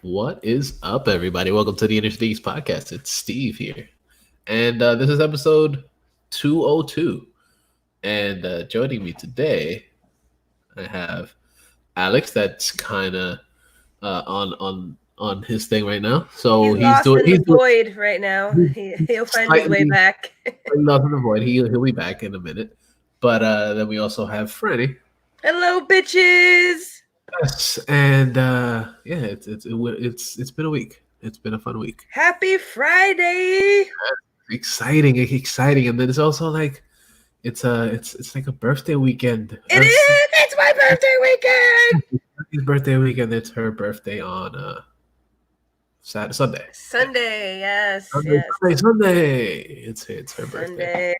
What is up, everybody? Welcome to the InnerCityGeeks podcast. It's Steve here, and this is episode 202. And joining me today, I have Alex. That's kind of on his thing right now. So he's lost in the void right now. He'll find his way back. Lost in the void. He'll be back in a minute. But then we also have Franny. Hello, bitches. Yes, and it's been a week. It's been a fun week. Happy Friday! Exciting, and then it's also like it's like a birthday weekend. It is. It's my birthday weekend. It's birthday weekend. It's her birthday on Sunday. Sunday, yes. Sunday. It's her birthday.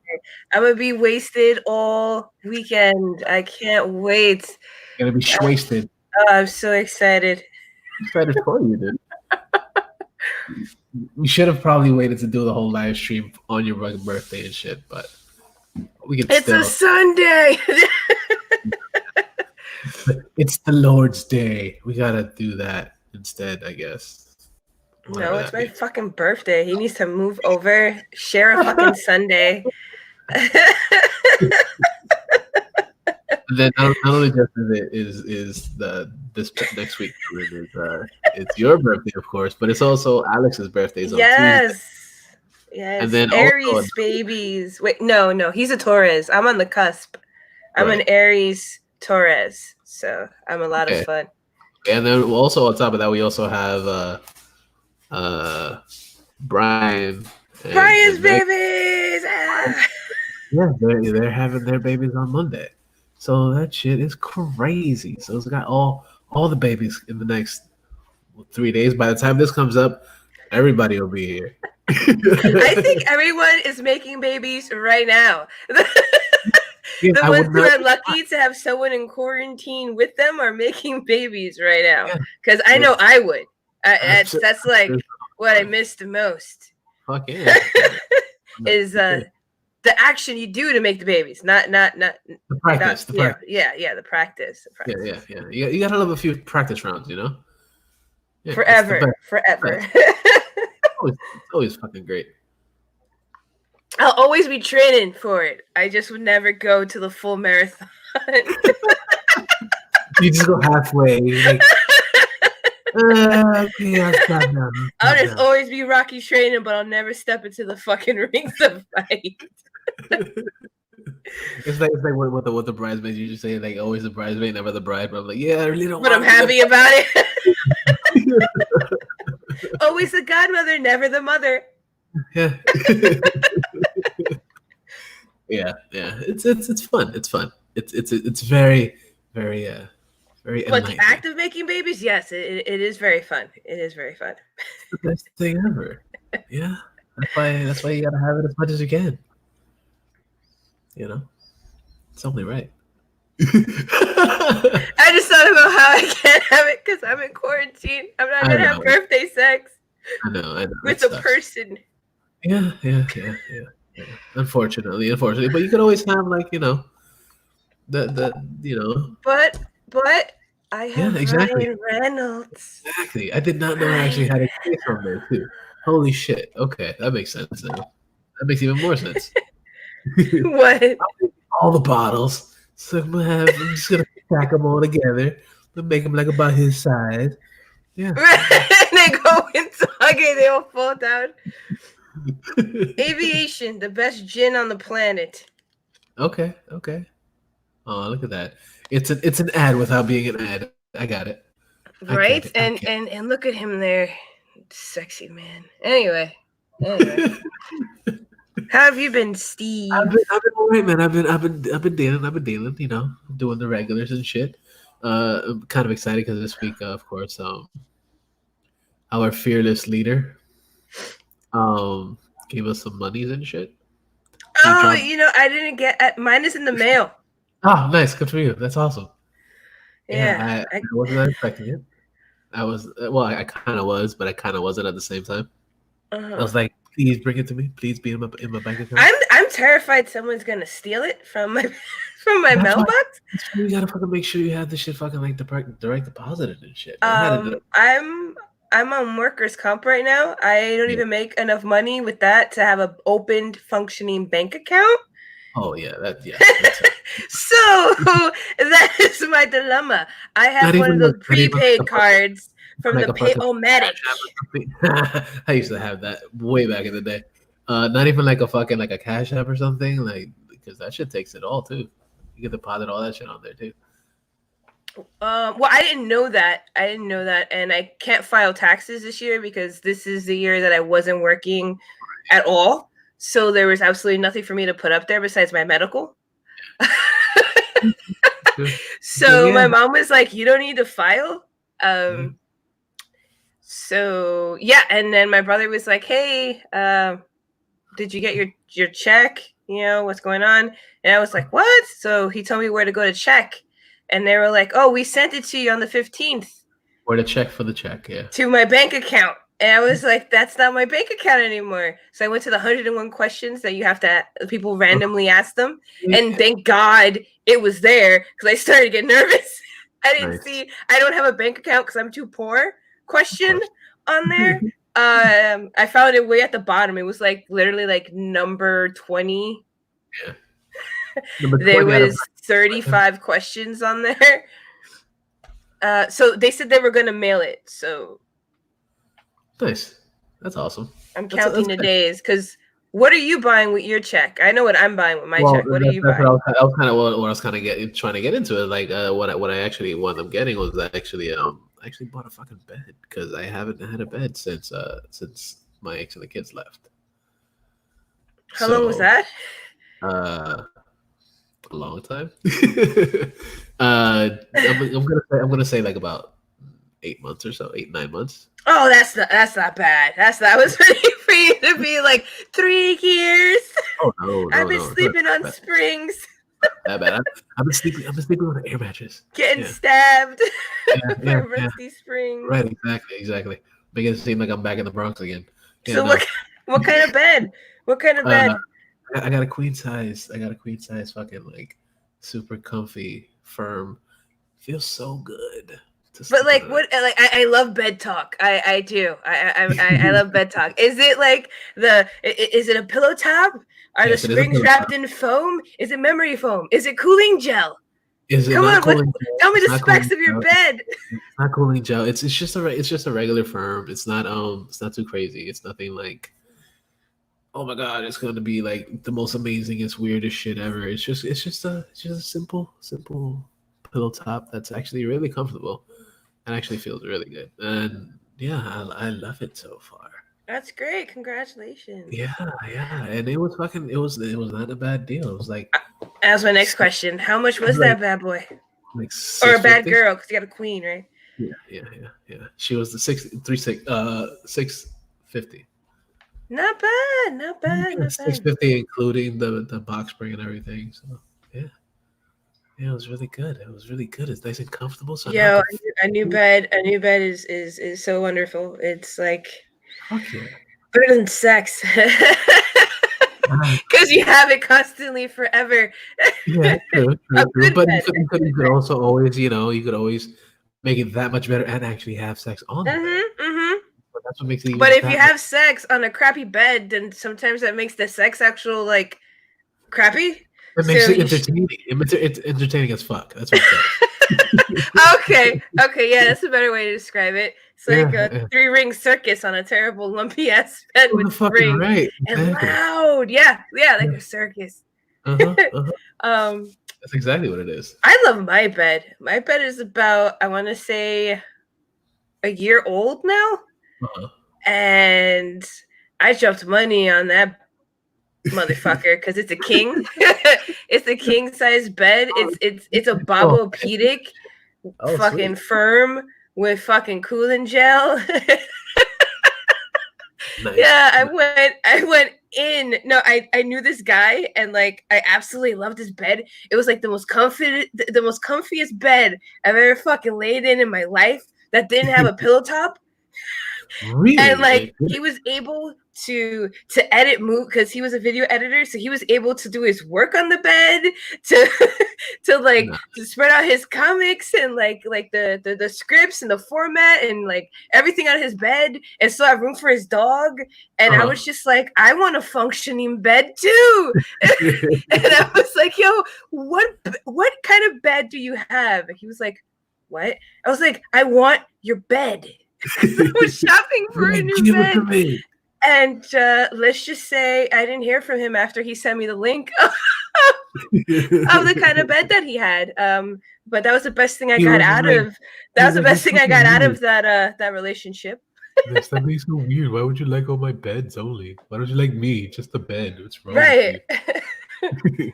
I'm gonna be wasted all weekend. I can't wait. You're gonna be wasted. Oh, I'm so excited. I'm excited for you, dude. We should have probably waited to do the whole live stream on your birthday and shit, but we can. It's a Sunday. It's the Lord's Day. We gotta do that instead, I guess. No, it's my fucking birthday. He needs to move over, share a fucking Sunday. Then not only just is this next week it's your birthday, of course, but it's also Alex's birthday. On yes. Tuesday. And then Aries babies. Wait, no, he's a Taurus. I'm on the cusp. I'm an Aries Taurus, so I'm a lot of fun. And then also on top of that, we also have Brian. Brian's babies. Yeah, they're having their babies on Monday. So that shit is crazy. So it's got all the babies in the next 3 days. By the time this comes up, everybody will be here. I think everyone is making babies right now. The ones who are lucky to have someone in quarantine with them are making babies right now. Because I know I would. That's like what I miss the most. Fuck yeah. Is the action you do to make the babies, not the practice. The practice. Yeah. You gotta love a few practice rounds, you know. Yeah, forever. It's always fucking great. I'll always be training for it. I just would never go to the full marathon. You just go halfway. Like, okay, I'll just always be Rocky training, but I'll never step into the fucking ring to fight. It's like what the bridesmaids usually say, like always the bridesmaid, never the bride. But I'm like, yeah, I really don't. But I'm happy about it. Always the godmother, never the mother. Yeah. yeah. It's fun. It's fun. It's very very. But the act of making babies, yes, it is very fun. It is very fun. It's the best thing ever. Yeah, that's why you gotta have it as much as you can. You know, it's only right. I just thought about how I can't have it because I'm in quarantine. I'm not gonna have birthday sex. I know. With a person. Yeah. Unfortunately, but you could always have like the. But I have Ryan Reynolds. Exactly. I did not know I actually had a case on there too. Holy shit. Okay, that makes sense now. That makes even more sense. What? All the bottles. So I'm just gonna stack them all together and make them like about his size. Yeah. And they go into it, they all fall down. Aviation, the best gin on the planet. Okay. Oh, look at that. It's an ad without being an ad. I got it. Right? And look at him there. Sexy man. Anyway. How have you been, Steve? I've been all right, man. I've been dealing, doing the regulars and shit. I'm kind of excited because this week, of course, our fearless leader gave us some monies and shit. Oh, I didn't get mine is in the mail. Oh, nice. Good for you. That's awesome. Yeah. I wasn't expecting it. I kind of was, but I kind of wasn't at the same time. I was like, please bring it to me. Please be in my bank account. I'm terrified someone's gonna steal it from my mailbox. You gotta fucking make sure you have the shit fucking like direct deposited and shit. I'm I'm on workers' comp right now. I don't even make enough money with that to have an opened, functioning bank account. Oh yeah, that's So that is my dilemma. I have one of those prepaid cards from the HBOMax. I used to have that way back in the day. Not even like a fucking like a Cash App or something, like because that shit takes it all too. You can deposit all that shit on there too. Well, I didn't know that. And I can't file taxes this year because this is the year that I wasn't working at all. So there was absolutely nothing for me to put up there besides my medical. So my mom was like, "You don't need to file." So yeah, and then my brother was like, "Hey, did you get your check? You know what's going on?" And I was like, "What?" So he told me where to go to check. And they were like, "Oh, we sent it to you on the 15th." Where to check for the check, yeah. To my bank account. And I was like, that's not my bank account anymore. So I went to the 101 questions that you have to, people randomly ask them. And thank God it was there because I started to get nervous. I didn't see, I don't have a bank account because I'm too poor question on there. I found it way at the bottom. It was like literally like number 20. Yeah. There was 35 questions on there. So they said they were going to mail it. So nice. That's awesome. I'm counting the days because what are you buying with your check? I know what I'm buying with my check. What are you buying? That was kind of what I was kind of trying to get into it. Like what I actually wound up getting was actually I actually bought a fucking bed because I haven't had a bed since my ex and the kids left. How long was that? A long time. I'm gonna say like about 8 months or so, 8-9 months. Oh, that's not bad. That was ready for you to be like 3 years. Oh no, I've been sleeping on springs. That bad. I've been sleeping on an air mattress. Getting stabbed by rusty springs. Right, exactly. Making it seem like I'm back in the Bronx again. So what kind of bed? What kind of bed? I got a queen size. Fucking like super comfy, firm. Feels so good. But like what? Like I love bed talk. I do. I love bed talk. Is it like is it a pillow top? Are the springs wrapped in foam? Is it memory foam? Is it cooling gel? Come on, tell me the specs of your bed. It's not cooling gel. It's just a regular firm. It's not too crazy. It's nothing like, oh my god, it's gonna be like the most amazingest, weirdest shit ever. It's just a simple pillow top that's actually really comfortable and actually feels really good. And yeah, I love it so far. That's great. Congratulations. Yeah. And it was not a bad deal. It was like, that's my next question. How much was that bad boy? Like or a bad girl, because you got a queen, right? Yeah. She was the 650. Not bad. 650 including the box spring and everything. So yeah, it was really good. It's nice and comfortable. So a new bed is so wonderful. It's like better than sex. Because you have it constantly forever. Yeah, true. But you could also always, you could always make it that much better and actually have sex on the bed. But that's what makes it. But if you have sex on a crappy bed, then sometimes that makes the sex actual like crappy. It makes it entertaining. It's entertaining as fuck. That's what it says. Okay, yeah, that's a better way to describe it. It's like a 3-ring circus on a terrible lumpy ass bed with rings and loud. Yeah, like a circus. That's exactly what it is. I love my bed. My bed is about, I want to say, a year old now, and I dropped money on that motherfucker because it's a king. It's a king size bed. It's a Bobopedic, fucking sweet. Firm with fucking cooling gel. Nice. Yeah, I went in. No, I knew this guy, and like I absolutely loved his bed. It was like the most comfiest bed I've ever fucking laid in my life that didn't have a pillow top. Really? And like he was able to edit move because he was a video editor, so he was able to do his work on the bed, to spread out his comics and like the scripts and the format and like everything on his bed, and still have room for his dog. And I was just like, I want a functioning bed too. And I was like, yo, what kind of bed do you have? And he was like, what? I was like, I want your bed. I was shopping for a new bed. And let's just say I didn't hear from him after he sent me the link of the kind of bed that he had. But that was the best thing I got out of that relationship. That's that makes so weird. Why would you like all my beds only? Why don't you like me? Just the bed. What's wrong with you?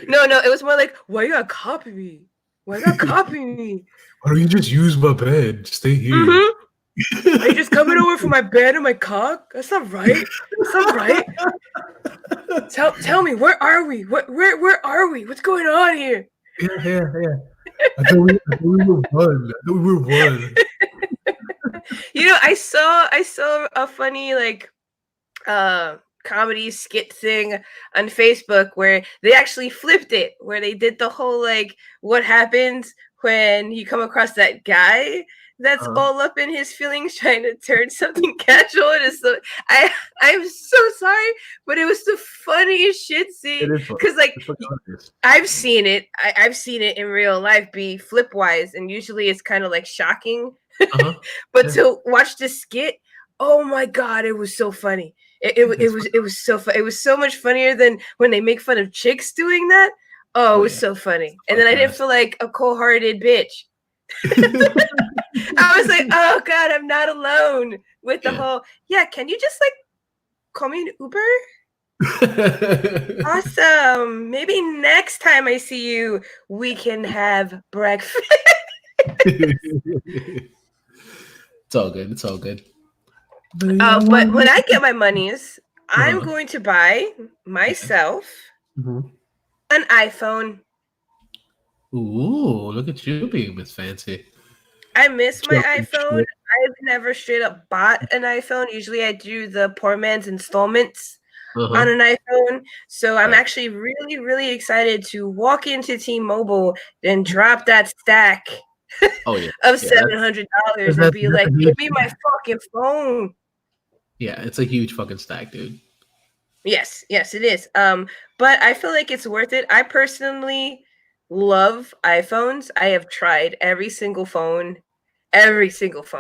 No, it was more like, why you gotta copy me? Why you gotta copy me? Why don't you just use my bed? Stay here. Are you just coming over for my bed and my cock? That's not right. That's not right. Tell me, where are we? Where are we? What's going on here? Yeah. I thought we were one. You know, I saw a funny like comedy skit thing on Facebook where they actually flipped it, where they did the whole like what happens when you come across that guy that's all up in his feelings trying to turn something casual. And so I'm so sorry, but it was the funniest shit scene because like I've seen it in real life be flip wise, and usually it's kind of like shocking. But to watch the skit, oh my god, it was so funny. It was so fun. It was so much funnier than when they make fun of chicks doing that. Oh, it was so funny. And then I didn't feel like a cold-hearted bitch. I was like, oh god, I'm not alone with the whole, can you just like call me an Uber? Awesome. Maybe next time I see you, we can have breakfast. It's all good. But when I get my monies, I'm going to buy myself an iPhone. Ooh, look at you being Miss Fancy. I miss my iPhone. I've never straight up bought an iPhone. Usually I do the poor man's installments on an iPhone. So I'm actually really, really excited to walk into T-Mobile and drop that stack of $700 and be like, give me my fucking phone. Yeah, it's a huge fucking stack, dude. Yes, it is. But I feel like it's worth it. I personally love iPhones. I have tried every single phone, especially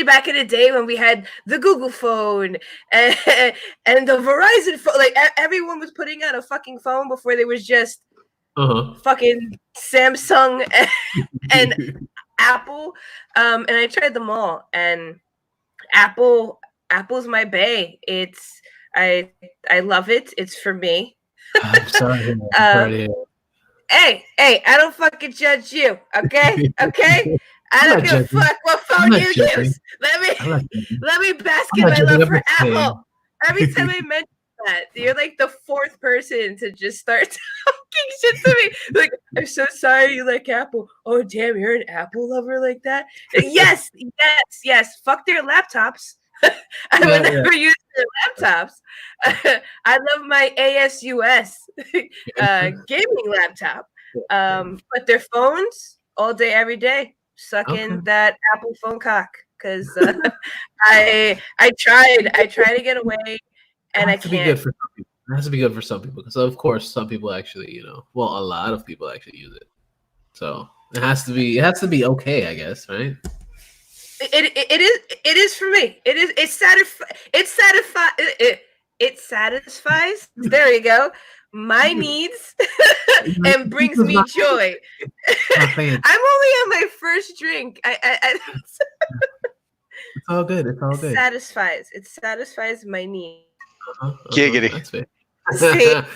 back in the day when we had the Google phone and the Verizon phone. Like everyone was putting out a fucking phone before there was just fucking Samsung and Apple. And I tried them all, and Apple's my bae. I love it. It's for me. I'm sorry. Hey, I don't fucking judge you, okay? Okay? I don't give a fuck what phone you use. Let me bask in my love for Apple. Every time I mention that, you're like the fourth person to just start talking shit to me. Like, I'm so sorry you like Apple. Oh, damn, you're an Apple lover like that? Yes. Fuck their laptops. I would never use their laptops. I love my ASUS gaming laptop. But their phones all day, every day, sucking that Apple phone cock. Because I tried to get away, and I can't. It has to be good for some people, because of course some people actually, a lot of people actually use it. So it has to be okay, I guess, right? It is for me. It satisfies. There you go. My needs and brings me joy. I'm only on my first drink. It's all good. It satisfies my needs. Giggity. That's fair.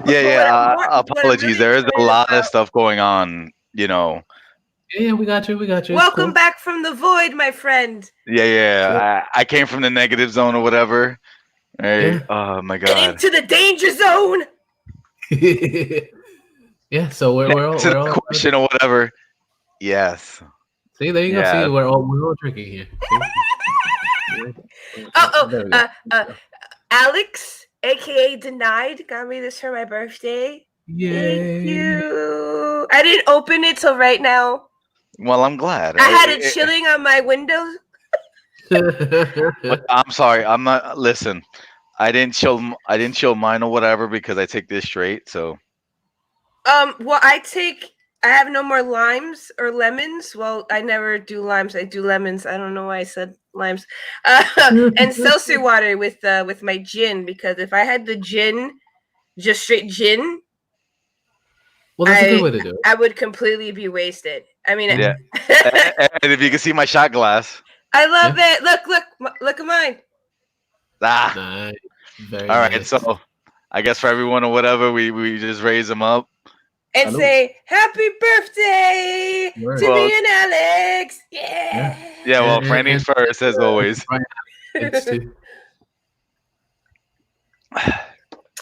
Yeah. Apologies. There is a lot of stuff going on, Yeah, we got you. Welcome back from the void, my friend. Yeah. I came from the negative zone or whatever. Hey, oh my god. And into the danger zone. Yeah, so we're all question or whatever. Yes. See, there you go. See, we're all drinking here. Alex, aka Denied, got me this for my birthday. Yay. Thank you. I didn't open it till right now. Well, I'm glad. I had it chilling on my windows. But I'm sorry. I'm not. Listen, I didn't show mine or whatever because I take this straight. So. Well, I have no more limes or lemons. Well, I never do limes. I do lemons. I don't know why I said limes. And seltzer water with my gin, because if I had the gin, just straight gin, well, that's a good way to do it. I would completely be wasted. I mean, yeah. And if you can see my shot glass, I love it. Look at mine. Ah. Nice. Very all right. nice. So, I guess for everyone or whatever, we just raise them up. And say, happy birthday to me and Alex. Yeah. Yeah, well, Franny's first, as always.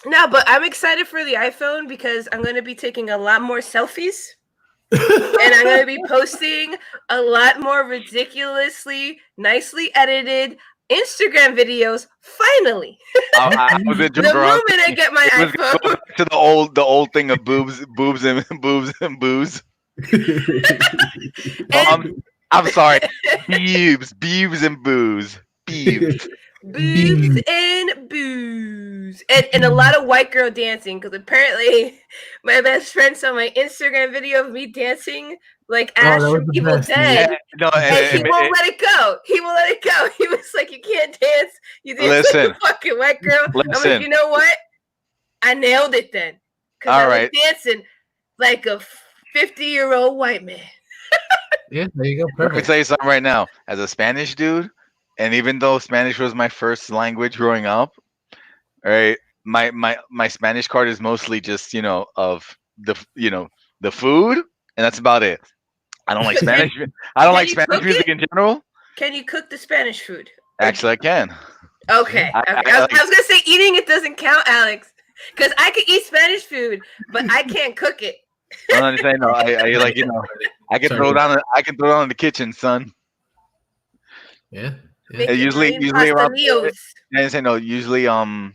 No, but I'm excited for the iPhone because I'm going to be taking a lot more selfies. And I'm going to be posting a lot more ridiculously, nicely edited Instagram videos. Finally, I was the moment I get my iPhone. To the old thing of boobs and booze. I'm sorry, beeves and booze. Boobs and booze, and a lot of white girl dancing, because apparently my best friend saw my Instagram video of me dancing like Ash from Evil Dead. And he won't let it go. He won't let it go. He was like, "You can't dance. You dance like a fucking white girl." I'm like, you know what? I nailed it then, because I was dancing like a 50-year-old white man. Yeah, there you go. Perfect. Let me tell you something right now. As a Spanish dude. And even though Spanish was my first language growing up, right, my Spanish card is mostly just of the food, and that's about it. I don't like Spanish. I don't like Spanish music in general. Can you cook the Spanish food? Actually, I can. Okay. I was gonna say eating it doesn't count, Alex, because I could eat Spanish food, but I can't cook it. I'm not saying no. I can throw it down. I can throw it on in the kitchen, son. Yeah. Usually around. I didn't say no. Usually, around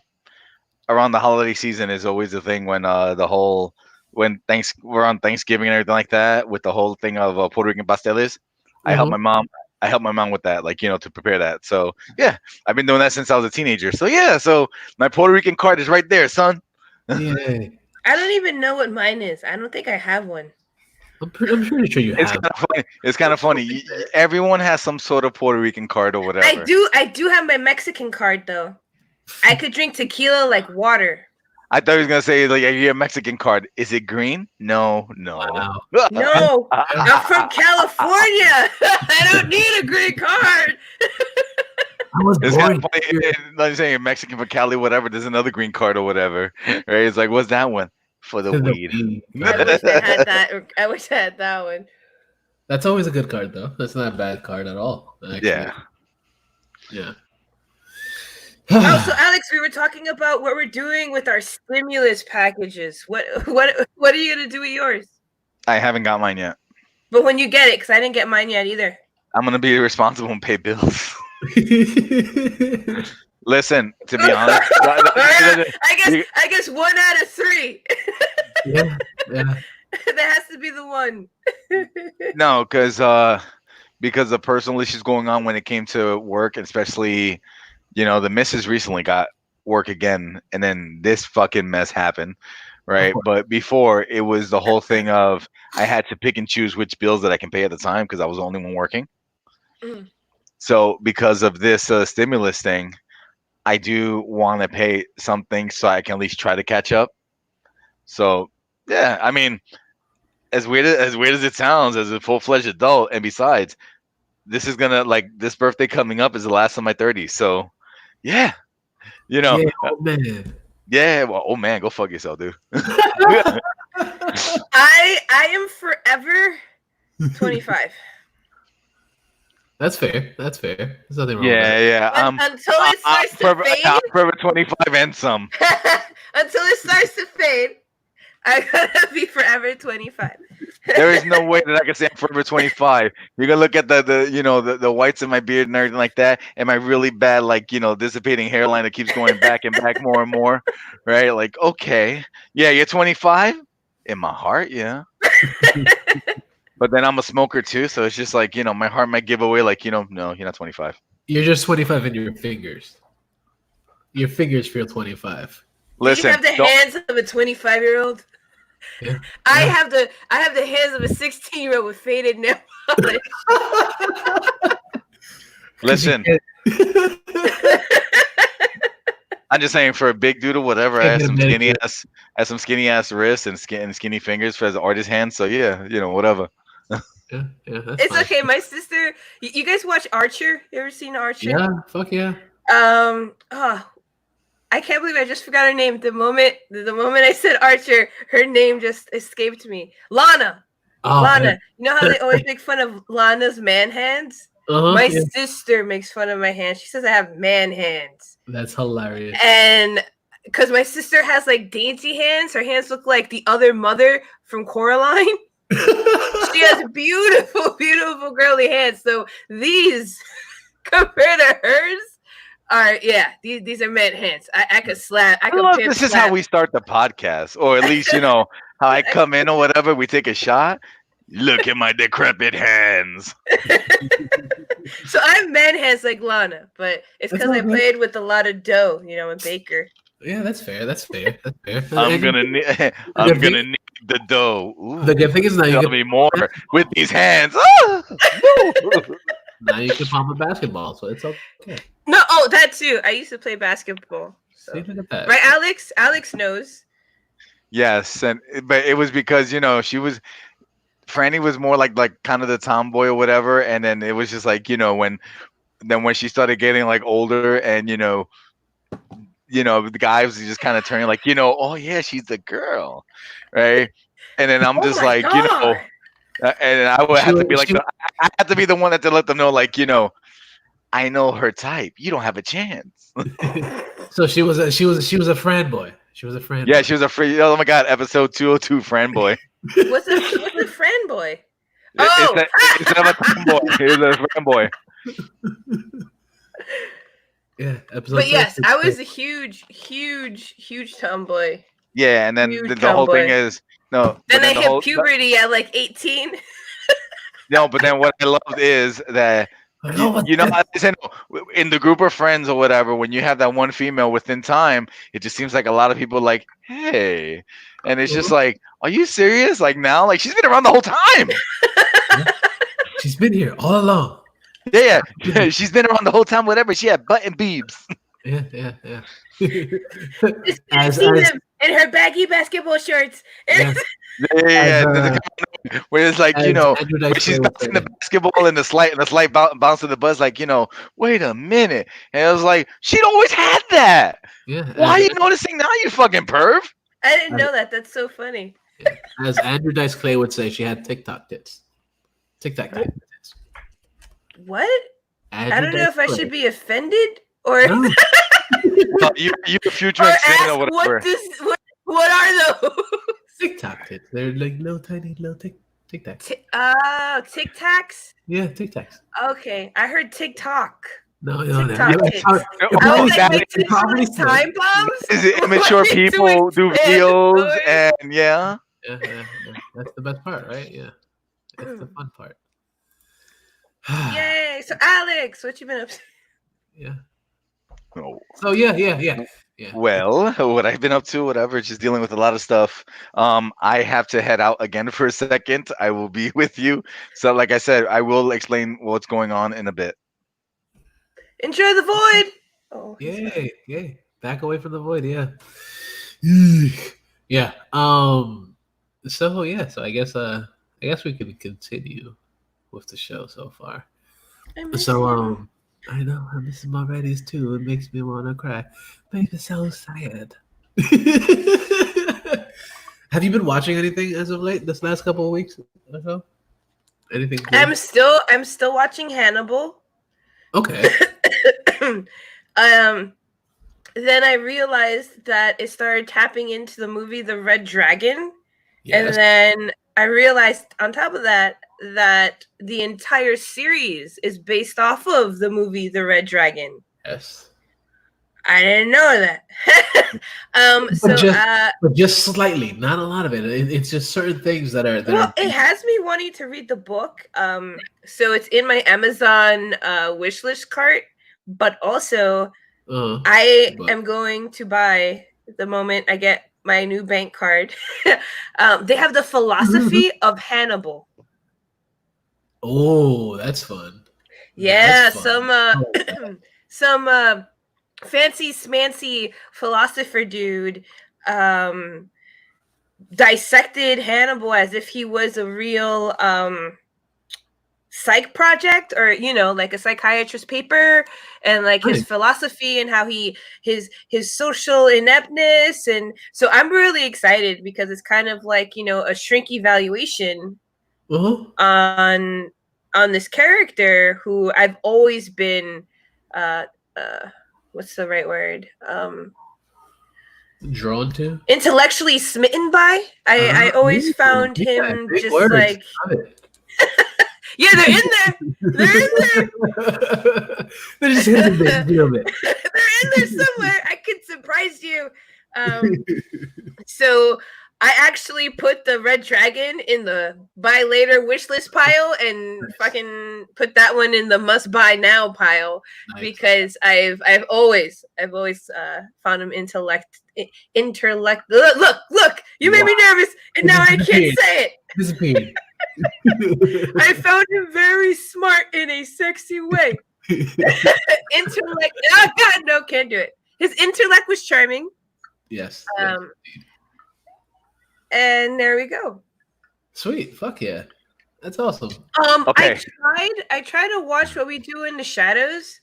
the holiday season is always the thing when we're on Thanksgiving and everything like that, with the whole thing of Puerto Rican pasteles. I help my mom. with that, to prepare that. So yeah, I've been doing that since I was a teenager. So yeah, so my Puerto Rican card is right there, son. Yeah. I don't even know what mine is. I don't think I have one. I'm pretty sure you have. It's kind of funny. Everyone has some sort of Puerto Rican card or whatever. I do have my Mexican card though. I could drink tequila like water. I thought he was gonna say you have a Mexican card. Is it green? No. Wow. No, I'm from California. I don't need a green card. It's kind of funny. Like saying Mexican for Cali, whatever. There's another green card or whatever, right? It's like, what's that one? For the weed. I wish I had that. I wish I had that one. That's always a good card, though. That's not a bad card at all. Actually. Yeah. Also, Alex, we were talking about what we're doing with our stimulus packages. What are you gonna do with yours? I haven't got mine yet. But when you get it, because I didn't get mine yet either. I'm gonna be responsible and pay bills. Listen, to be honest, I guess 1 out of 3. Yeah. That has to be the one. No, because of personal issues going on when it came to work, especially, the missus recently got work again, and then this fucking mess happened, right? But before, it was the whole thing of I had to pick and choose which bills that I can pay at the time because I was the only one working. Mm. So because of this stimulus thing, I do want to pay something so I can at least try to catch up. So yeah, I mean, as weird as it sounds, as a full-fledged adult, and besides, this is gonna this birthday coming up is the last of my 30s. So yeah, Yeah, oh man. Yeah, well, oh man, go fuck yourself, dude. I am forever 25. That's fair. There's nothing wrong with that. Yeah. Until it starts to fade. I'm forever 25 and some. Until it starts to fade, I gotta be forever 25. There is no way that I can say I'm forever 25. You're gonna look at the whites in my beard and everything like that, and my really bad dissipating hairline that keeps going back and back more and more, right? Like, okay, yeah, you're 25 in my heart, yeah. But then I'm a smoker too, so it's just like my heart might give away like no, you're not 25. You're just 25 in your fingers. Your fingers feel 25. Listen, do you have the hands of a 25-year-old? Yeah. I have the hands of a 16-year-old with faded nail polish. Listen, I'm just saying, for a big dude or whatever, I have some skinny ass wrists and skinny fingers for as artist hands. So yeah, whatever. Yeah, it's fine. Okay. My sister, you guys watch Archer? You ever seen Archer? Yeah, fuck yeah. I can't believe I just forgot her name. The moment I said Archer, her name just escaped me. Lana. Oh, Lana. Man. You know how they always make fun of Lana's man hands? My sister makes fun of my hands. She says I have man hands. That's hilarious. And because my sister has like dainty hands, her hands look like the other mother from Coraline. She has beautiful, beautiful girly hands. So these, compared to hers, are these are man hands. I could slap. I could. This is how we start the podcast, or at least how I come in or whatever. We take a shot. Look at my decrepit hands. So I have man hands like Lana, but it's because I played with a lot of dough, in Baker. Yeah, that's fair. That's fair. I'm gonna need the dough. Ooh, the good thing is now you can be more with these hands. Now you can pump a basketball, so it's okay. No, that too. I used to play basketball. So. See, look at that. Right, Alex? Alex knows. Yes, but it was because Franny was more like kind of the tomboy or whatever, and then it was just like when she started getting like older and the guys was just kind of turning like oh yeah, she's the girl, right? And then I'm just like God. And I would have to be like I have to be the one that to let them know like I know her type. You don't have a chance. So she was a Franboy. She was a Franboy. Yeah, she was a free. Oh my God, episode 202, Franboy. What's a Franboy? Instead of a tomboy, it was a Franboy. Yeah, episode. But yes, I was a huge tomboy. Yeah, and then the whole thing is no. Then I hit puberty at like 18. No, but then what I loved is that in the group of friends or whatever, when you have that one female within time, it just seems like a lot of people like, hey, and it's just like, are you serious? Like now, like she's been around the whole time. She's been here all along. Yeah, she's been around the whole time. Whatever, she had butt and beebs. Yeah. In her baggy basketball shorts. Yeah. Where it's like when she's bouncing the basketball and the slight bounce of the buzz, like wait a minute, and it was like she'd always had that. Yeah. Why are you noticing now, you fucking perv? I didn't know that. That's so funny. Yeah. As Andrew Dice Clay would say, she had TikTok tits. TikTok tits. What? I don't know if I should be offended or. No. You're a future insane or whatever. What are those? TikTok tits. They're like tiny little tic-tacs. Tic-tacs? Yeah, tic-tacs. Okay, I heard TikTok. No. Probably time bombs. Is it immature people do videos and yeah. That's the best part, right? Yeah, that's the fun part. Yay! So Alex, what you been up to? Yeah. Oh. So yeah. Well, what I've been up to, whatever, just dealing with a lot of stuff. I have to head out again for a second. I will be with you. So, like I said, I will explain what's going on in a bit. Enjoy the void. Oh, yay! Back away from the void. Yeah. Yeah. So I guess we can continue with the show so far. I know I miss my Reddies too. It makes me want to cry. Makes me so sad. Have you been watching anything as of late? This last couple of weeks or so? Anything? Good? I'm still watching Hannibal. Okay. then I realized that it started tapping into the movie The Red Dragon. Yes. And then I realized on top of that the entire series is based off of the movie The Red Dragon. Yes. I didn't know that. But just slightly, not a lot of it. It's just certain things that are. It has me wanting to read the book. So it's in my Amazon wish list cart, but also I am going to buy the moment I get my new bank card. They have the philosophy of Hannibal. Oh, that's fun. Yeah, that's fun. some fancy smancy philosopher dude dissected Hannibal as if he was a real psych project, or like a psychiatrist paper, and like his philosophy and how his social ineptness. And so I'm really excited because it's kind of like a shrink evaluation on this character who I've always been what's the right word? Drawn to? Intellectually smitten by. I always found him just words. Like yeah, they're in there. They're in there. They're just hidden a bit. They're in there somewhere. I could surprise you. So I actually put the Red Dragon in the buy later wish list pile and fucking put that one in the must buy now pile because I've always found him intellect. Look, you made me nervous and now I can't say it. Disappeared. I found him very smart in a sexy way. Intellect. Oh God, no, can't do it. His intellect was charming. Yes. And there we go. Sweet. Fuck yeah. That's awesome. Okay. I tried to watch What We Do in the Shadows,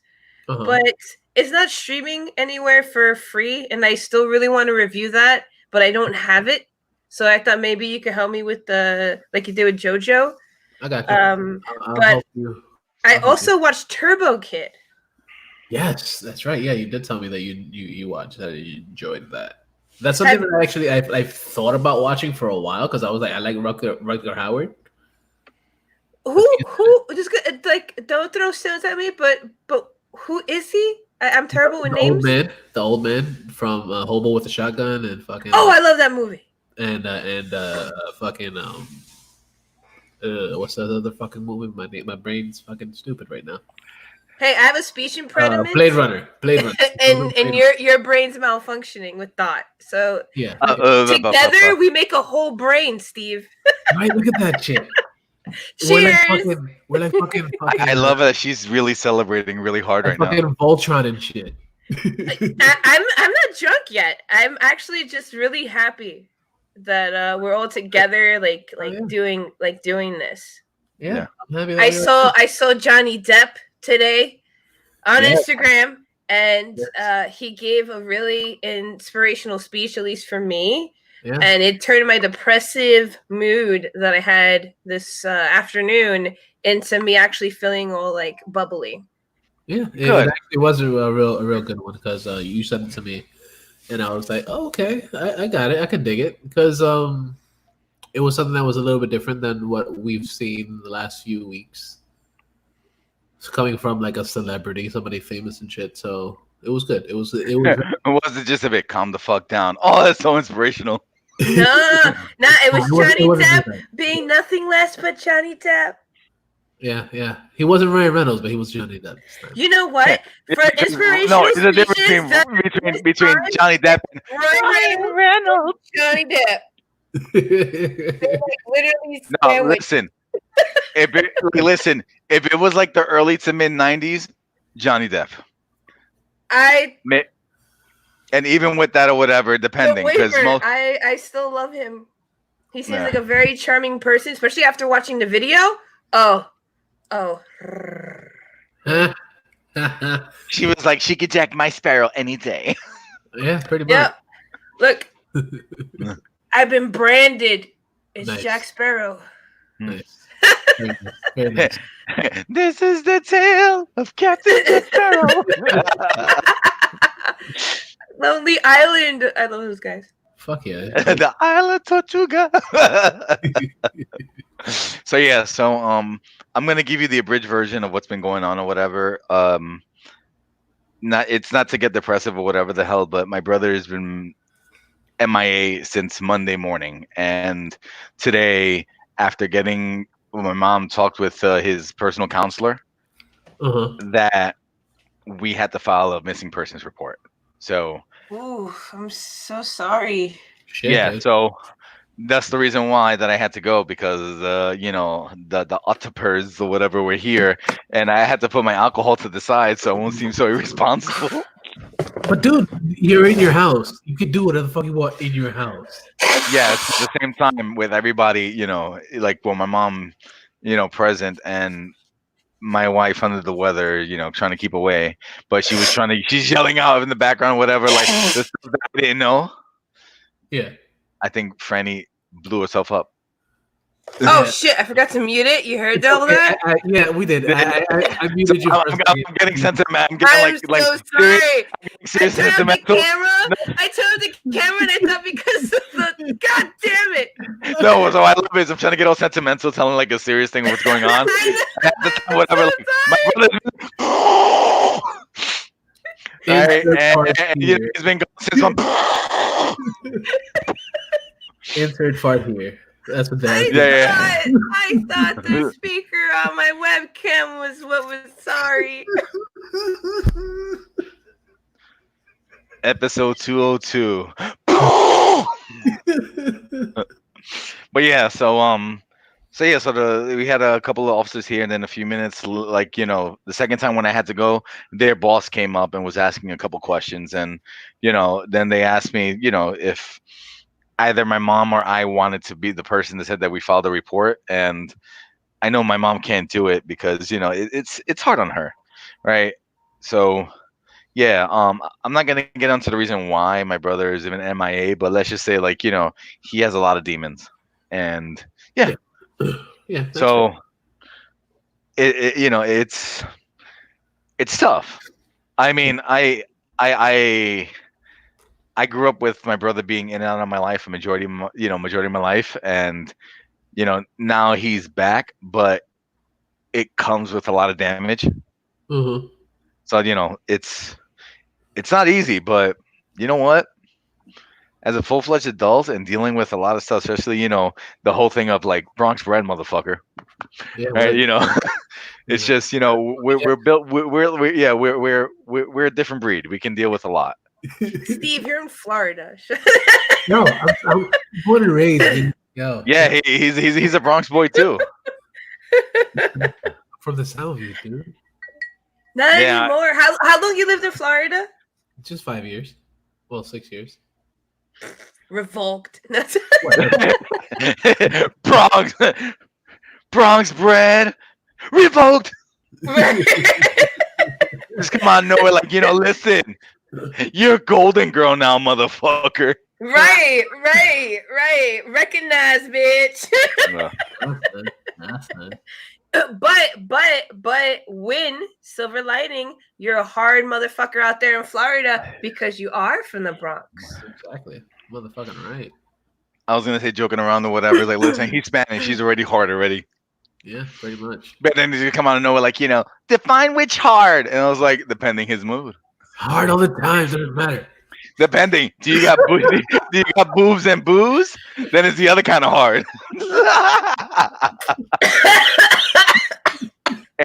but it's not streaming anywhere for free, and I still really want to review that, but I don't have it. So I thought maybe you could help me with like you did with JoJo. I got you. But I also watched Turbo Kid. Yes, that's right. Yeah, you did tell me that you watched that. You enjoyed that. That's something that actually I've thought about watching for a while because I was like, I like Rutger Hauer. Who just like don't throw stones at me, but who is he? I'm terrible with names. The old man from Hobo with a Shotgun and fucking. Oh, I love that movie. And fucking what's that other fucking movie? My brain's fucking stupid right now. Hey, I have a speech impediment. Blade Runner. and your brain's malfunctioning with thought. So yeah, together we make a whole brain, Steve. Right, look at that shit. Cheers. We're like fucking I love it that she's really celebrating really hard right now. Fucking Voltron and shit. I'm not drunk yet. I'm actually just really happy that we're all together, doing this. Yeah. I saw Johnny Depp today on Instagram, and he gave a really inspirational speech, at least for me. Yeah. And it turned my depressive mood that I had this afternoon into me actually feeling all like bubbly. Yeah, it was a real good one because you sent it to me, and I was like, oh, okay, I got it, I can dig it because it was something that was a little bit different than what we've seen the last few weeks. It's coming from like a celebrity, somebody famous and shit. So it was good. It was. Was it just a bit calm the fuck down? Oh, that's so inspirational. No, it was Johnny Depp being nothing less but Johnny Depp. Yeah. He wasn't Ryan Reynolds, but he was Johnny Depp. You know what? For inspirational no, there's a difference between Johnny Depp and Ryan Reynolds. Johnny Depp. Literally. No, listen. If it was like the early to mid '90s, Johnny Depp. And even with that or whatever, depending, because I still love him. He seems like a very charming person, especially after watching the video. Oh. She was like, she could jack my sparrow any day. Yeah, pretty much. Yeah. Look, I've been branded as Jack Sparrow. Nice. Very nice. This is the tale of Captain Jack Sparrow. Lonely Island. I love those guys. Fuck yeah. The Island Tortuga. So I'm gonna give you the abridged version of what's been going on or whatever. It's not to get depressive or whatever the hell, but my brother has been MIA since Monday morning, and today, after my mom talked with his personal counselor, that we had to file a missing persons report. So, ooh, I'm so sorry. Shit, yeah, dude. so that's the reason why that I had to go, because the Ottopers or whatever were here, and I had to put my alcohol to the side so I won't seem so irresponsible. But dude, you're in your house. You can do whatever the fuck you want in your house. Yeah, it's at the same time with everybody, like my mom, present, and my wife under the weather, trying to keep away, but she's yelling out in the background, whatever, like the stuff that I didn't know. Yeah. I think Franny blew herself up. Oh shit! I forgot to mute it. You heard all that? Yeah, we did. I muted you. I'm getting sentimental. I'm I'm getting so sorry. serious I turned the sentimental. I turned the camera, and I thought because of the. God damn it! No, so I love it. I'm trying to get all sentimental, telling like a serious thing of what's going on. Whatever. Like, my brother's and he's been gone since one. Insert fart here. That's what that is. I thought the speaker on my webcam was what was sorry. Episode 202. But yeah, we had a couple of officers here, and then a few minutes, like, the second time when I had to go, their boss came up and was asking a couple questions, and then they asked me, if either my mom or I wanted to be the person that said that we filed a report. And I know my mom can't do it because it's hard on her, right? So yeah, I'm not gonna get into the reason why my brother is even MIA, but let's just say, like, he has a lot of demons, and yeah. So it's tough. I mean, I grew up with my brother being in and out of my life a majority of my life, and now he's back, but it comes with a lot of damage. Mm-hmm. So it's not easy, but you know what? As a full-fledged adult and dealing with a lot of stuff, especially the whole thing of like Bronx bread, motherfucker. Yeah, right? It's just we're built. We're a different breed. We can deal with a lot. Steve, you're in Florida. No, I'm born and raised. Yo. Yeah, he's a Bronx boy too. From the sound of you, dude. Not anymore. How long you lived in Florida? Just 5 years. Well, 6 years. Revoked. Bronx bread. Revoked. Just come out of nowhere, like, listen. You're a golden girl now, motherfucker. Right. Recognize, bitch. But win, silver lining, you're a hard motherfucker out there in Florida because you are from the Bronx. Exactly. Motherfucking right. I was gonna say joking around or whatever. Like, listen, he's Spanish. He's already hard already. Yeah, pretty much. But then he's come out of nowhere, like, define which hard. And I was like, depending his mood. Hard all the time, doesn't matter. Depending. Do you got boobs and booze? Then it's the other kind of hard.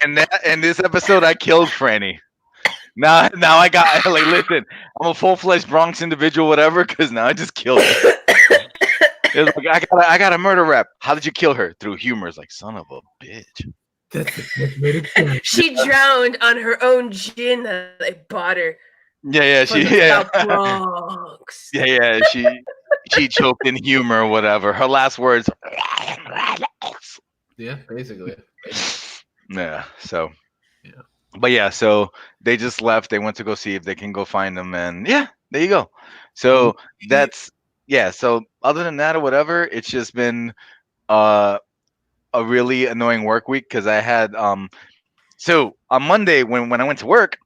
And this episode, I killed Franny. Now I got, like, listen, I'm a full-fledged Bronx individual, whatever, because now I just killed her. It's like, I got a murder rap. How did you kill her? Through humor. It's like, son of a bitch. She drowned on her own gin that I bought her. Yeah. Bronx. Yeah. She choked in humor or whatever. Her last words. Yeah, basically. Yeah. So. Yeah. But yeah, so they just left. They went to go see if they can go find them, and yeah, there you go. So that's So other than that or whatever, it's just been a really annoying work week because I had so on Monday when I went to work,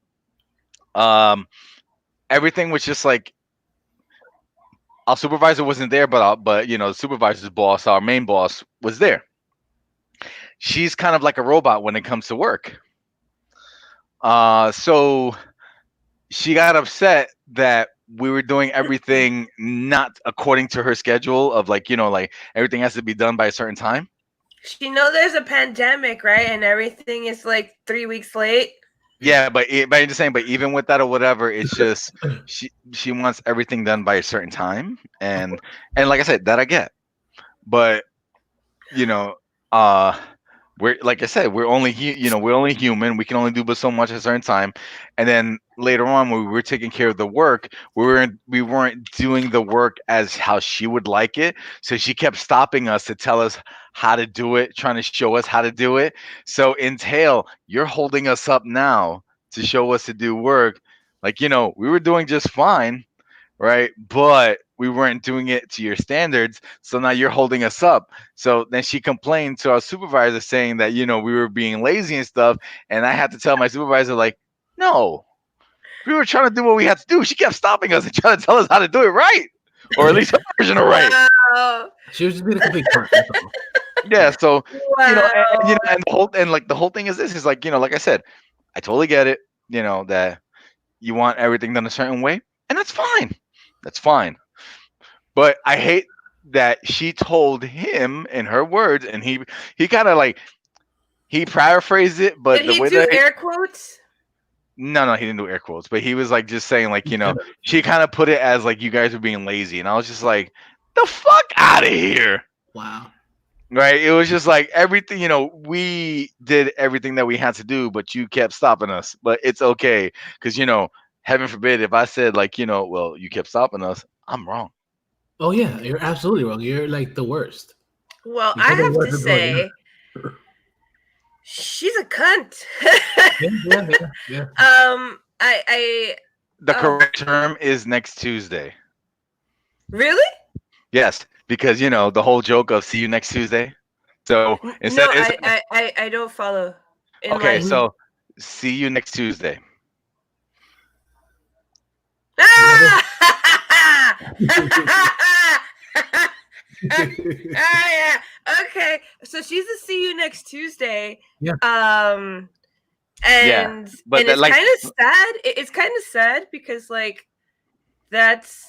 everything was just like our supervisor wasn't there, but you know, the supervisor's boss, our main boss, was there. She's kind of like a robot when it comes to work. So she got upset that we were doing everything not according to her schedule of like, you know, like everything has to be done by a certain time. She know there's a pandemic, right? And everything is like 3 weeks late. Yeah, but I'm just saying, but even with that or whatever, it's just she wants everything done by a certain time, and like I said, that I get, but you know, we're like I said, we're only we're only human. We can only do but so much at a certain time, and then later on, when we were taking care of the work, we weren't doing the work as how she would like it. So she kept stopping us to tell us how to do it, trying to show us how to do it. So entail, you're holding us up now to show us to do work. Like, you know, we were doing just fine, right? But we weren't doing it to your standards. So now you're holding us up. So then she complained to our supervisor saying that, you know, we were being lazy and stuff. And I had to tell my supervisor, like, no, we were trying to do what we had to do. She kept stopping us and trying to tell us how to do it right. Or at least her version of right. Wow. She was just being a complete cunt. That's all. Yeah, so Wow. you know, and you know, and the whole thing is this is like, you know, like I said, I totally get it, you know, that you want everything done a certain way, and that's fine. That's fine. But I hate that she told him in her words, and he kind of like he paraphrased it, but Did the he way do that air quotes? no, he didn't do air quotes, but he was like just saying like, you know, she kind of put it as like you guys were being lazy, and I was just like, the fuck out of here. Wow. Right? It was just like everything, you know, we did everything that we had to do, but you kept stopping us. But it's okay. Because, you know, heaven forbid if I said, like, you know, well, you kept stopping us, I'm wrong. Oh yeah, you're absolutely wrong. You're like the worst. Well, You I said the have word to before, yeah. say, she's a cunt. Yeah. I The correct term is next Tuesday. really? Yes, because, you know, the whole joke of see you next Tuesday. So instead, No, I don't follow. In okay, life. so see you next Tuesday. Yeah. Okay. So she's a see you next Tuesday. Yeah. And but and that, it's like- kind of sad. It's kind of sad because like that's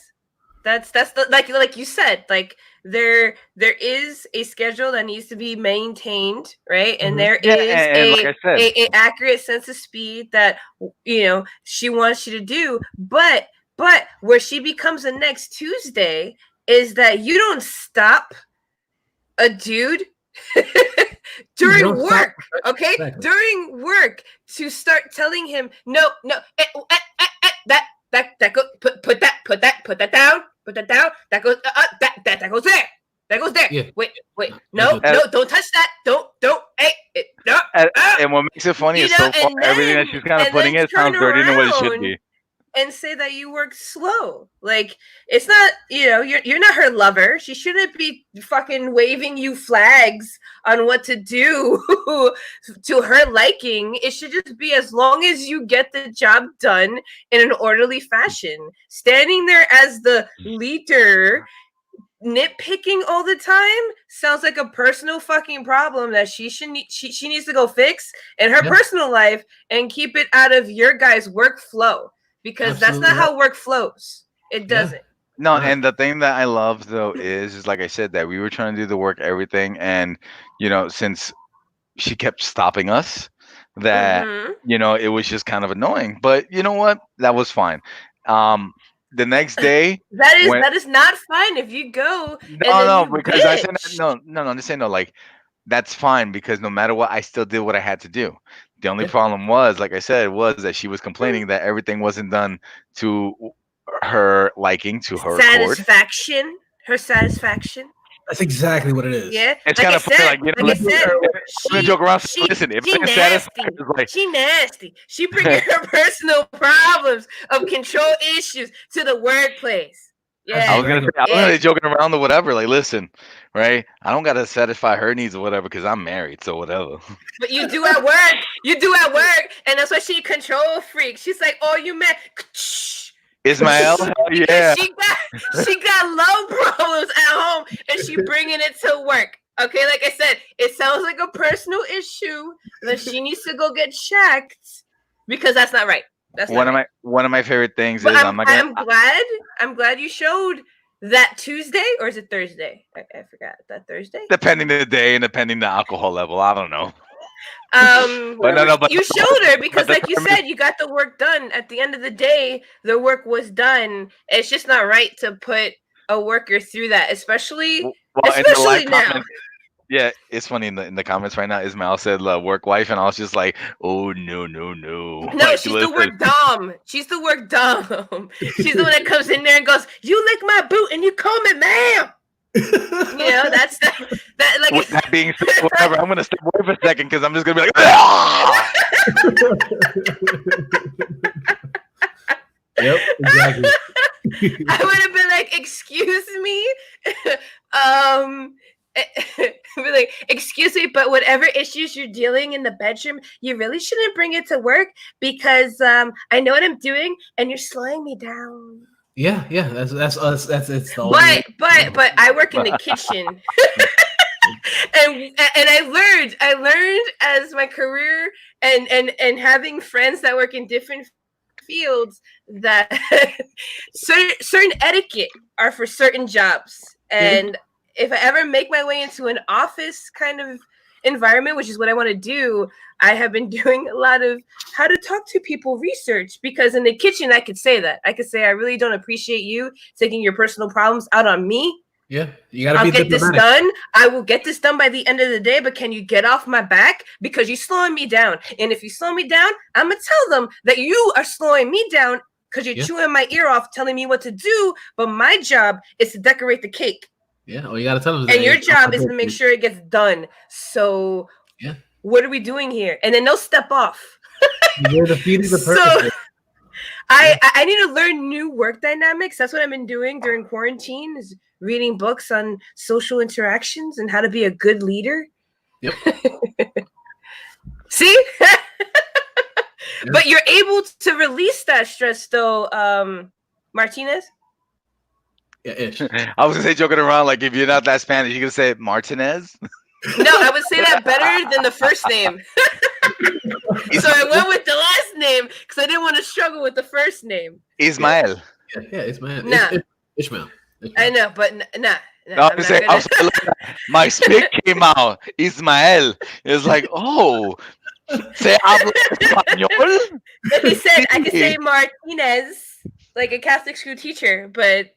the like you said, like there is a schedule that needs to be maintained, right? And there Yeah, is and like I said, a accurate sense of speed that you know she wants you to do, but where she becomes the next Tuesday is that you don't stop a dude during work, okay? Exactly. During work to start telling him no, that go put that down, that goes that goes there. That goes there. Yeah. Wait. No, don't touch that. Don't. Hey, no. and what makes it funny You is know, so far and everything then- that she's kind of and putting then in sounds turn dirtier than what it should around be. and say that you work slow. Like it's not, you know, you're not her lover. She shouldn't be fucking waving you flags on what to do to her liking. It should just be as long as you get the job done in an orderly fashion. Standing there as the leader nitpicking all the time sounds like a personal fucking problem that she needs to go fix in her personal life and keep it out of your guys' workflow. Because that's not how work flows. It doesn't. No, and the thing that I love though is like I said, that we were trying to do the work, everything, and you know, since she kept stopping us, that you know, it was just kind of annoying. But you know what? That was fine. The next day, that is not fine if you go. Because I said no. I'm just saying no. Like that's fine because no matter what, I still did what I had to do. The only problem was, like I said, was that she was complaining that everything wasn't done to her liking, to her satisfaction. Accord. Her satisfaction. That's exactly what it is. Yeah, it's kind of funny. Like, you know, like I said, I'm gonna joke around. Listen, if I'm satisfied, like, she nasty. She bringing her personal problems of control issues to the workplace. Yeah, I was gonna say, joking around or whatever. Like, listen, right? I don't gotta satisfy her needs or whatever because I'm married, so whatever. But you do at work. You do at work, and that's why she a control freak. She's like, "Oh, you man, Ismael, yeah. She got love problems at home, and she bringing it to work. Okay, like I said, it sounds like a personal issue that she needs to go get checked because that's not right. That's one of my favorite things is I'm glad you showed that Tuesday, or is it Thursday? I forgot. That Thursday? Depending the day and depending the alcohol level. I don't know. But you showed her because, like you said, you got the work done. At the end of the day, the work was done. It's just not right to put a worker through that, especially now. Comment, yeah, it's funny in the comments right now. Ismael said work wife, and I was just like, oh no. No, like, she's the work dom. She's the work dom. She's the one that comes in there and goes, "You lick my boot and you call me ma'am." You know, that's that. Like, with that being said, whatever. I'm gonna step away for a second because I'm just gonna be like, ah! Yep, exactly. I would have been like, "Excuse me." Be like, "Excuse me, but whatever issues you're dealing in the bedroom, you really shouldn't bring it to work because I know what I'm doing, and you're slowing me down." Yeah, that's us. That's it's the but I work in the kitchen, and I learned as my career and having friends that work in different fields that certain etiquette are for certain jobs, and if I ever make my way into an office kind of environment, which is what I want to do, I have been doing a lot of how to talk to people research, because in the kitchen, I could say that. I could say, I really don't appreciate you taking your personal problems out on me. Yeah, you gotta I'll be get this done. I will get this done by the end of the day, but can you get off my back? Because you're slowing me down. And if you slow me down, I'm going to tell them that you are slowing me down because you're chewing my ear off, telling me what to do. But my job is to decorate the cake. Yeah, well, you got to tell them. And your job is to make sure it gets done. So what are we doing here? And then they'll step off. You're defeating the purpose. So I need to learn new work dynamics. That's what I've been doing during quarantine, is reading books on social interactions and how to be a good leader. Yep. See? But you're able to release that stress though, Martinez? Yeah, ish. I was gonna say, joking around, like, if you're not that Spanish, you can say Martinez. No, I would say that better than the first name. So I went with the last name because I didn't want to struggle with the first name. Ismael. Yeah, Ismael. Nah. Ishmael. I know, but nah. No, my spit came out. Ismael. It's like, oh, se habla español. Like he said, I could say Martinez, like a Catholic school teacher, but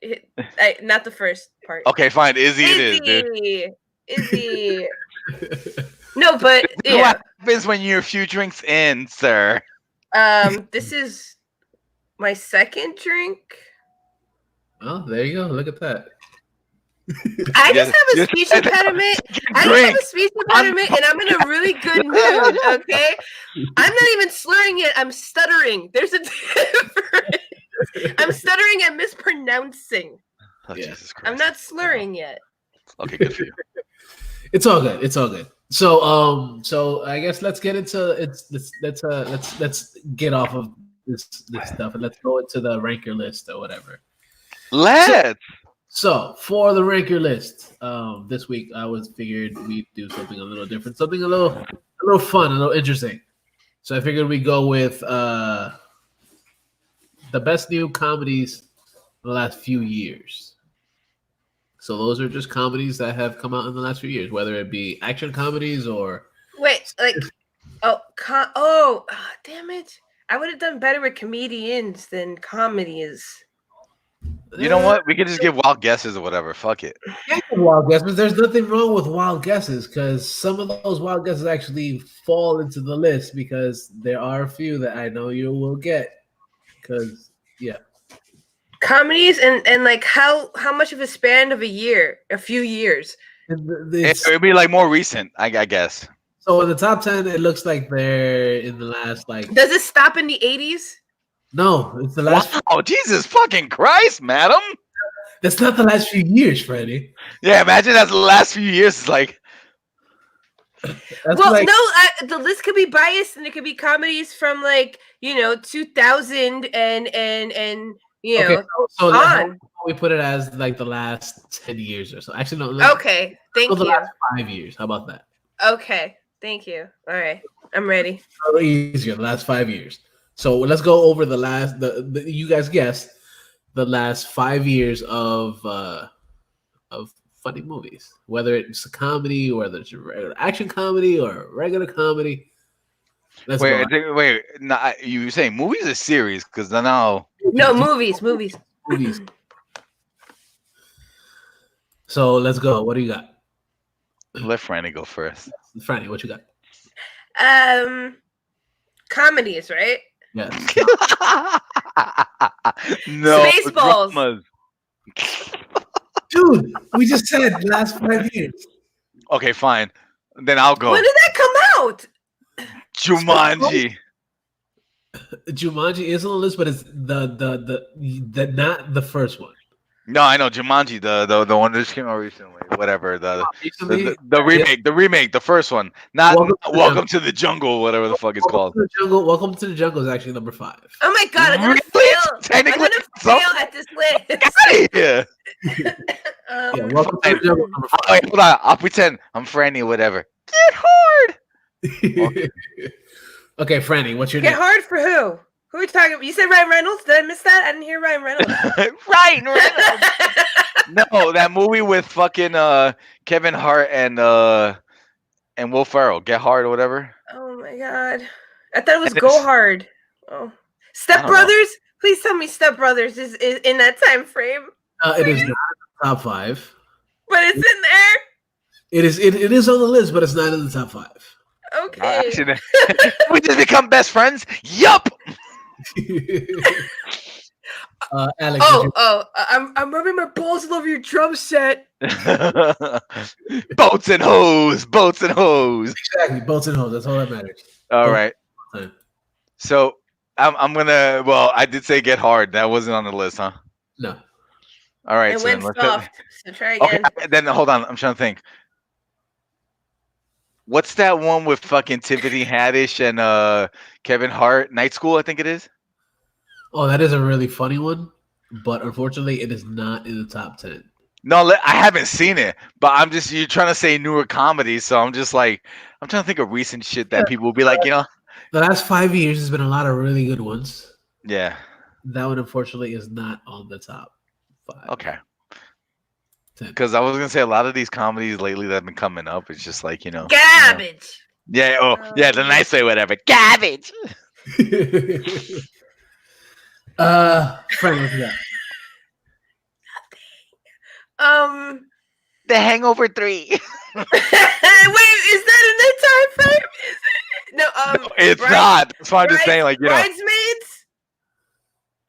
not the first part. Okay, fine. Izzy it is, dude. Izzy. No, but what happens when you're a few drinks in, sir? This is my second drink. Oh, there you go. Look at that. I just have a speech impediment. And I'm in a really good mood, okay? I'm not even slurring yet. I'm stuttering. There's a difference. I'm stuttering and mispronouncing. Oh, Jesus Christ. I'm not slurring yet. Okay, good for you. It's all good. It's all good. So I guess let's get into it. Let's get off of this stuff and let's go into the ranker list or whatever. Let's. So for the ranker list, this week I figured we'd do something a little different, something a little fun, a little interesting. So I figured we'd go with the best new comedies in the last few years. So those are just comedies that have come out in the last few years, whether it be action comedies or damn it! I would have done better with comedians than comedies. You know what? We could just give wild guesses or whatever. Fuck it. Wild guesses. There's nothing wrong with wild guesses because some of those wild guesses actually fall into the list because there are a few that I know you will get. Because comedies and like how much of a span of a year? A few years. It'd be like more recent, I guess. So in the top 10, it looks like they're in the last like. Does it stop in the 80s? No, it's the last. Wow, Jesus fucking Christ, madam! That's not the last few years, Freddie. Yeah, imagine that's the last few years. It's like. The list could be biased, and it could be comedies from 2000 and So like we put it as like the last 10 years or so. Actually, no. Like, okay, thank you. The last 5 years. How about that? Okay, thank you. All right, I'm ready. A little easier. The last 5 years. So let's go over the last. You guys guessed the last 5 years of funny movies, whether it's a comedy, or whether it's a regular action comedy or a regular comedy. Wait. You saying movies or series? Because now. No, movies. So let's go. What do you got? Let Franny go first. Franny, what you got? Comedies, right? Yes. No. Spaceballs. Dramas. Dude, we just said last 5 years. Okay, fine. Then I'll go. When did that come out? Jumanji. Jumanji is on the list, but it's the not the first one. No, I know Jumanji, the one that just came out recently. Whatever the remake, the first one. Not Welcome to the Jungle, whatever the fuck it's called. Welcome to the Jungle is actually number 5. Oh my god, I'm gonna fail. Technically, I'm gonna fail at this list. Yeah. Welcome to the Jungle. Number 5. Wait, hold on. I'll pretend I'm Franny, whatever. Get hard. Okay, Franny, what's your Get name? hard for who? Who are you talking about? You said Ryan Reynolds? Did I miss that? I didn't hear Ryan Reynolds. Ryan Reynolds. No, that movie with fucking Kevin Hart and Will Ferrell. Get Hard or whatever. Oh my god. I thought it was Go Hard. Oh. Step Brothers? Please tell me Step Brothers is in that time frame. It is not in the top 5. But it's in there. It is on the list, but it's not in the top 5. Okay. We just become best friends? Yup. Alex, I'm rubbing my balls all over your drum set. Boats and hoes. Exactly, boats and hoes. That's all that matters. All right. So I'm gonna. Well, I did say Get Hard. That wasn't on the list, huh? No. All right. It went soft. So try again. Okay. Then hold on. I'm trying to think. What's that one with fucking Tiffany Haddish and Kevin Hart? Night School, I think it is. Oh, that is a really funny one, but unfortunately, it is not in the top 10. No, I haven't seen it, but you're trying to say newer comedies, so I'm just like, I'm trying to think of recent shit that people will be like, The last 5 years has been a lot of really good ones. Yeah. That one, unfortunately, is not on the top 5. Okay. Because I was going to say a lot of these comedies lately that have been coming up, it's just like, Garbage. Yeah, the nice way, whatever. Garbage. Frank, what you got? The Hangover 3. Wait, is that in that time frame? Is it? No, it's not. That's why I'm just saying, like, Bridesmaids?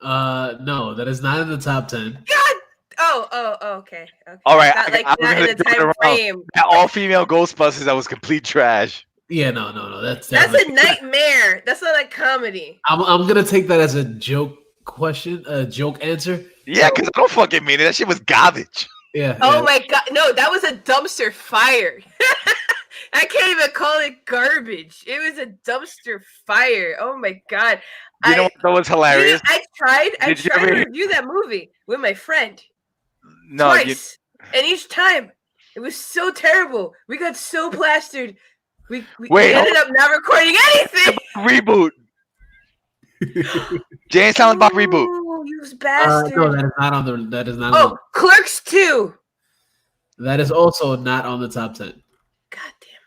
No, that is not in the top 10. God. Okay. All right, not in the time frame. That all-female Ghostbusters, that was complete trash. Yeah, no, that's a nightmare. That's not a comedy. I'm gonna take that as a joke question, a joke answer. Yeah, because I don't fucking mean it. That shit was garbage. Yeah. Oh my god, no, that was a dumpster fire. I can't even call it garbage. It was a dumpster fire. Oh my god. You know what? That was hilarious. I tried to review that movie with my friend. No, twice. And each time it was so terrible. We got so plastered. We ended up not recording anything. Reboot. Jay and Silent Bob reboot. You bastard. No, that is not on the. That is not. Oh, Clerks 2. That is also not on the top 10. God damn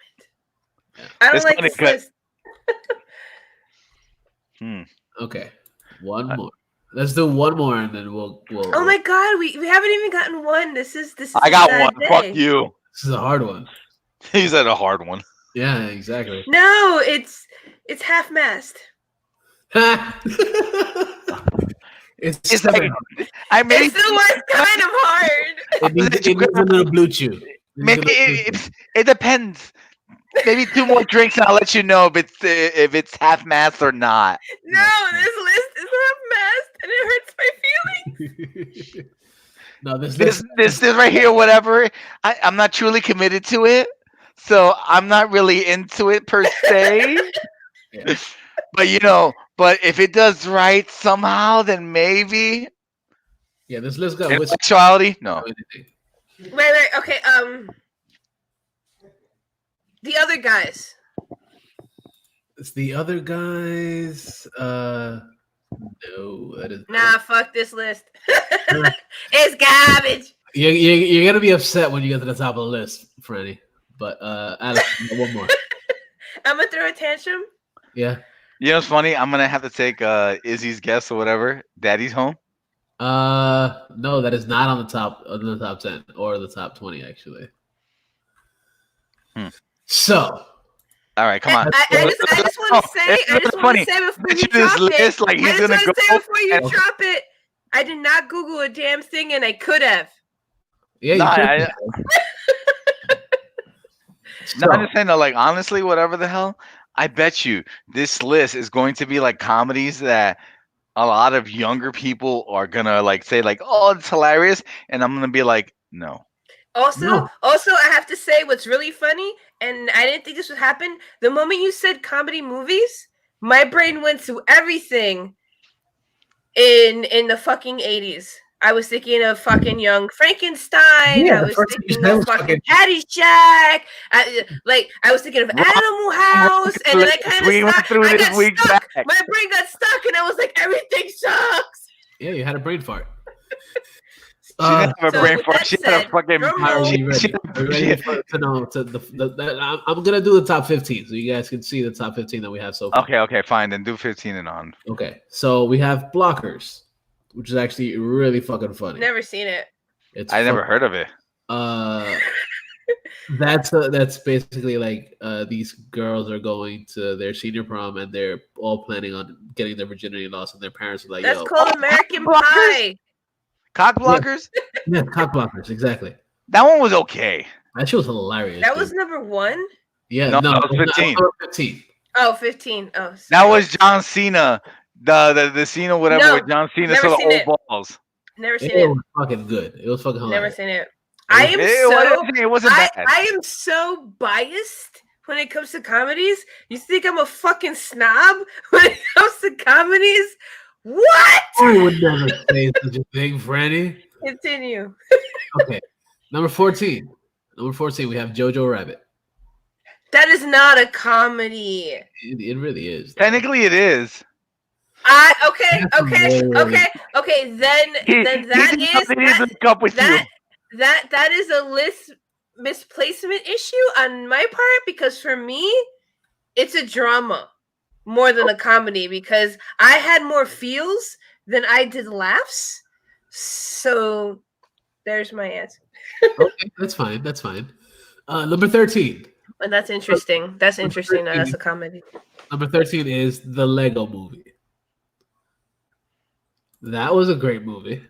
it! I don't like this list. Okay, one more. Let's do one more, and then we'll. Oh my god, we haven't even gotten one. This is. I got one. Day. Fuck you. This is a hard one. He said a hard one. Yeah, exactly. No, it's half-mast. It's like, I mean, it still was kind of hard. It needs a little blue chew. It depends. Maybe 2 more drinks, and I'll let you know if it's half-mast or not. No, this list is half-mast, and it hurts my feelings. No, this right here, whatever. I'm not truly committed to it, so I'm not really into it per se. Yeah. But but if it does right somehow, then maybe. Yeah, this list got sexuality. No. Wait. Okay. The other guys. It's the other guys. No, that is. Nah, fuck this list. It's garbage. You're gonna be upset when you get to the top of the list, Franny. But Alex, one more. I'm gonna throw a tantrum. Yeah. You know what's funny? I'm gonna have to take Izzy's guess or whatever. Daddy's Home. No, that is not on the top 10 or the top 20 actually. So. All right, come on. I just want to say before you drop it. Like I just want to say before you drop it. I did not Google a damn thing, and I could have. Yeah, no, I'm just saying though, like honestly, whatever the hell, I bet you this list is going to be like comedies that a lot of younger people are gonna like say like, oh, it's hilarious, and I'm gonna be like, no. Also, I have to say what's really funny, and I didn't think this would happen. The moment you said comedy movies, my brain went to everything in the fucking 80s. I was thinking of fucking Young Frankenstein. Yeah, I was thinking of fucking Caddyshack. I was thinking of Animal House, and then I kind of stuck. My brain got stuck, and I was like, everything sucks. Yeah, you had a brain fart. She didn't have a brain fart. She had a fucking. I'm gonna do the top 15, so you guys can see the top 15 that we have so far. Okay, fine. Then do 15 and on. Okay, so we have Blockers, which is actually really fucking funny. Never seen it. I never heard of it. That's basically like these girls are going to their senior prom and they're all planning on getting their virginity lost, and their parents are like, "That's called American Pie." Cock blockers? Yeah, cock blockers, exactly. That one was okay. That shit was hilarious. That was number 1? Yeah, no, that was 15. 15. Oh, 15. Oh, sorry. That was John Cena. The scene or whatever with John Cena saw the old balls. Never seen it. It was fucking good. It was fucking hilarious. Never seen it. It wasn't bad. I am so biased when it comes to comedies. You think I'm a fucking snob when it comes to comedies? What? I would never say such a thing, Franny. Continue. Okay. Number 14. We have Jojo Rabbit. That is not a comedy. It really is. Technically, it is. Okay. Then that is a list misplacement issue on my part, because for me, it's a drama more than a comedy, because I had more feels than I did laughs. So there's my answer. Okay, that's fine. Number 13. And that's interesting. That's interesting. Now that's a comedy. Number 13 is The Lego Movie. That was a great movie.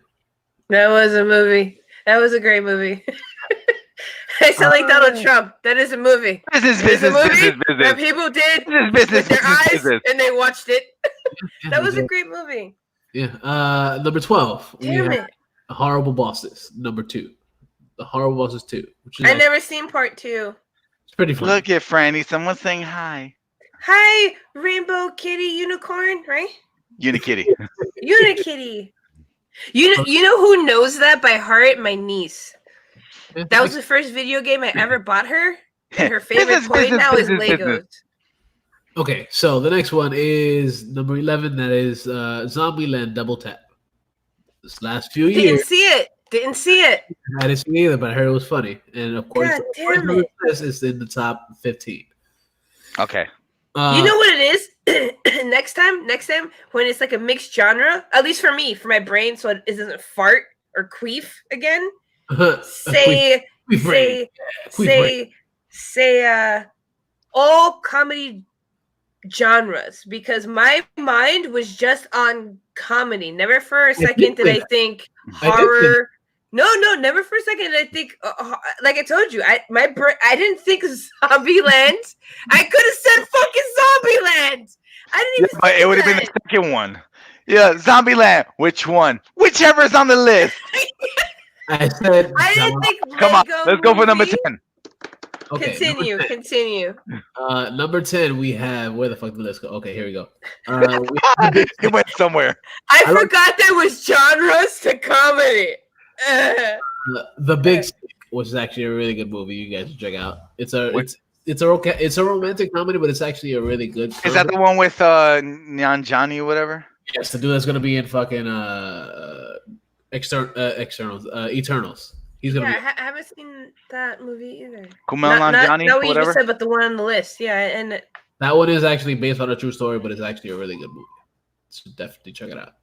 That was a great movie. I sound like Donald Trump. That is a movie. Business. That people did with their eyes and they watched it. That was a great movie. Yeah. Number 12. Damn it. Horrible Bosses. Number 2. The Horrible Bosses 2. I never seen part 2. It's pretty fun. Look at Franny. Someone saying hi. Hi, Rainbow Kitty Unicorn, right? Unikitty. Unikitty. You know who knows that by heart? My niece. That was the first video game I ever bought her. And her favorite toy now is Legos. Okay, so the next one is number 11. That is Zombieland Double Tap. This last few years. Didn't see it. I didn't see it either, but I heard it was funny. And of course, this is in the top 15. Okay. You know what it is? next time when it's like a mixed genre, at least for me, for my brain, so it doesn't fart or queef again. Say all comedy genres, because my mind was just on comedy. Never for a second did I think horror. No, never for a second did I think. Like I told you, I didn't think Zombieland. I could have said fucking Zombieland. I didn't even. But it would have been the second one. Yeah, Zombieland. Which one? Whichever's on the list. I said. I didn't think. Come on, let's go for number 10. Okay. Continue. Number 10, we have where the fuck did the list go? Okay, here we go. It went somewhere. I forgot there was genres to comedy. The Big Sick, which is actually a really good movie. You guys should check out. It's a romantic comedy, but it's actually a really good. Is that the one with Nyanjani or whatever? Yes, the dude that's gonna be in fucking Eternals. He's gonna. I haven't seen that movie either. Kumail Nanjiani, not what you whatever. just said, but the one on the list. Yeah, and that one is actually based on a true story, but it's actually a really good movie. So definitely check it out.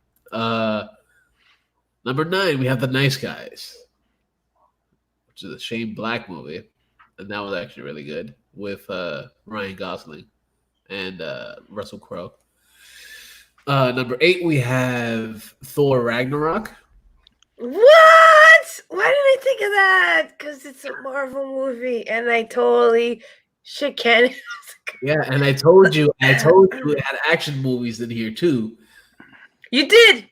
Number 9, we have The Nice Guys, which is a Shane Black movie, and that was actually really good with Ryan Gosling and Russell Crowe. Number 8, we have Thor Ragnarok. What? Why did I think of that? Because it's a Marvel movie, and I totally shit can. Yeah, and I told you it had action movies in here too. You did.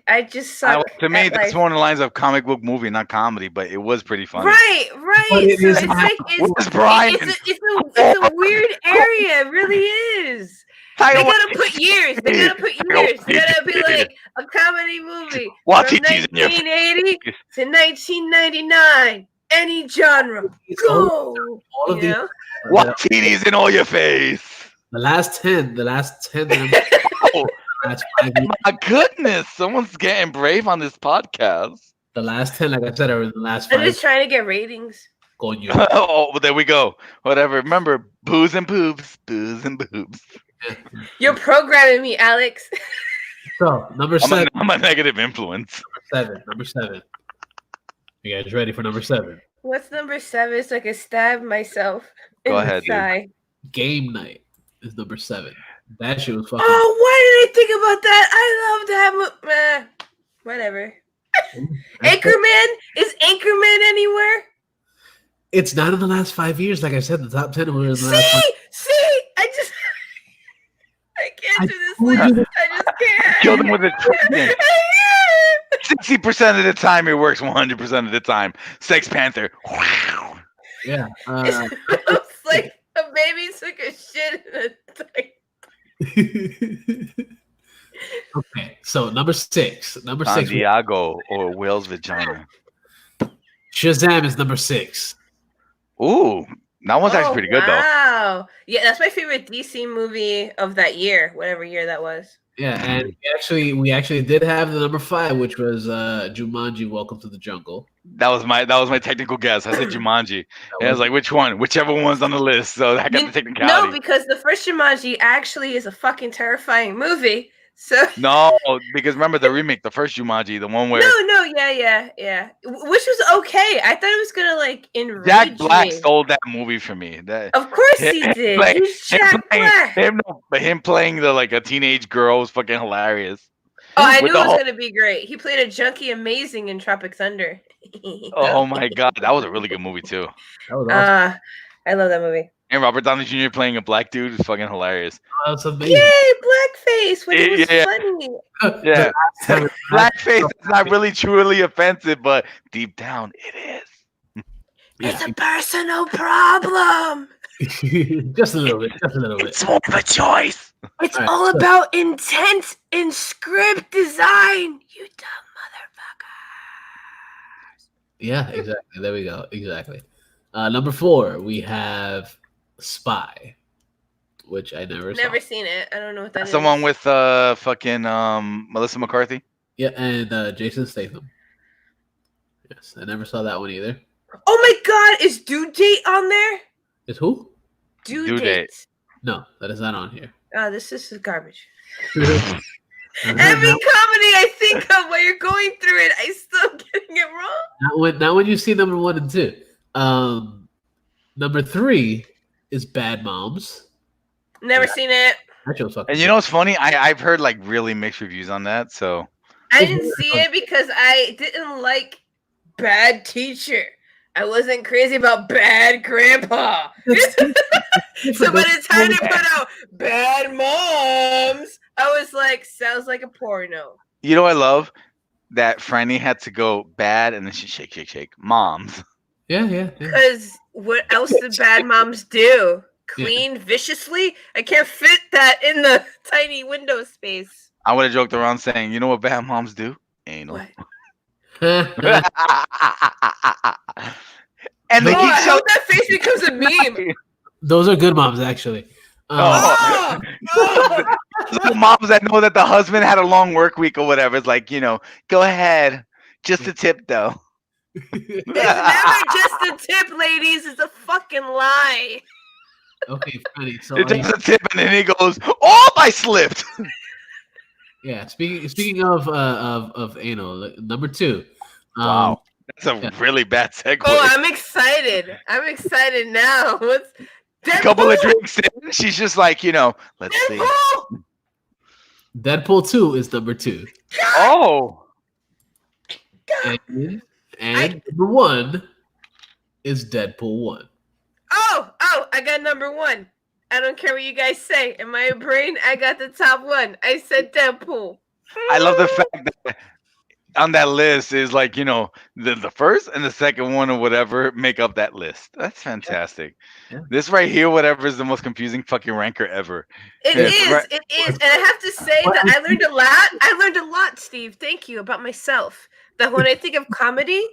I just suck. To me, that's more on the lines of comic book movie, not comedy, but it was pretty funny. Right. It's Brian? It's a weird area. It really is. They gotta put years. They gotta be like a comedy movie from 1980 to 1999. Any genre. Go. All of these. Watini's in all your face. The last 10. That's 5 years. My goodness, someone's getting brave on this podcast. The last 10, like I said, are in the last 5. I'm just trying to get ratings. Oh, well, there we go. Whatever. Remember, booze and boobs. You're programming me, Alex. So, number 7. I'm a negative influence. Number 7. You guys ready for number 7? What's number 7 so I can stab myself in Go the ahead, thigh? dude. Game Night is number 7. That shit was fucking. Oh, why did I think about that? I love that movie. Whatever. Anchorman? Is Anchorman anywhere? It's not in the last 5 years. Like I said, the top 10 were in the last 5 years. See? I can't do this list. I just can't. Kill them with a trident. 60% of the time it works 100% of the time. Sex Panther. Wow. Yeah. It's like a baby took a shit in a tank. Okay, so number 6. Santiago or Will's vagina. Shazam is number 6. Ooh, that one's actually pretty good though. Wow. Yeah, that's my favorite DC movie of that year, whatever year that was. Yeah, and we actually did have the number 5, which was Jumanji: Welcome to the Jungle. That was my technical guess. I said Jumanji. And I was like, which one? Whichever one's on the list. So I got the technicality. No, because the first Jumanji actually is a fucking terrifying movie. So no, because remember the remake, the first Jumanji, the one where yeah, which was okay. I thought it was gonna like enrage Jack Black me. Stole that movie from me. Of course he did. He's Jack Black. Him playing a teenage girl was fucking hilarious. Oh, I knew it was gonna be great. He played a junkie amazing in Tropic Thunder. Oh my god, that was a really good movie too. That was awesome. I love that movie. And Robert Downey Jr. playing a black dude is fucking hilarious. Oh, that's amazing. Yay, blackface! When it was funny. Yeah, blackface is not really truly offensive, but deep down it is. It's a personal problem. Just a little bit. It's more of a choice. It's all about intent in script design. You dumb motherfuckers. Yeah, exactly. There we go. Exactly. Number 4, we have Spy, which I never saw. Never seen it. I don't know what that is. Someone with fucking Melissa McCarthy. Yeah, and Jason Statham. Yes, I never saw that one either. Oh my god, is Due Date on there? Is who? Due Date. No, that is not on here. Oh, this is garbage. Every comedy I think of while you're going through it, I still getting it wrong. Not when you see number 1 and 2. Number 3 is Bad Moms. Never seen it. And you know what's funny? I've heard really mixed reviews on that. So I didn't see it because I didn't like Bad Teacher. I wasn't crazy about Bad Grandpa. So by the time they put out Bad Moms, I was like, sounds like a porno. You know what I love? That Franny had to go bad and then she shake. Moms. Yeah. Because What else did bad moms do? Clean viciously? I can't fit that in the tiny window space. I would have joked around saying, you know what bad moms do? Anal. What? And I hope that face becomes a meme. Those are good moms, actually. Moms that know that the husband had a long work week or whatever. It's like, go ahead. Just a tip, though. It's never just a tip, ladies. It's a fucking lie. Okay, funny. So it's just a tip, and then he goes, "Oh, I slipped." Yeah. Speaking of anal, number 2. Wow, that's a really bad segue. Oh, I'm excited. I'm excited now. What's a couple of drinks in? She's just like, let's see. Deadpool 2 is number 2. Oh. And number 1 is Deadpool 1. Oh, I got number 1. I don't care what you guys say. In my brain, I got the top 1. I said Deadpool. I love the fact that on that list is like, the first and the second one or whatever make up that list. That's fantastic. Yeah. This right here, whatever, is the most confusing fucking ranker ever. It is. And I have to say that I learned a lot. I learned a lot, Steve. Thank you, about myself. That when I think of comedy,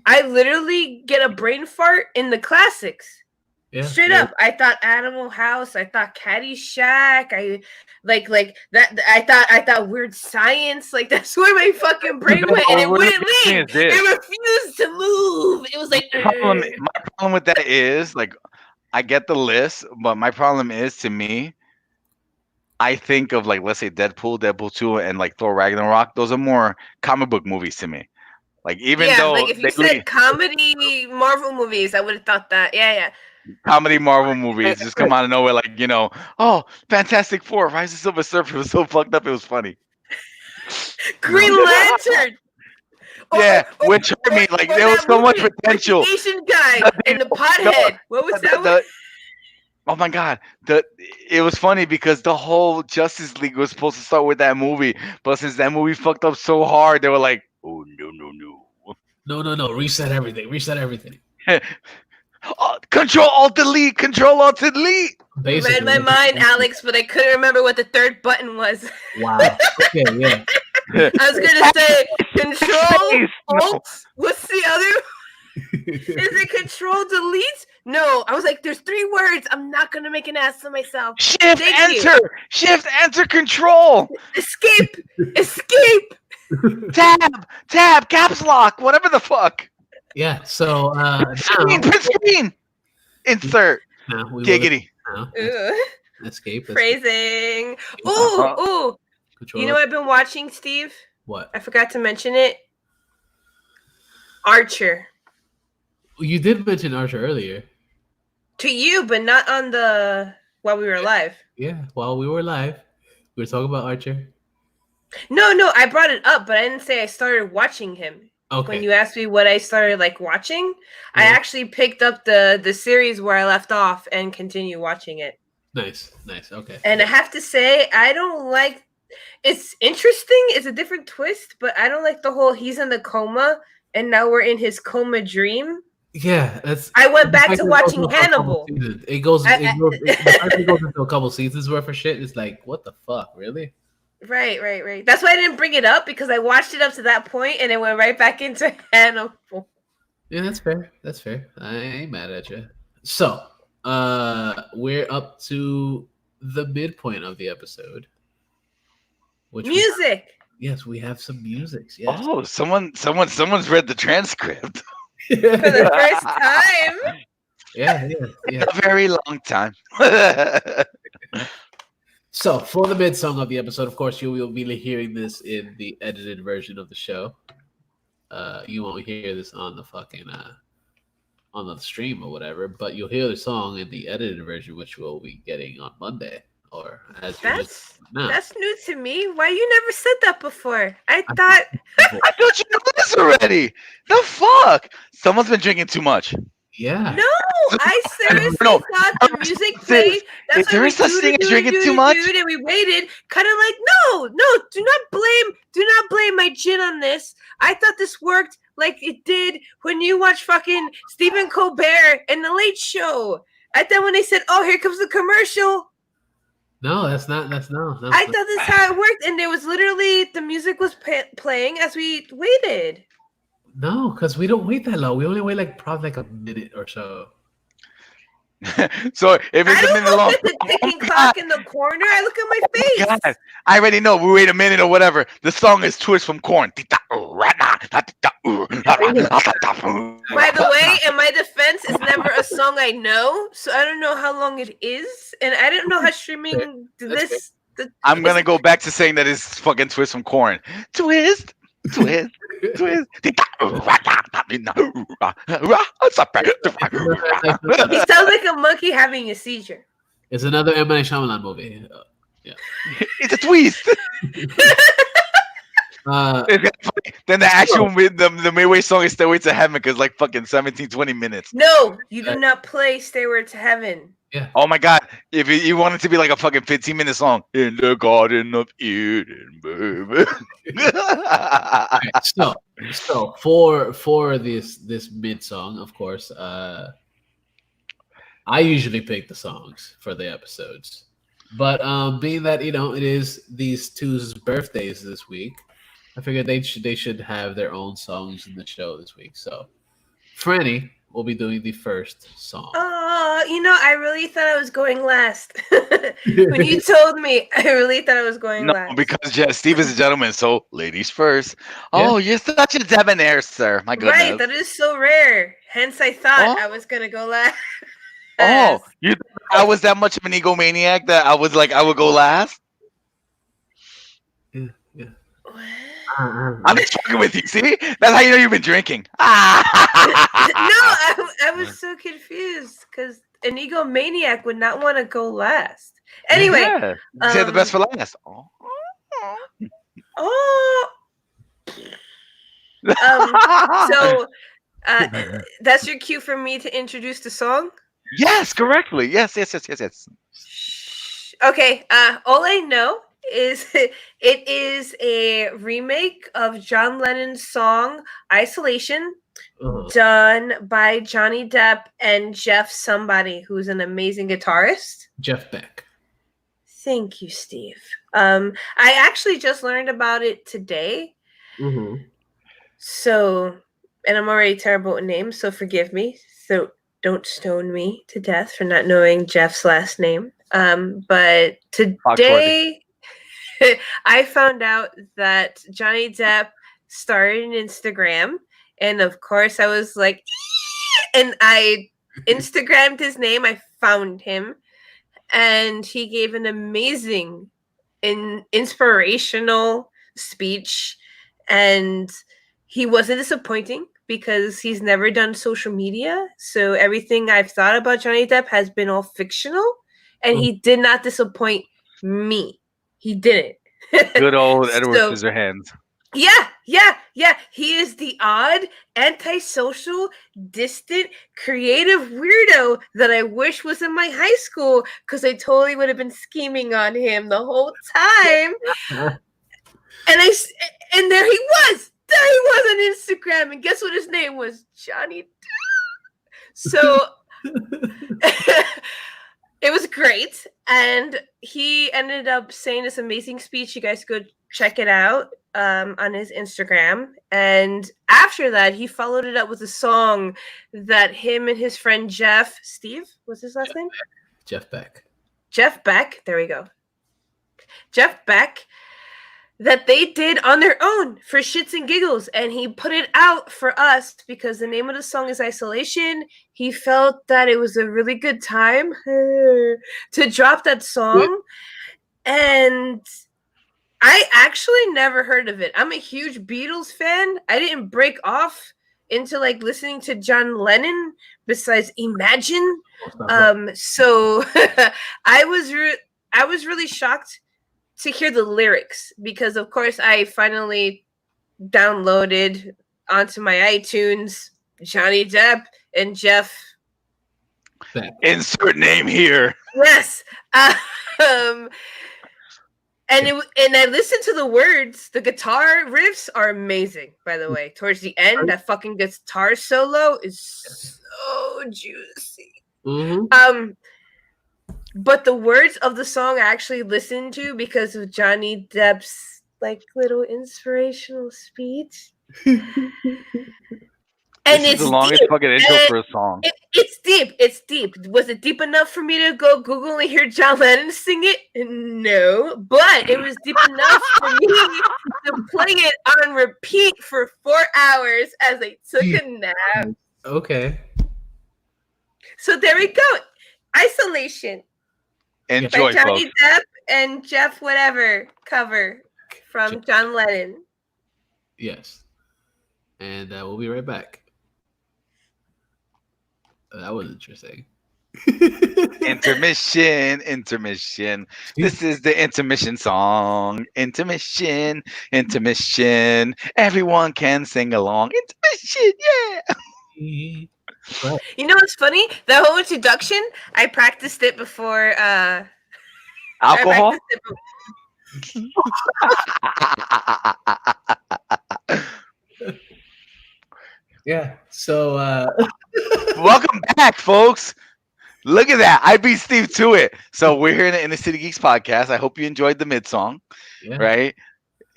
I literally get a brain fart in the classics. Yeah, straight up. I thought Animal House. I thought Caddyshack. I like that. I thought Weird Science. Like, that's where my fucking brain went, and it wouldn't leave. It refused to move. It was like my problem with that is, like, I get the list, but my problem is, to me, I think of, like, let's say Deadpool 2, and like Thor Ragnarok. Those are more comic book movies to me. Like, even though, like, if you said comedy Marvel movies, I would have thought that. Yeah. Comedy Marvel movies just come out of nowhere, like, oh, Fantastic Four, Rise of Silver Surfer was so fucked up, it was funny. Green Lantern. Which hurt me. Like, there was so much potential. Asian guy and the pothead. What was that one? Oh my God! It was funny because the whole Justice League was supposed to start with that movie, but since that movie fucked up so hard, they were like, "Oh no! Reset everything! Control Alt Delete! Control Alt Delete!" Basically, read my mind, Alex, but I couldn't remember what the third button was. Wow. Okay, yeah. I was gonna say Control Alt. What's the other? Is it Control Delete? No, I was like, there's 3 words. I'm not gonna make an ass of myself. Shift Enter Control. Escape. Tab, caps lock, whatever the fuck. Yeah. So screen. Insert. Giggity. Escape. Phrasing. Ooh. Control. You know what I've been watching, Steve? What? I forgot to mention it. Archer. You did mention Archer earlier. To you, but not on while we were live. Yeah, while we were live, we were talking about Archer. No, I brought it up, but I didn't say I started watching him. Okay. When you asked me what I started watching, I actually picked up the series where I left off and continue watching it. Nice. Okay. And I have to say, I don't like. It's interesting. It's a different twist, but I don't like the whole he's in the coma and now we're in his coma dream. Yeah, that's. I went back to watching Hannibal. It goes into a couple seasons worth of shit. It's like, what the fuck, really? Right. That's why I didn't bring it up, because I watched it up to that point and it went right back into Hannibal. Yeah, that's fair. I ain't mad at you. So, we're up to the midpoint of the episode. Music. Yes, we have some music. Yes. Oh, someone's read the transcript. For the first time. Yeah. A very long time. So, for the mid song of the episode, of course, you will be hearing this in the edited version of the show. You won't hear this on the fucking on the stream or whatever, but you'll hear the song in the edited version, which we'll be getting on Monday. Or as that's new to me. Why you never said that before? I thought you knew this already. The fuck? Someone's been drinking too much. Yeah. No, I seriously thought the music played. That's there is such thing as drinking too much. And we waited, kind of like, no, do not blame my gin on this. I thought this worked like it did when you watch fucking Stephen Colbert and The Late Show. I thought when they said, "Oh, here comes the commercial." No, that's not. I thought that's how it worked, and there was literally the music was playing as we waited. No, because we don't wait that long. We only wait probably a minute or so. So if it's a minute long, the ticking clock in the corner, I look at my face. God, I already know. We wait a minute or whatever. The song is "Twist" from Korn. By the way, in my defense, it's never a song I know, so I don't know how long it is, and I don't know how streaming this. I'm gonna go back to saying that it's fucking "Twist" from Korn. Twist. Twist. Twist. He sounds like a monkey having a seizure. It's another M. Night Shyamalan movie. Yeah, it's a twist. Then the actual the midway song is "Stairway to Heaven" because like fucking 17-20 minutes. No, you do not play "Stairway to Heaven." Yeah. Oh my god! If you want it to be like a fucking 15-minute song, in the Garden of Eden, baby. Right, so for this mid song, of course, I usually pick the songs for the episodes, but being that it is these two's birthdays this week, I figured they should have their own songs in the show this week. So, Franny will be doing the first song. I really thought I was going last. When you told me, I really thought I was going last. No, because Steve is a gentleman, so ladies first. Oh, you're such a debonair, sir. My goodness. Right, that is so rare. Hence, I thought I was gonna go last. Oh, I was that much of an egomaniac that I was like, I would go last? Yeah. I'm just fucking with you. See, that's how you know you've been drinking. No, I was so confused because an egomaniac would not want to go last. Anyway, save the best for last. So that's your cue for me to introduce the song. Yes, correctly. Yes. Okay. All I know is it is a remake of John Lennon's song "Isolation," done by Johnny Depp and Jeff somebody who's an amazing guitarist. Jeff Beck. Thank you, Steve. I actually just learned about it today. Mm-hmm. So, and I'm already terrible at names, so forgive me. So don't stone me to death for not knowing Jeff's last name. But today I found out that Johnny Depp started an Instagram, and of course I was like, and I Instagrammed his name. I found him, and he gave an amazing, inspirational speech, and he wasn't disappointing because he's never done social media. So everything I've thought about Johnny Depp has been all fictional, and he did not disappoint me. He didn't. Good old Edward Scissorhands. Yeah. He is the odd, antisocial, distant, creative weirdo that I wish was in my high school because I totally would have been scheming on him the whole time. And there he was. There he was on Instagram, and guess what his name was? Johnny Depp. So it was great, and he ended up saying this amazing speech. You guys go check it out on his Instagram. And after that, he followed it up with a song that him and his friend Steve, what's his last name? Jeff Beck. There we go. Jeff Beck. That they did on their own for shits and giggles, and he put it out for us because the name of the song is Isolation. He felt that it was a really good time to drop that song, and I actually never heard of it. I'm a huge Beatles fan. I didn't break off into like listening to John Lennon besides Imagine. So I was really shocked to hear the lyrics because, of course, I finally downloaded onto my iTunes Johnny Depp and Jeff. Insert name here. Yes. And I listened to the words. The guitar riffs are amazing, by the way. Towards the end, that fucking guitar solo is so juicy. Mm-hmm. But the words of the song I actually listened to because of Johnny Depp's like little inspirational speech. And this is the longest fucking intro for a song. It's deep. It's deep. Was it deep enough for me to go Google and hear John Lennon sing it? No. But it was deep enough for me to play it on repeat for 4 hours as I took a nap. Okay. So there we go. Isolation. Enjoy, by Johnny folks. Depp and Jeff whatever cover from John Lennon. Yes. And we'll be right back. That was interesting. Intermission. This is the intermission song. Intermission. Everyone can sing along. Intermission, yeah. You know what's funny? The whole introduction, I practiced it before. Alcohol? Yeah. So welcome back, folks. Look at that. I beat Steve to it. So we're here in the Inner City Geeks podcast. I hope you enjoyed the mid song. Yeah. Right?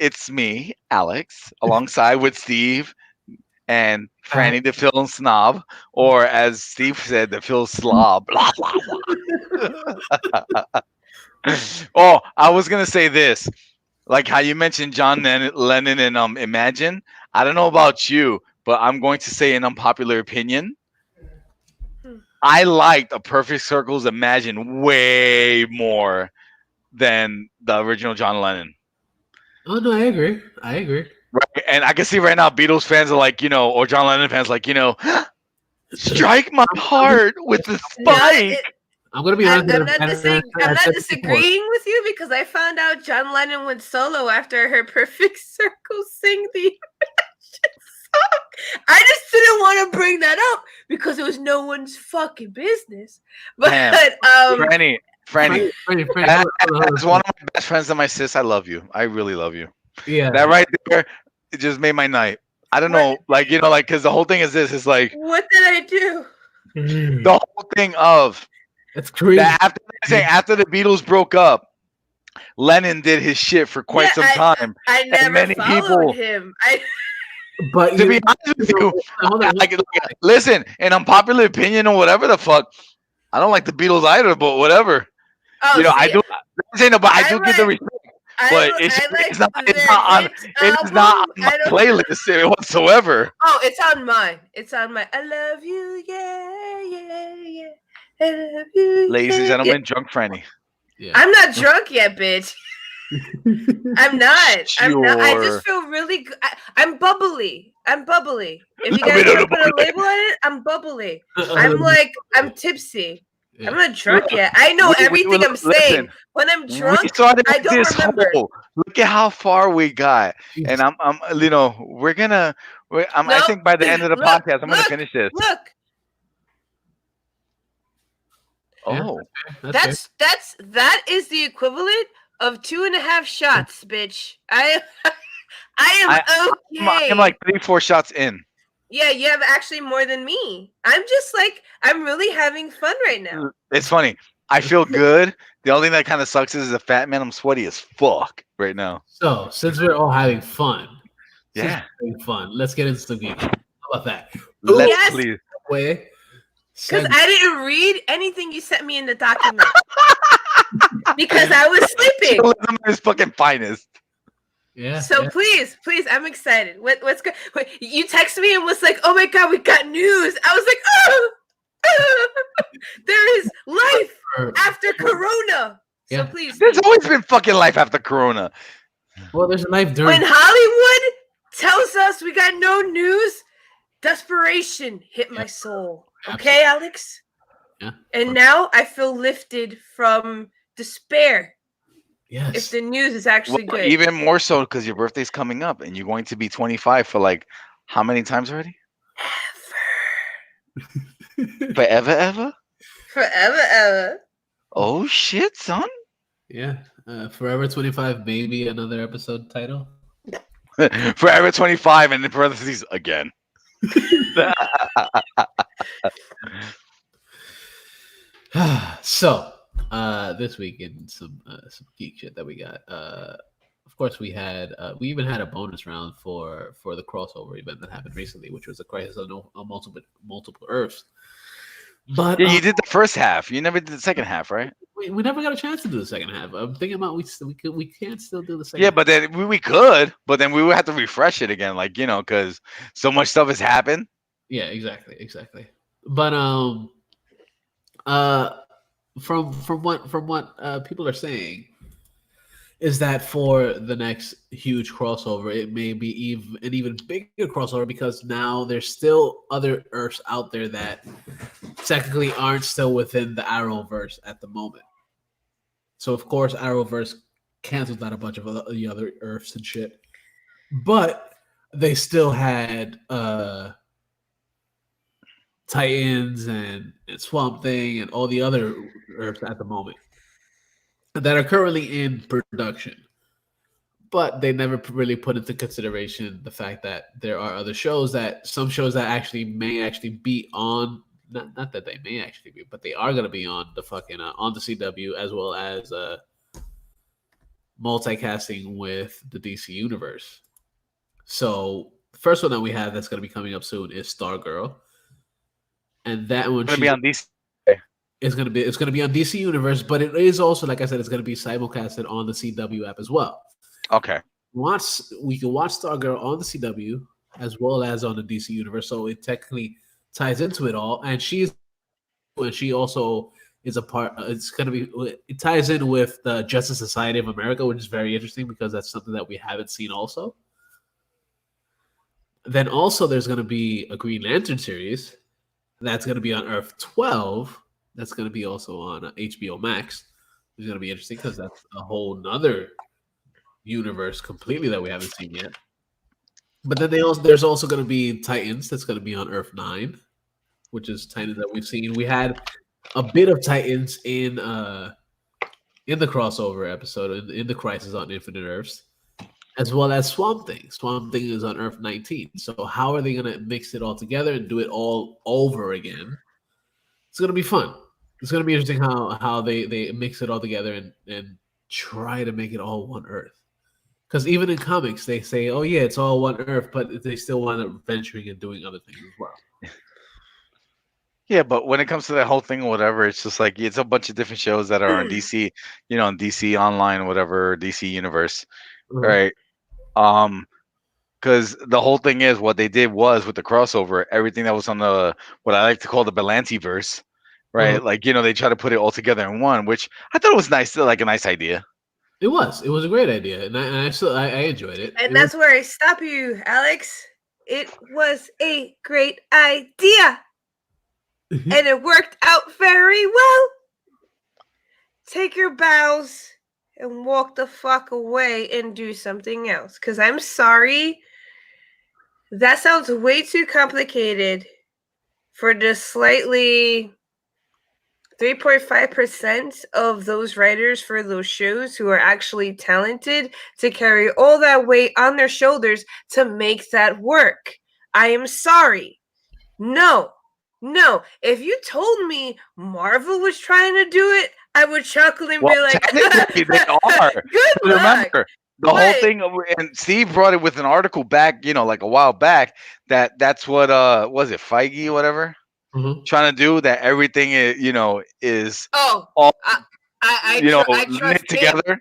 It's me, Alex, alongside with Steve and Franny the film snob, or as Steve said, the film slob. Blah, blah, blah. Oh, I was gonna say this. Like how you mentioned John Lennon and Imagine. I don't know about you, but I'm going to say an unpopular opinion. I liked A Perfect Circle's Imagine way more than the original John Lennon. Oh no, I agree. Right, and I can see right now Beatles fans are like, or John Lennon fans like, strike my heart with the spike. I'm gonna be honest. I'm not disagreeing with you because I found out John Lennon went solo after I heard Perfect Circle sing the song. I just didn't want to bring that up because it was no one's fucking business. But Franny, as one of my best friends and my sis, I love you. I really love you. Yeah, that right there, it just made my night. I don't know, because the whole thing is this. It's like, what did I do? The whole thing of it's crazy. After the Beatles broke up, Lennon did his shit for quite some time. I never followed him. But to be honest with you, listen, an unpopular opinion or whatever the fuck, I don't like the Beatles either, but whatever. I do get the respect. But it's not on my playlist whatsoever. Oh, it's on mine. I love you, yeah. I love you. Ladies and gentlemen, drunk Franny. Yeah. I'm not drunk yet, bitch. I'm not. I just feel really good. I'm bubbly. If you guys want to put a label on it, I'm bubbly. I'm tipsy. Yeah. I'm not drunk yet. I know everything I'm saying. When I'm drunk, I don't remember. Look at how far we got, and we're gonna. I think by the end of the podcast, I'm gonna finish this. Look. Oh, that is the equivalent of 2.5 shots, bitch. I am okay. I'm like 3-4 shots in. Yeah, you have actually more than me. I'm really having fun right now. It's funny. I feel good. The only thing that kind of sucks is as a fat man, I'm sweaty as fuck right now. So, since we're all having fun, let's get into some games. How about that? Let's please. Because I didn't read anything you sent me in the document. Because I was sleeping. I'm his fucking finest. Yeah. So please, I'm excited. What's good? You texted me and was like, "Oh my god, we got news." I was like, there is life after Corona. So please. There's always been fucking life after Corona. Well, there's life during. When Hollywood tells us we got no news, desperation hit my soul. Okay, Alex? Yeah. And now I feel lifted from despair. Yes. If the news is actually good. Even more so because your birthday's coming up and you're going to be 25 for like how many times already? Ever. Forever, ever? Forever, ever. Oh shit, son. Yeah. Forever 25, maybe another episode title. Forever 25, and in parentheses again. So, this week in some geek shit that we got. Of course, we even had a bonus round for the crossover event that happened recently, which was a Crisis on multiple Earths. But yeah, you did the first half. You never did the second half, right? We never got a chance to do the second half. I'm thinking about we can't still do the second. Yeah, half. but then we could, but then we would have to refresh it again, like because so much stuff has happened. Yeah, exactly. But from what people are saying is that for the next huge crossover, it may be an even bigger crossover because now there's still other Earths out there that technically aren't still within the Arrowverse at the moment. So of course, Arrowverse canceled out a bunch of the other Earths and shit, but they still had Titans and Swamp Thing and all the other Earths at the moment that are currently in production. But they never really put into consideration the fact that there are other shows some shows that may actually be on. Not that they may actually be, but they are going to be on the fucking on the CW, as well as multicasting with the DC universe. So the first one that we have that's going to be coming up soon is Stargirl, and that one It's gonna be on DC. It's going to be on DC universe, but it is also, like I said, it's going to be simulcasted on the CW app as well. Okay. We can watch Stargirl on the CW as well as on the DC universe, so it technically ties into it all. And she also is a part. It ties in with the Justice Society of America, which is very interesting because that's something that we haven't seen also. Then also there's going to be a Green Lantern series that's going to be on Earth 12. That's going to be also on HBOMax. It's going to be interesting because that's a whole nother universe completely that we haven't seen yet. But then there's also going to be Titans that's going to be on Earth 9, which is Titans that we've seen. We had a bit of Titans in the crossover episode in the Crisis on Infinite Earths, as well as Swamp Thing. Swamp Thing is on Earth 19. So how are they going to mix it all together and do it all over again? It's going to be fun. It's going to be interesting how they mix it all together and try to make it all one Earth. Because even in comics, they say, oh, yeah, it's all one Earth, but they still want to venturing and doing other things as well. Yeah, but when it comes to that whole thing or whatever, it's just like it's a bunch of different shows that are on DC, on DC Online, whatever, DC Universe, right? Because the whole thing is what they did was with the crossover, everything that was on the what I like to call the Belantiverse, right? Like they try to put it all together in one, which I thought it was nice, like a nice idea. It was a great idea, and I enjoyed it. And that's where I stop you, Alex. It was a great idea, and it worked out very well. Take your bows and walk the fuck away and do something else. Because I'm sorry, that sounds way too complicated for the slightly 3.5% of those writers for those shows who are actually talented to carry all that weight on their shoulders to make that work. I am sorry. No. If you told me Marvel was trying to do it, I would chuckle and be like, technically they are. Good luck. Remember, the whole thing, and Steve brought it with an article back, like a while back, that's what, was it Feige or whatever? Trying to do that everything is all I knit together.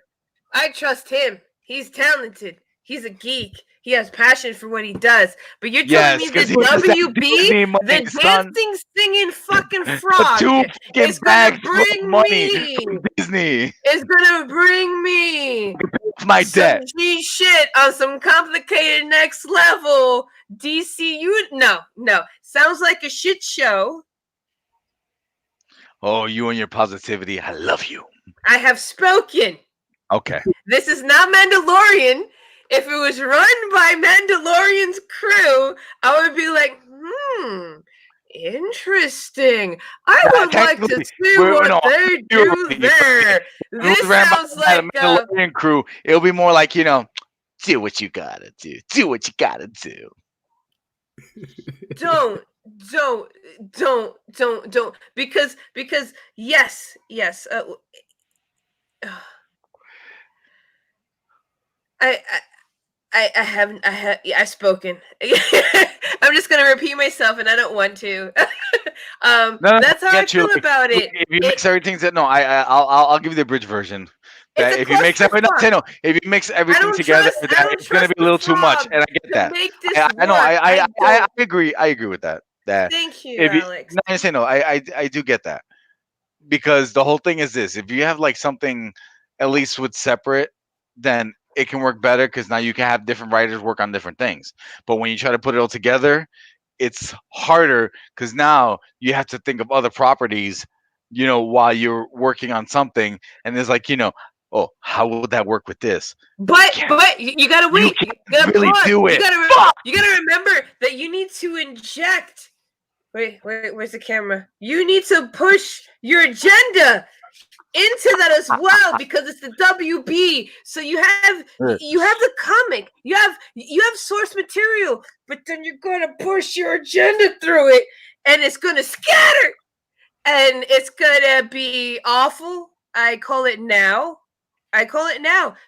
I trust him. He's talented. He's a geek. He has passion for what he does. But you're telling me the WB, the dancing, singing fucking frog, is gonna bring me Disney. Is gonna bring me my debt. G shit on some complicated next level DCU. No. Sounds like a shit show. Oh, you and your positivity. I love you. I have spoken. Okay. This is not Mandalorian. If it was run by Mandalorian's crew, I would be like, Interesting. I would like to see what they do there. This sounds like a Mandalorian crew. It'll be more like, do what you gotta do. Do what you gotta do. Don't. Because yes. I've spoken. I'm just gonna repeat myself, and I don't want to. That's how I feel about it. If you mix everything, I'll give you the bridge version. That if you mix everything together, it's gonna be a little too much, and I get that. I know. I agree. I agree with that. Thank you, Alex. I do get that, because the whole thing is this: if you have like something, at least with separate, then it can work better, because now you can have different writers work on different things. But when you try to put it all together, it's harder, because now you have to think of other properties, while you're working on something, and there's like, oh, how would that work with this? But you gotta wait. You gotta really pause. do it. You gotta remember that you need to inject. Wait, where's the camera? You need to push your agenda into that as well, because it's the WB. So you have the comic, you have source material, but then you're gonna push your agenda through it, and it's gonna scatter, and it's gonna be awful. I call it now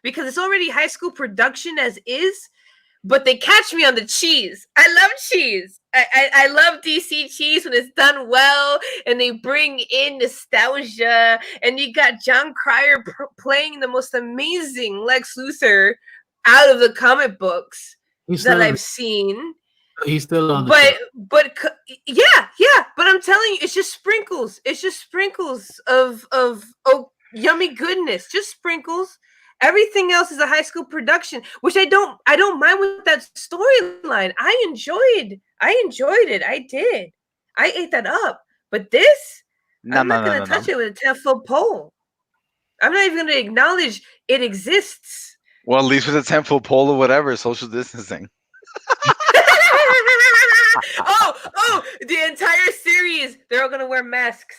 because it's already high school production as is. But they catch me on the cheese. I love cheese. I love DC cheese when it's done well, and they bring in nostalgia. And you got John Cryer playing the most amazing Lex Luthor out of the comic books that I've seen. He's still on the show. Yeah. But I'm telling you, it's just sprinkles. It's just sprinkles of yummy goodness. Just sprinkles. Everything else is a high school production, which I don't mind with that storyline. I enjoyed it. I did. I ate that up. But this, I'm not going to touch it with a 10-foot pole. I'm not even going to acknowledge it exists. Well, at least with a 10-foot pole or whatever, social distancing. Oh, the entire series, they're all going to wear masks.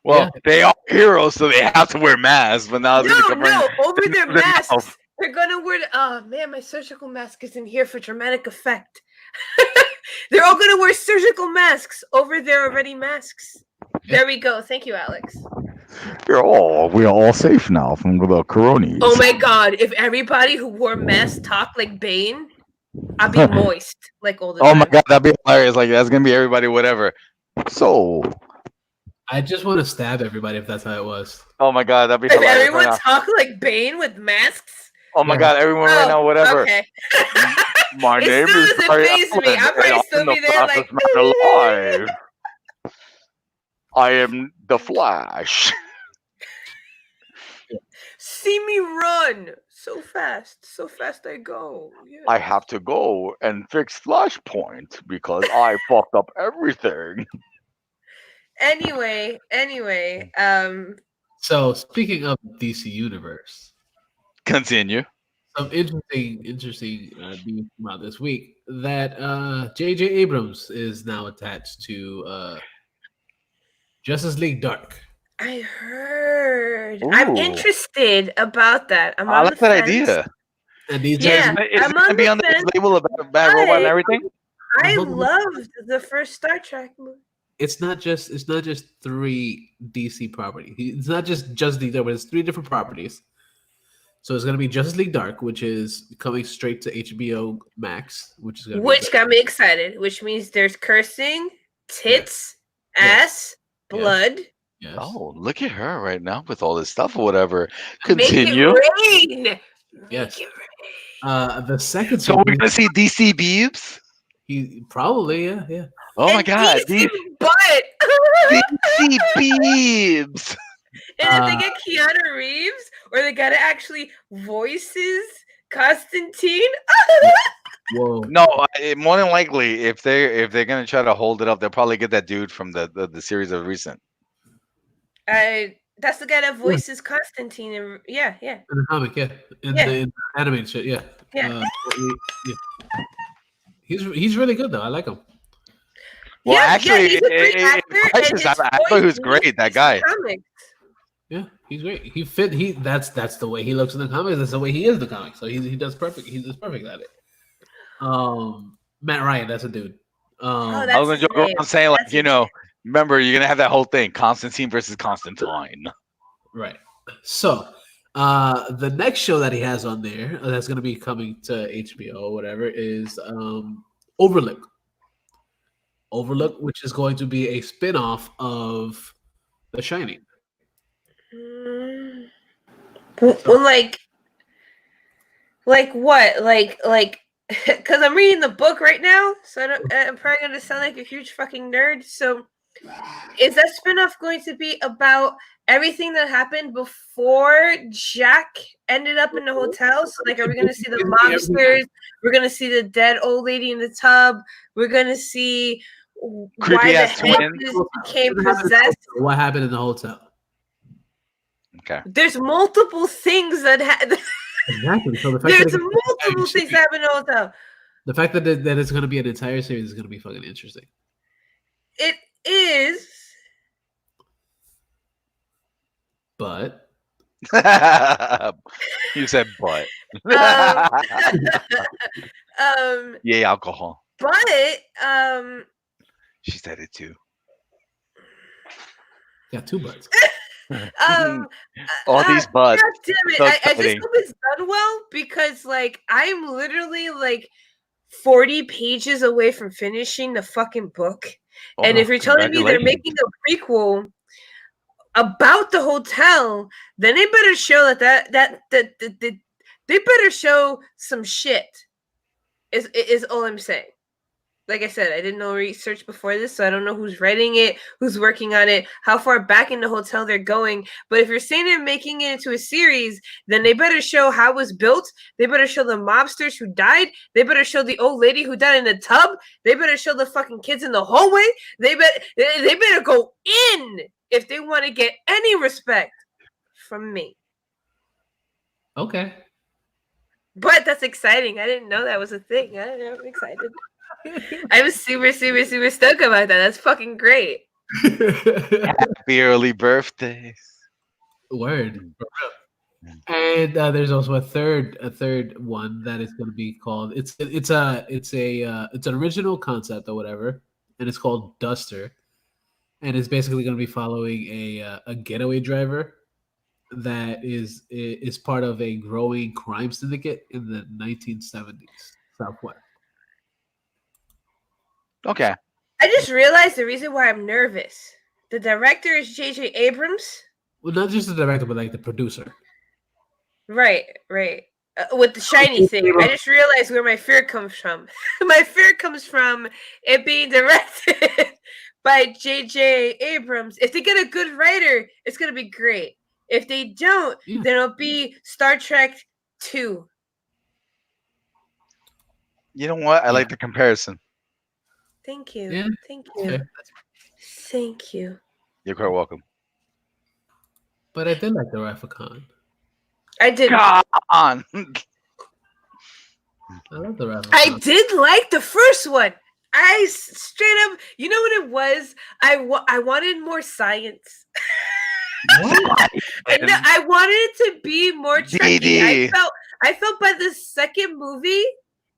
Well, they are heroes, so they have to wear masks. But now over their masks, they're gonna wear. Oh man, my surgical mask isn't here for dramatic effect. They're all gonna wear surgical masks over their already masks. There we go. Thank you, Alex. We are all safe now from the corona. Oh my God! If everybody who wore masks talked like Bane, I'd be moist like all the time. Oh my God, that'd be hilarious! Like that's gonna be everybody, whatever. So. I just want to stab everybody if that's how it was. Oh my God, that'd be hilarious. If everyone talk like Bane with masks. Oh my God, everyone right now, whatever. Okay. My name is Barry Allen, I'll probably still be there like. Alive. I am the Flash. See me run so fast I go. Yes. I have to go and fix Flashpoint because I fucked up everything. Anyway. So speaking of DC Universe, continue. Some interesting news came out this week that J.J. Abrams is now attached to Justice League Dark. I heard. Ooh. I'm interested about that. I like that idea. And is it going to be on the label of Bad Robot and everything? I loved the first Star Trek movie. It's not just 3 DC properties. It's not just League Dark, but it's 3 different properties. So it's going to be Justice League Dark, which is coming straight to HBOMax, which got me excited. Which means there's cursing, tits, ass, blood. Yes. Oh, look at her right now with all this stuff or whatever. Continue. Make it rain. Yes. The second. So we're going to see DC Beebs. He probably yeah. Oh my God! DC Beebs. And if they get Keanu Reeves, or they gotta actually voices Constantine. Whoa! No, more than likely, if they're gonna try to hold it up, they'll probably get that dude from the series of recent. That's the guy that voices Constantine, and yeah. In the comic, in the animated shit, yeah. He's really good though. I like him. Well, actually, he's a great actor. I thought he was great. That guy. Yeah, he's great. He fit. That's the way he looks in the comics. That's the way he is in the comics. So he does perfect. He does perfect at it. Matt Ryan, that's a dude. Oh, I was gonna joke around saying like, remember you're gonna have that whole thing, Constantine versus Constantine. Right. So, the next show that he has on there that's gonna be coming to HBO or whatever is Overlook. Overlook, which is going to be a spin-off of The Shining. Well, like what? Like, because I'm reading the book right now, so I'm probably gonna sound like a huge fucking nerd. So, is that spinoff going to be about everything that happened before Jack ended up in the hotel? So, like, are we gonna see the mobsters? We're gonna see the dead old lady in the tub. We're gonna see why the headges became possessed. What happened in the hotel? Okay. There's multiple things that exactly. So there's multiple things that happen in the hotel. The fact that it's going to be an entire series is going to be fucking interesting. It is. But you said but. Yeah, alcohol. But she said it too. Got two butts. All these butts. God damn it. I just hope it's done well because like I'm literally like 40 pages away from finishing the fucking book. And if you're telling me they're making a prequel about the hotel, then they better show that they better show some shit. Is all I'm saying. Like I said, I didn't know research before this, so I don't know who's writing it, who's working on it, how far back in the hotel they're going. But if you're saying they're making it into a series, then they better show how it was built. They better show the mobsters who died. They better show the old lady who died in the tub. They better show the fucking kids in the hallway. They better go in if they want to get any respect from me. Okay. But that's exciting. I didn't know that was a thing. I'm excited. I was super, super, super stoked about that. That's fucking great. Happy early birthdays. Word. And there's also a third one that is going to be called. It's an original concept or whatever, and it's called Duster, and it's basically going to be following a getaway driver that is part of a growing crime syndicate in the 1970s Southwest. Okay. I just realized the reason why I'm nervous. The director is J.J. Abrams. Well, not just the director, but like the producer. Right. With the shiny thing. I just realized where my fear comes from. My fear comes from it being directed by J.J. Abrams. If they get a good writer, it's going to be great. If they don't, then it'll be Star Trek 2. You know what? I like the comparison. Thank you. Yeah. Thank you. Okay. Thank you. You're quite welcome. But I did like the Wrath of Khan. I did. Khan. I love the Wrath of Khan. I did like the first one. I straight up, you know what it was? I wanted more science. I wanted it to be more tricky. I felt by the second movie,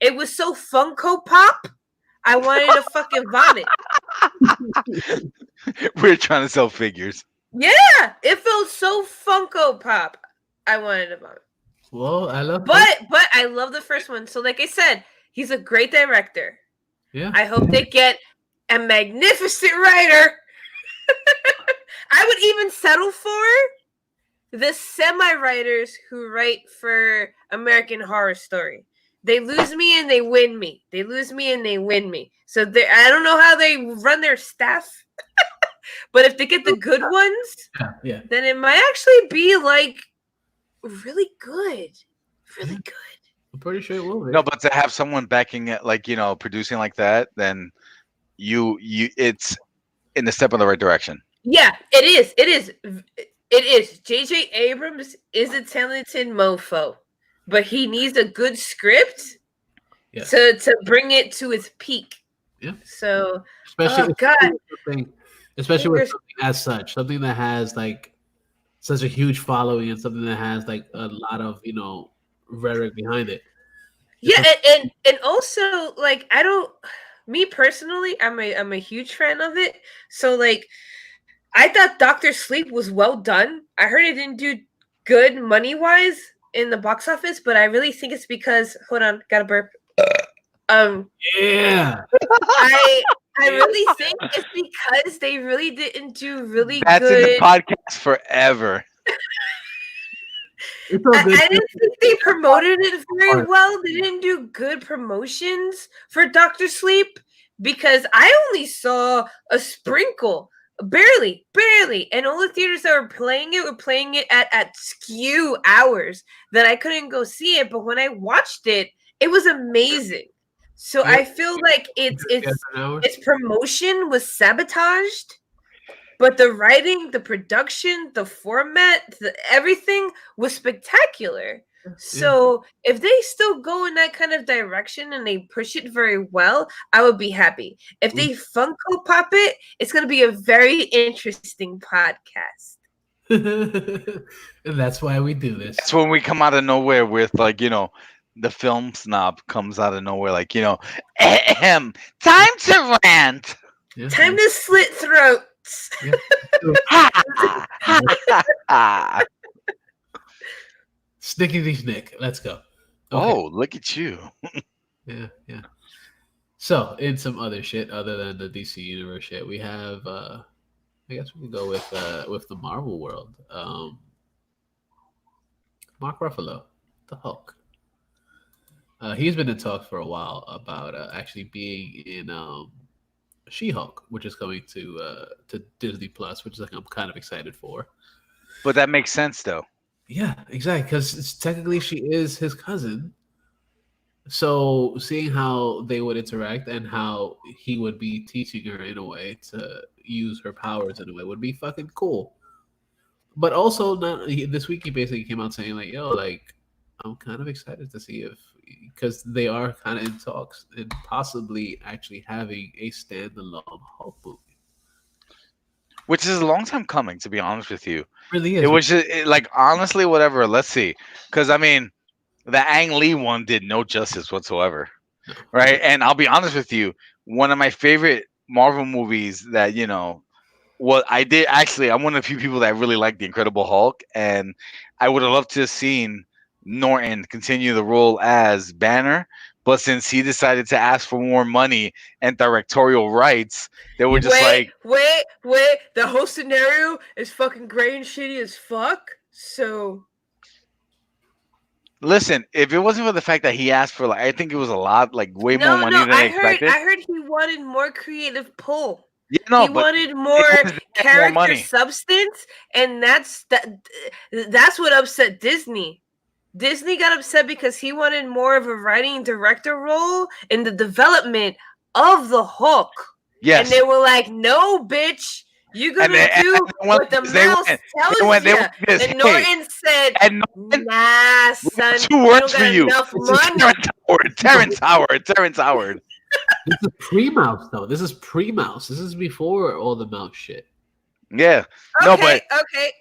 it was so Funko Pop. I wanted to fucking vomit. We're trying to sell figures. Yeah, it felt so Funko Pop. I wanted to vomit. Well, I love But I love the first one. So like I said, he's a great director. Yeah. I hope they get a magnificent writer. I would even settle for the semi-writers who write for American Horror Story. They lose me and they win me. They lose me and they win me. So I don't know how they run their staff. But if they get the good ones, then it might actually be like really good. Really good. I'm pretty sure it will be. No, but to have someone backing it, like, producing like that, then it's in the step in the right direction. Yeah, it is. It is. J.J. Abrams is a talented mofo. But he needs a good script to bring it to its peak. Yeah. So, Especially, oh god, especially with something as such, something that has like such a huge following and something that has like a lot of rhetoric behind it. Yeah, and also like I don't. Me personally, I'm a huge fan of it. So like, I thought Doctor Sleep was well done. I heard it didn't do good money wise in the box office, but I really think it's because hold on, gotta burp. Yeah. I really think it's because they really didn't do really That's good. in the podcast forever. I didn't think they promoted it very well. They didn't do good promotions for Doctor Sleep because I only saw a sprinkle, barely, and all the theaters that were playing it at skew hours that I couldn't go see it. But when I watched it, it was amazing. So I feel like its promotion was sabotaged. But the writing, the production, the format, everything was spectacular. So if they still go in that kind of direction and they push it very well, I would be happy. If they Funko Pop it, it's going to be a very interesting podcast. And that's why we do this. That's when we come out of nowhere with the film snob comes out of nowhere like, time to rant. Yeah. Time to slit throats. Snickety snick. Let's go. Okay. Oh, look at you. Yeah. So, in some other shit other than the DC Universe shit, we have I guess we can go with the Marvel world. Mark Ruffalo, the Hulk. He's been in talks for a while about actually being in She-Hulk, which is coming to Disney Plus, which is I'm kind of excited for. But that makes sense, though. Yeah, exactly, because technically she is his cousin. So seeing how they would interact and how he would be teaching her in a way to use her powers in a way would be fucking cool. But also, this week he basically came out saying like, "Yo, like, I'm kind of excited to see if." Because they are kind of in talks and possibly actually having a standalone Hulk movie, which is a long time coming. To be honest with you, really is. It was just like honestly, whatever. Let's see, because I mean, the Ang Lee one did no justice whatsoever, right? And I'll be honest with you, one of my favorite Marvel movies that I did actually. I'm one of the few people that really like the Incredible Hulk, and I would have loved to have seen Norton continue the role as Banner, but since he decided to ask for more money and directorial rights, they were just wait, the whole scenario is fucking gray and shitty as fuck. So listen, if it wasn't for the fact that he asked for I think it was a lot, way more money than I expected. I heard he wanted more creative pull. Yeah, no, he wanted more character substance, and that's what upset Disney. Disney got upset because he wanted more of a writing director role in the development of the Hulk. Yes. And they were like, no, bitch, you're going to do what the mouse tells you. And Norton said, nah, son, 2 words for you. Enough money. Terrence Howard. This is pre-mouse, though. This is pre-mouse. This is before all the mouse shit. Yeah. Okay,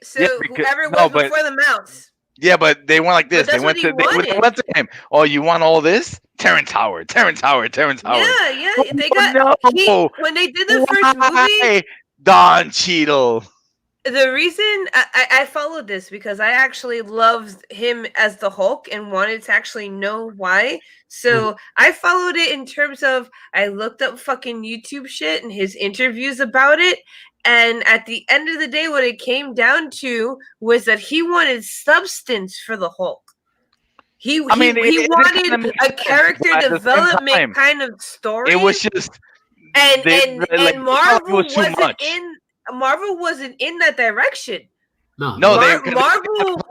so whoever was before the mouse. Yeah, but they went like this. They went to him. Oh, you want all this? Terrence Howard. Yeah. They got when they did the first movie. Don Cheadle. The reason I followed this because I actually loved him as the Hulk and wanted to actually know why. So I followed it in terms of I looked up fucking YouTube shit and his interviews about it. And at the end of the day, what it came down to was that he wanted substance for the Hulk. He wanted a character development kind of story. It was just and Marvel wasn't in that direction. No, Marvel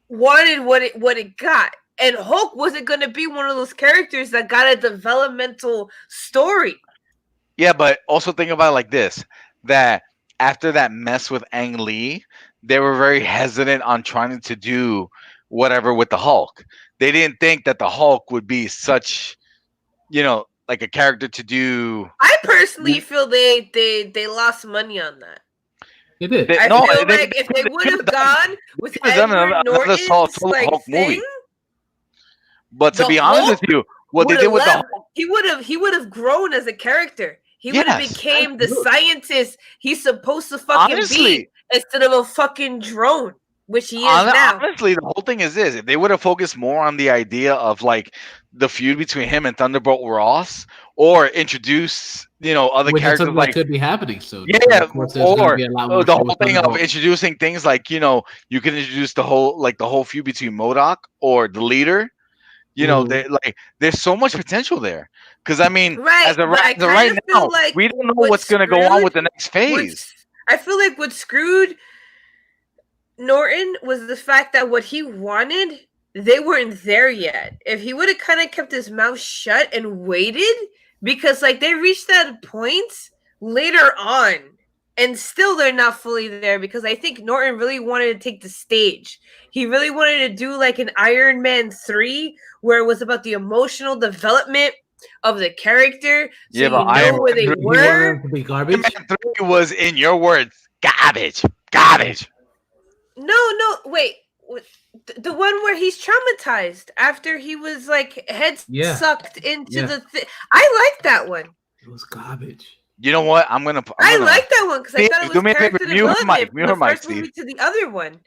wanted what it got. And Hulk wasn't going to be one of those characters that got a developmental story. Yeah, but also think about it like this, that after that mess with Ang Lee, they were very hesitant on trying to do whatever with the Hulk. they didn't think that the Hulk would be such, like a character to do. I personally feel they lost money on that. They did. I feel like if they would have gone with Edward Norton's Hulk thing, movie. But to be honest with you, what they did with the Hulk, he would have grown as a character. He would have became the scientist he's supposed to fucking be instead of a fucking drone, which he is now. Honestly, the whole thing is this: if they would have focused more on the idea of like the feud between him and Thunderbolt Ross, or introduce other characters like could be happening soon. Yeah, or the whole thing of introducing things like you can introduce the whole feud between MODOK or the leader. There's so much potential there. Because I mean, as of right now, we don't know what's going to go on with the next phase. I feel like what screwed Norton was the fact that what he wanted, they weren't there yet. If he would have kind of kept his mouth shut and waited, because they reached that point later on, and still they're not fully there, because I think Norton really wanted to take the stage. He really wanted to do like an Iron Man 3, where it was about the emotional development of the character, so but Iron where they were. Garbage. Iron Man 3 was, in your words, garbage. No, wait. The one where he's traumatized after he was sucked into the thing. I like that one. It was garbage. You know what? I like that one because I thought it was character development from the first movie to the other one.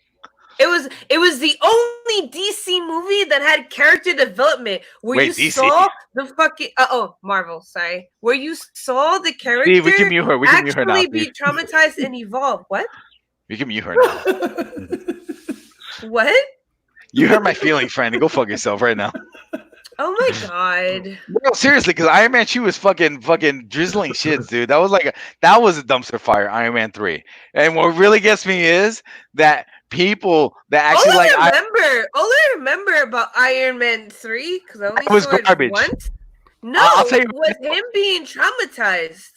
It was the only DC movie that had character development where you saw the fucking Marvel, sorry, where you saw the character Steve, we can mute her. We can mute her now, actually be traumatized and evolve. What? We can mute her now. What? You hurt my feelings, friend. Go fuck yourself right now. Oh my god! No, seriously, because Iron Man 2 was fucking drizzling shits, dude. That was a dumpster fire. Iron Man 3, and what really gets me is that people that actually all I remember about Iron Man 3, because I only saw it once. No, it was him being traumatized.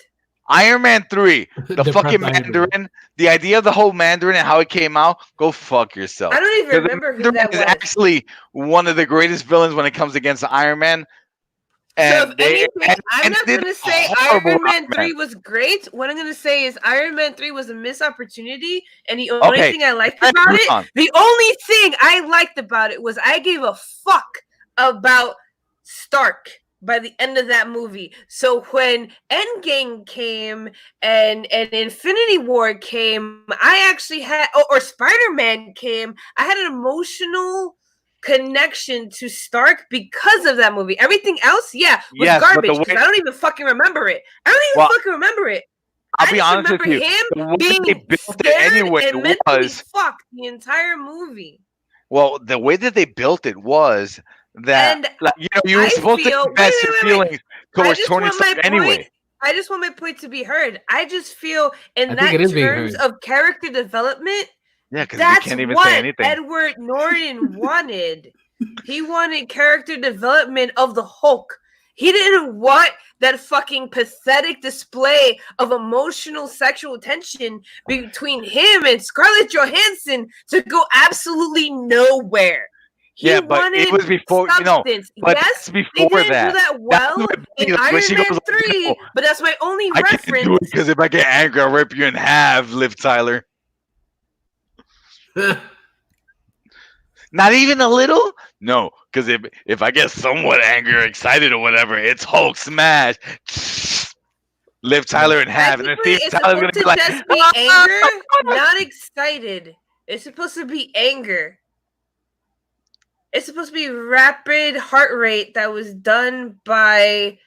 Iron Man 3, the fucking Mandarin, the idea of the whole Mandarin and how it came out, go fuck yourself. I don't even remember who that was. Actually one of the greatest villains when it comes against Iron Man. And so if anything, I'm not going to say Iron Man 3 was great. What I'm going to say is Iron Man 3 was a missed opportunity, and the only thing I liked about the only thing I liked about it was I gave a fuck about Stark by the end of that movie. So when Endgame came and Infinity War came, I actually had, or Spider-Man came, I had an emotional connection to Stark because of that movie. Everything else, was garbage. I don't even fucking remember it. Fucking remember it. I'll be honest with you. Him being scared and mentally fucked the entire movie. Well, the way that they built it was that you were supposed to confess your feelings towards Tony Stark anyway. I just want my point to be heard. I just feel in terms of character development, because you can't even say anything. Edward Norton wanted. He wanted character development of the Hulk. He didn't want that fucking pathetic display of emotional sexual tension between him and Scarlett Johansson to go absolutely nowhere. But it was before, substance. But yes, before they didn't that. Do that well in Iron Man 3, but that's my only reference. I can't do it because if I get angry, I'll rip you in half, Liv Tyler. Not even a little? No, because if I get somewhat angry or excited or whatever, it's Hulk smash. Liv Tyler in half. And then Steve Tyler's going to be like, just be anger, not excited. It's supposed to be anger. It's supposed to be rapid heart rate that was done by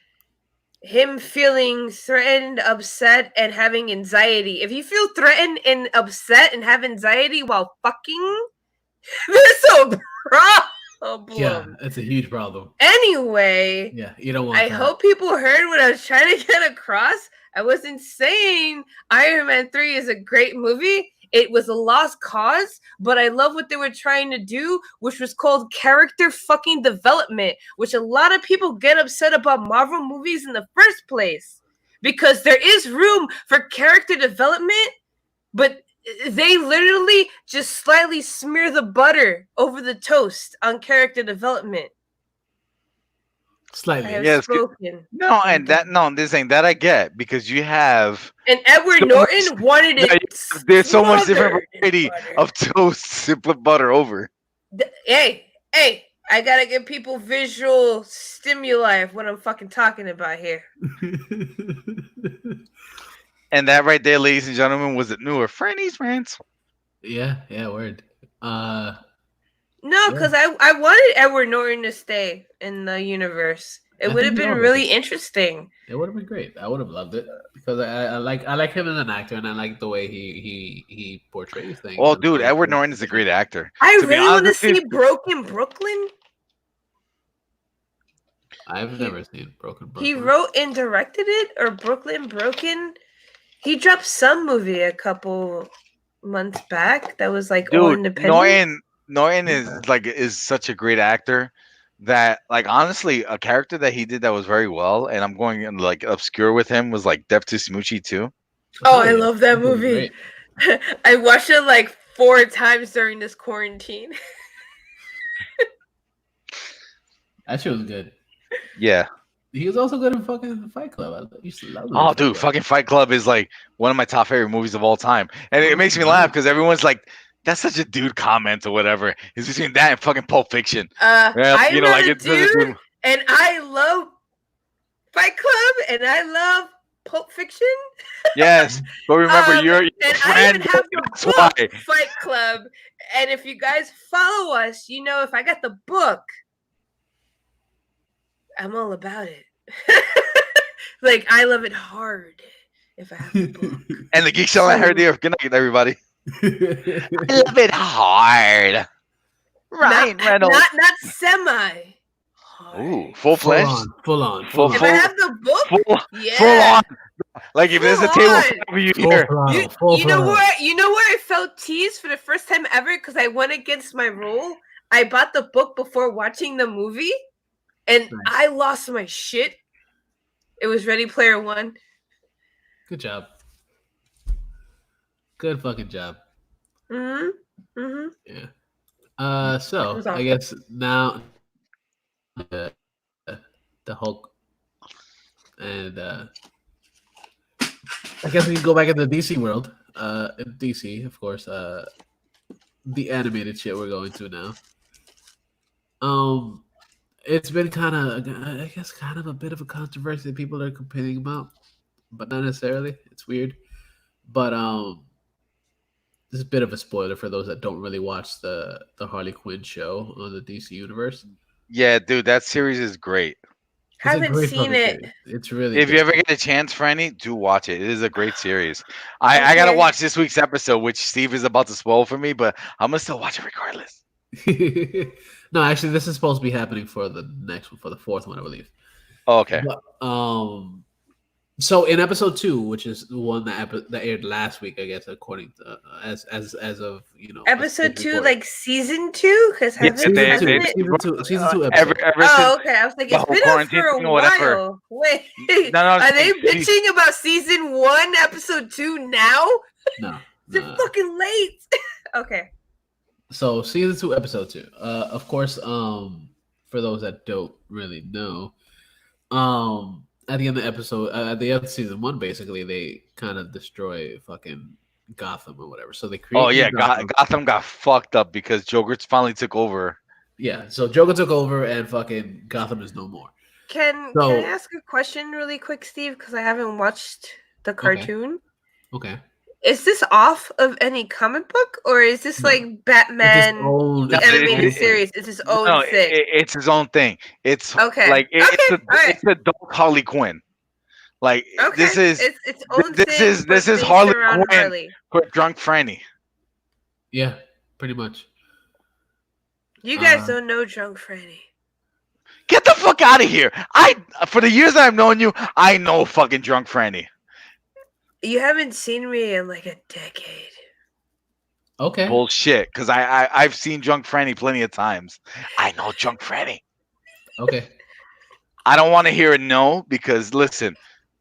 him feeling threatened, upset, and having anxiety. If you feel threatened and upset and have anxiety while fucking, there's a problem. Yeah, it's a huge problem. Anyway, you don't want I hope people heard what I was trying to get across. I wasn't saying Iron Man 3 is a great movie. It was a lost cause, but I love what they were trying to do, which was called character fucking development, which a lot of people get upset about Marvel movies in the first place because there is room for character development, but They literally just slightly smear the butter over the toast on character development. Slightly. I have Yes. spoken. No, and this ain't that I get because you have. And Edward Norton wanted it. There's so much different smothered in variety butter. of toast to put butter over. Hey, I gotta give people visual stimuli of what I'm fucking talking about here. And that right there, ladies and gentlemen, was it newer Franny's rants? Yeah, word. No, because I wanted Edward Norton to stay in the universe. It would have been really interesting. It would have been great. I would have loved it because I like him as an actor, and I like the way he portrays things. Well, dude, Edward Norton is a great actor. I really want to see Broken Brooklyn. I've never seen Broken Brooklyn. He wrote and directed it, or Brooklyn Broken. He dropped some movie a couple months back that was like all independent. Norton is such a great actor that, like, honestly, a character that he did that was very well, and I'm going like obscure with him, was like Death to Smoochie too. Oh, I love that movie. I watched it like 4 times during this quarantine. That shit was good. Yeah. He was also good in fucking Fight Club. I used to love him. Oh, dude, fucking Fight Club is like one of my top favorite movies of all time, and it makes me laugh because everyone's like, "That's such a dude comment" or whatever. It's between that and fucking Pulp Fiction. I'm not a dude, and I love Fight Club, and I love Pulp Fiction. Yes, but remember, you're and I even have the book Fight Club, and if you guys follow us, you know if I got the book, I'm all about it. Like, I love it hard if I have the book. And the Geeks I heard there. Good night, everybody. I love it hard. Ryan Reynolds. Not semi. Ooh, full-fledged? Full on. If I have the book, full on. Like, if there's a table over you here. You know where I felt teased for the first time ever because I went against my rule? I bought the book before watching the movie, and I lost my shit. It was Ready Player One. Good job. Good fucking job. Yeah. So I guess now the Hulk, and I guess we can go back into the DC world. In DC, of course, the animated shit we're going to now. It's been kind of a bit of a controversy that people are complaining about, but not necessarily. It's weird, but this is a bit of a spoiler for those that don't really watch the Harley Quinn show on the DC universe. Yeah, dude, that series is great. Haven't seen it. Series. It's really. If you ever get a chance, Franny, do watch it. It is a great series. I gotta watch this week's episode, which Steve is about to spoil for me, but I'm gonna still watch it regardless. No, actually, this is supposed to be happening for the next one, for the 4th one, I believe. Oh, okay. But, so in episode 2, which is the one that aired last week, I guess, according to as of episode 2, like season 2, because season 2 episode. Oh, okay. I was like, it's been up for a while. Wait, are they bitching about season 1, episode 2 now? No, they're fucking late. Okay. So season 2, episode 2. Of course, for those that don't really know, at the end of the episode, at the end of season 1, basically they kind of destroy fucking Gotham or whatever. So they create. Oh yeah, Gotham got fucked up because Joker finally took over. Yeah, so Joker took over and fucking Gotham is no more. Can I ask a question really quick, Steve? Because I haven't watched the cartoon. Okay. Is this off of any comic book, or is this like Batman animated series? It's his own thing. It's his own thing. It's okay. Like it's adult Harley Quinn. Like this is its own this is Harley Quinn for drunk Franny. Yeah, pretty much. You guys don't know drunk Franny. Get the fuck out of here! For the years that I've known you, I know fucking drunk Franny. You haven't seen me in like a decade. Okay. Bullshit. Because I've seen Drunk Franny plenty of times. I know Drunk Franny. Okay. I don't want to hear a no because listen,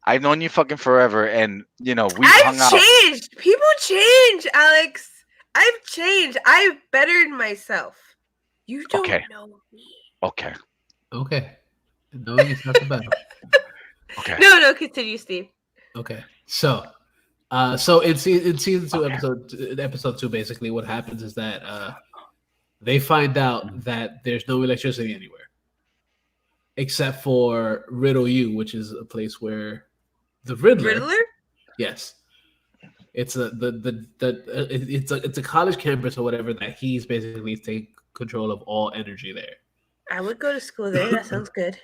I've known you fucking forever, and we've I've hung out. changed. People change, Alex. I've changed. I've bettered myself. You don't know me. Okay. Knowing is half the battle. Okay. No, continue, Steve. Okay. So in season 2, episode 2, basically what happens is that they find out that there's no electricity anywhere except for Riddle U, which is a place where the Riddler? Yes. It's it's a college campus or whatever that he's basically taking control of all energy there. I would go to school there. That sounds good.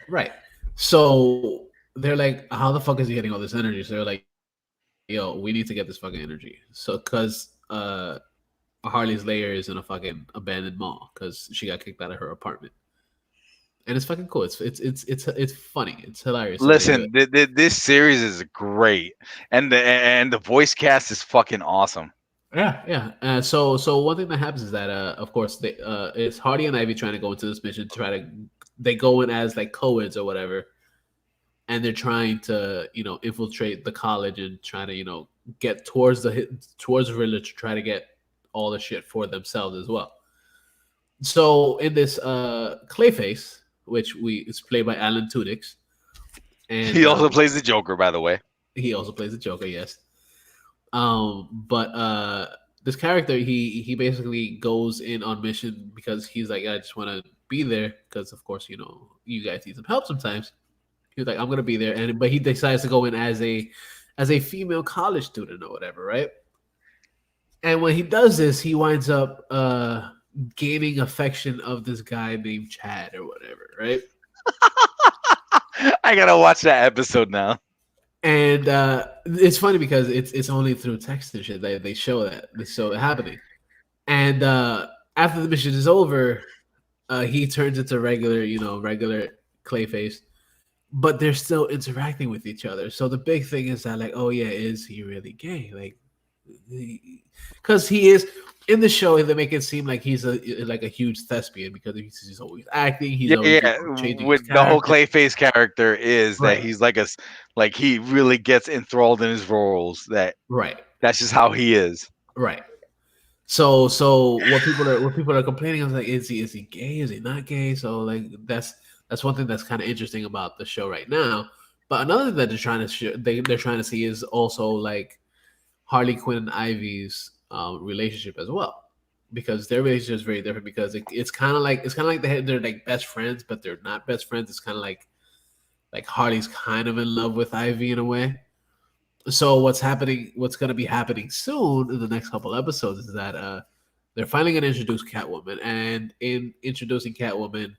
Right. So they're like, how the fuck is he getting all this energy? So they're like, yo, we need to get this fucking energy. So because Harley's lair is in a fucking abandoned mall because she got kicked out of her apartment. And it's fucking cool. It's funny. It's hilarious. Listen, this series is great, and the voice cast is fucking awesome. Yeah. So one thing that happens is that of course it's Hardy and Ivy trying to go into this mission. They go in as like co-eds or whatever, and they're trying to infiltrate the college and trying to get towards the Riddler to try to get all the shit for themselves as well. So in this Clayface, which is played by Alan Tudyk, and he also plays the Joker, by the way. He also plays the Joker, yes. But this character, he basically goes in on mission because he's like, I just want to be there because, of course, you guys need some help sometimes. He was like, I'm gonna be there, but he decides to go in as a female college student or whatever, right? And when he does this, he winds up gaining affection of this guy named Chad or whatever, right? I gotta watch that episode now. And it's funny because it's only through text and shit that they show it happening. And after the mission is over, he turns into regular Clayface, but they're still interacting with each other. So the big thing is that, like, oh yeah, is he really gay? Like, because he is. In the show, they make it seem like he's a huge thespian because he's always acting. He's always changing. With the whole Clayface character is that he's like he really gets enthralled in his roles. That's just how he is. Right. So what people are complaining is like, is he gay? Is he not gay? So like that's one thing that's kind of interesting about the show right now. But another thing that they're trying to see is also like Harley Quinn and Ivy's relationship as well, because their relationship is very different. Because it's kind of like they're like best friends, but they're not best friends. It's kind of like Harley's kind of in love with Ivy in a way. So what's going to be happening soon in the next couple episodes is that they're finally going to introduce Catwoman, and in introducing Catwoman,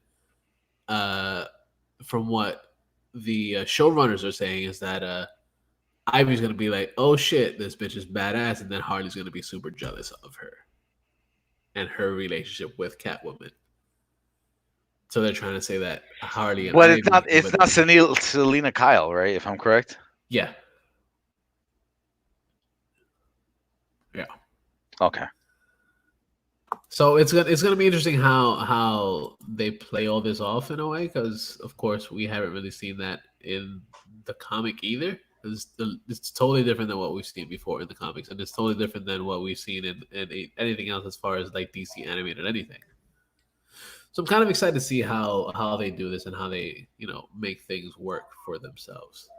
from what the showrunners are saying is that Ivy's gonna be like, oh shit, this bitch is badass, and then Harley's gonna be super jealous of her and her relationship with Catwoman. So they're trying to say that Harley and Ivy, it's not Selena Kyle, right? If I'm correct. Yeah. Okay. So it's gonna be interesting how they play all this off in a way, because of course we haven't really seen that in the comic either. It's totally different than what we've seen before in the comics, and it's totally different than what we've seen in anything else as far as like DC animated anything. So I'm kind of excited to see how they do this and how they make things work for themselves.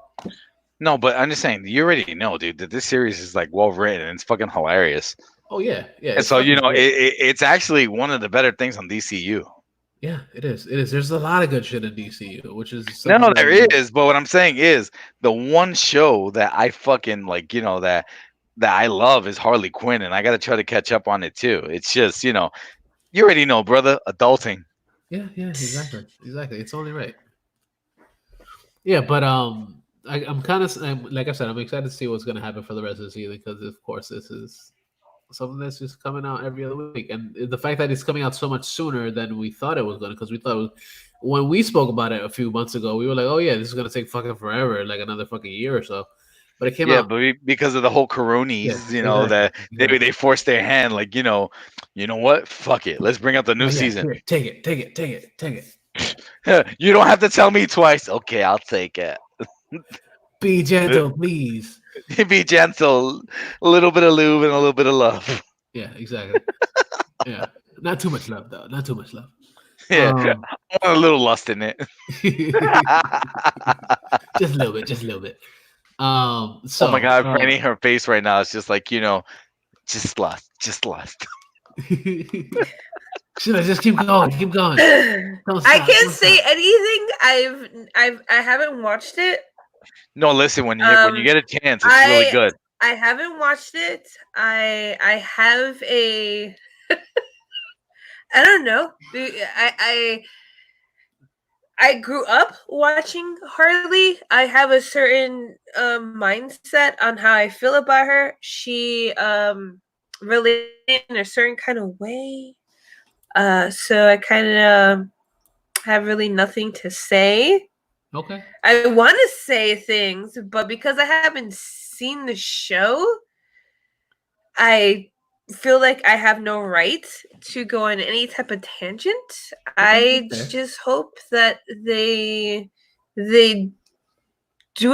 No, but I'm just saying, you already know, dude, that this series is like well written and it's fucking hilarious. Oh yeah. And so it's actually one of the better things on DCU. Yeah, it is. There's a lot of good shit in DCU, which is no, there is. But what I'm saying is the one show that I fucking like, that I love is Harley Quinn, and I got to try to catch up on it too. It's just, you already know, brother, adulting. Yeah, exactly. It's only right. Yeah, but I'm kind of like I said, I'm excited to see what's going to happen for the rest of the season, because of course this is something that's just coming out every other week, and the fact that it's coming out so much sooner than we thought it was going to, because we thought when we spoke about it a few months ago, we were like, oh yeah, this is going to take fucking forever, like another fucking year or so. But it came out. Yeah, but because of the whole coronies, that they forced their hand, like, you know what? Fuck it. Let's bring out the new season. Here, take it. You don't have to tell me twice. Okay, I'll take it. Be gentle, please. Be gentle. A little bit of lube and a little bit of love. Yeah, exactly. Yeah, not too much love though. Not too much love. Yeah, a little lust in it. Just a little bit. Just a little bit. Oh my god, Franny, her face right now is just like, just lust. Just keep going. Keep going. I can't say anything. I haven't watched it. No, listen, when you get a chance, it's really good. I haven't watched it. I have a I don't know. I grew up watching Harley. I have a certain mindset on how I feel about her. She related in a certain kind of way. So I kind of have really nothing to say. Okay. I want to say things, but because I haven't seen the show, I feel like I have no right to go on any type of tangent. I just hope that they do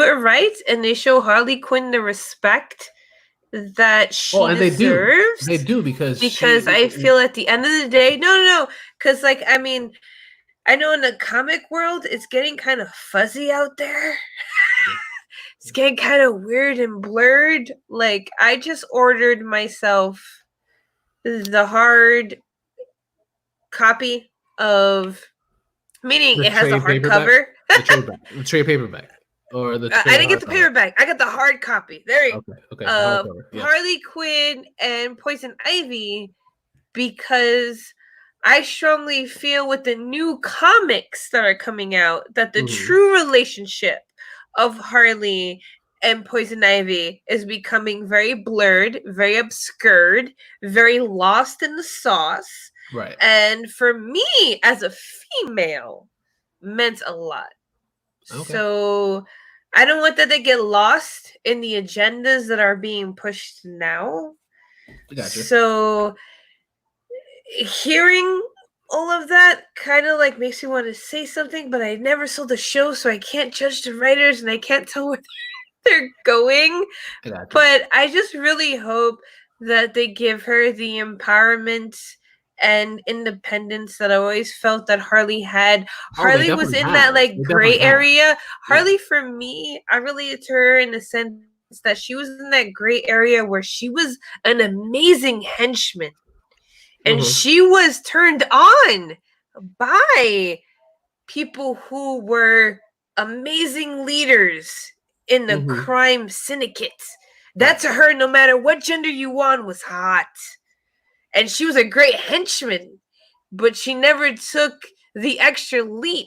it right and they show Harley Quinn the respect that she deserves. They do because I feel at the end of the day, no, because like I mean, I know in the comic world it's getting kind of fuzzy out there. It's getting kind of weird and blurred. Like I just ordered myself the hard copy of, meaning it has a hardcover. The trade paperback. Or the I didn't get the paperback. I got the hard copy. There you go. Okay. Yes. Harley Quinn and Poison Ivy, because I strongly feel with the new comics that are coming out that the true relationship of Harley and Poison Ivy is becoming very blurred, very obscured, very lost in the sauce. Right. And for me, as a female, meant a lot. Okay. So I don't want that to get lost in the agendas that are being pushed now. Gotcha. So hearing all of that kind of like makes me want to say something, but I never saw the show, so I can't judge the writers and I can't tell where they're going. But I just really hope that they give her the empowerment and independence that I always felt that Harley had. Harley was in that like gray area. Harley, for me, I related to her in the sense that she was in that gray area where she was an amazing henchman. And she was turned on by people who were amazing leaders in the crime syndicate. That to her, no matter what gender you on, was hot. And she was a great henchman, but she never took the extra leap.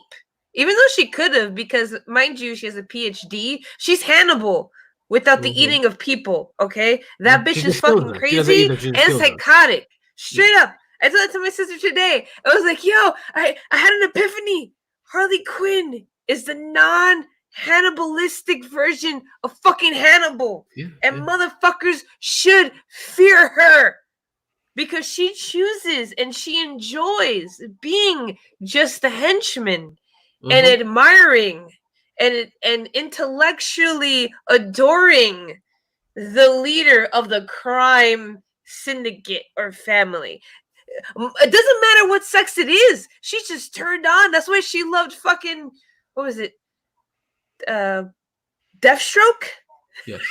Even though she could have, because, mind you, she has a PhD. She's Hannibal without the eating of people, okay? That bitch is fucking crazy and psychotic. Straight up. I told that to my sister today. I was like, yo, I had an epiphany. Harley Quinn is the non-Hannibalistic version of fucking Hannibal. And motherfuckers should fear her. Because she chooses and she enjoys being just a henchman and admiring and intellectually adoring the leader of the crime syndicate or family. It doesn't matter what sex it is. She's just turned on. That's why she loved fucking, what was it? Deathstroke? Yes.